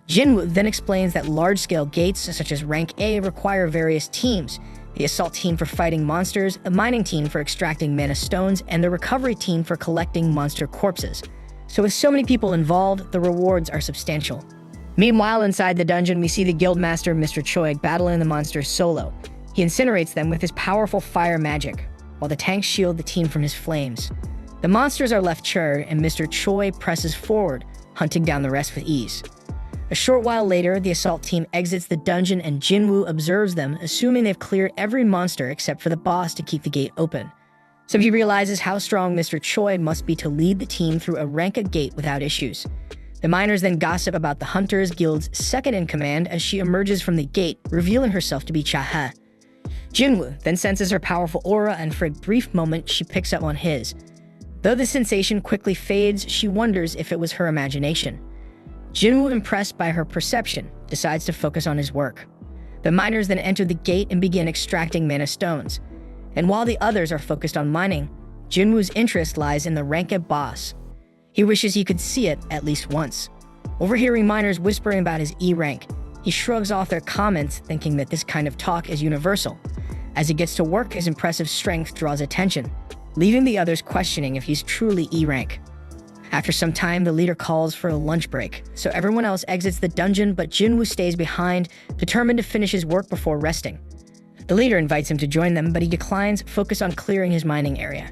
Jinwoo then explains that large-scale gates, such as rank A, require various teams: the assault team for fighting monsters, a mining team for extracting mana stones, and the recovery team for collecting monster corpses. So with so many people involved, the rewards are substantial. Meanwhile, inside the dungeon, we see the guildmaster Mr. Choi battling the monsters solo. He incinerates them with his powerful fire magic, while the tanks shield the team from his flames. The monsters are left charred, and Mr. Choi presses forward, hunting down the rest with ease. A short while later, the assault team exits the dungeon and Jinwoo observes them, assuming they've cleared every monster except for the boss to keep the gate open. So he realizes how strong Mr. Choi must be to lead the team through a rank-A gate without issues. The miners then gossip about the Hunters Guild's second-in-command as she emerges from the gate, revealing herself to be Chaha. Jinwoo then senses her powerful aura, and for a brief moment, she picks up on his. Though the sensation quickly fades, she wonders if it was her imagination. Jinwoo, impressed by her perception, decides to focus on his work. The miners then enter the gate and begin extracting mana stones. And while the others are focused on mining, Jinwoo's interest lies in the rank-A boss. He wishes he could see it at least once. Overhearing miners whispering about his E rank, he shrugs off their comments, thinking that this kind of talk is universal. As he gets to work, his impressive strength draws attention, leaving the others questioning if he's truly E rank. After some time, the leader calls for a lunch break, so everyone else exits the dungeon, but Jinwoo stays behind, determined to finish his work before resting. The leader invites him to join them, but he declines, focused on clearing his mining area.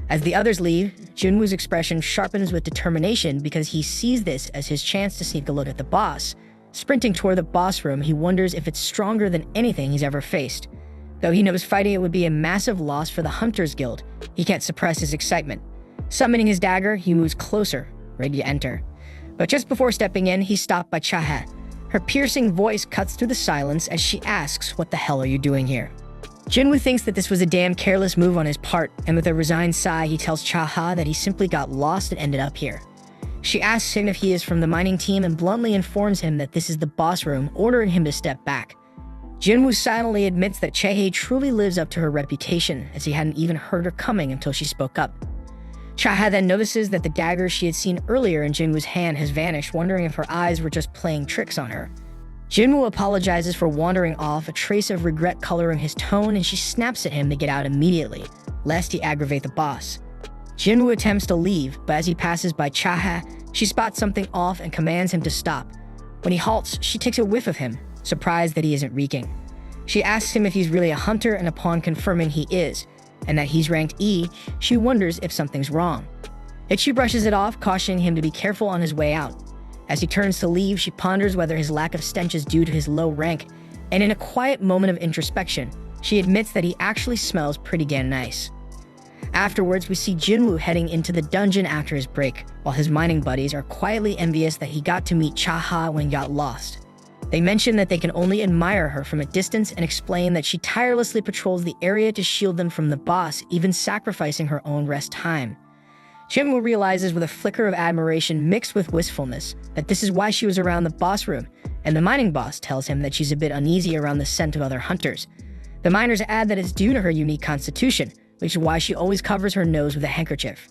As the others leave, Jinwoo's expression sharpens with determination because he sees this as his chance to sneak a look at the boss. Sprinting toward the boss room, he wonders if it's stronger than anything he's ever faced. Though he knows fighting it would be a massive loss for the Hunters Guild, he can't suppress his excitement. Summoning his dagger, he moves closer, ready to enter. But just before stepping in, he's stopped by Chaha. Her piercing voice cuts through the silence as she asks, "What the hell are you doing here?" Jinwoo thinks that this was a damn careless move on his part, and with a resigned sigh, he tells Chaha that he simply got lost and ended up here. She asks him if he is from the mining team and bluntly informs him that this is the boss room, ordering him to step back. Jinwoo silently admits that Chae truly lives up to her reputation, as he hadn't even heard her coming until she spoke up. Chaha then notices that the dagger she had seen earlier in Jinwoo's hand has vanished, wondering if her eyes were just playing tricks on her. Jinwoo apologizes for wandering off, a trace of regret coloring his tone, and she snaps at him to get out immediately, lest he aggravate the boss. Jinwoo attempts to leave, but as he passes by Chaha, she spots something off and commands him to stop. When he halts, she takes a whiff of him, surprised that he isn't reeking. She asks him if he's really a hunter, and upon confirming he is, and that he's ranked E, she wonders if something's wrong. Yet she brushes it off, cautioning him to be careful on his way out. As he turns to leave, she ponders whether his lack of stench is due to his low rank, and in a quiet moment of introspection, she admits that he actually smells pretty damn nice. Afterwards, we see Jinwoo heading into the dungeon after his break, while his mining buddies are quietly envious that he got to meet Chaha when he got lost. They mention that they can only admire her from a distance and explain that she tirelessly patrols the area to shield them from the boss, even sacrificing her own rest time. Jinwoo realizes with a flicker of admiration mixed with wistfulness that this is why she was around the boss room, and the mining boss tells him that she's a bit uneasy around the scent of other hunters. The miners add that it's due to her unique constitution, which is why she always covers her nose with a handkerchief.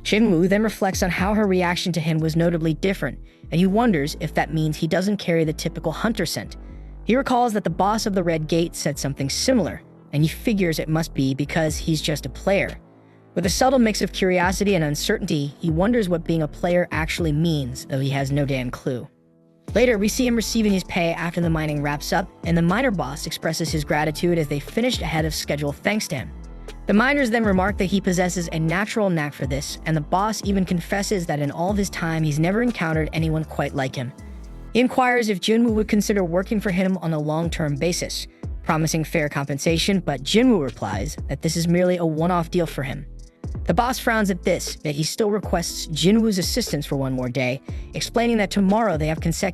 Jinwoo then reflects on how her reaction to him was notably different, and he wonders if that means he doesn't carry the typical hunter scent. He recalls that the boss of the Red Gate said something similar, and he figures it must be because he's just a player. With a subtle mix of curiosity and uncertainty, he wonders what being a player actually means, though he has no damn clue. Later, we see him receiving his pay after the mining wraps up, and the miner boss expresses his gratitude as they finished ahead of schedule thanks to him. The miners then remark that he possesses a natural knack for this, and the boss even confesses that in all of his time he's never encountered anyone quite like him. He inquires if Jinwoo would consider working for him on a long-term basis, promising fair compensation, but Jinwoo replies that this is merely a one-off deal for him. The boss frowns at this, yet he still requests Jinwoo's assistance for one more day, explaining that tomorrow they have consecutive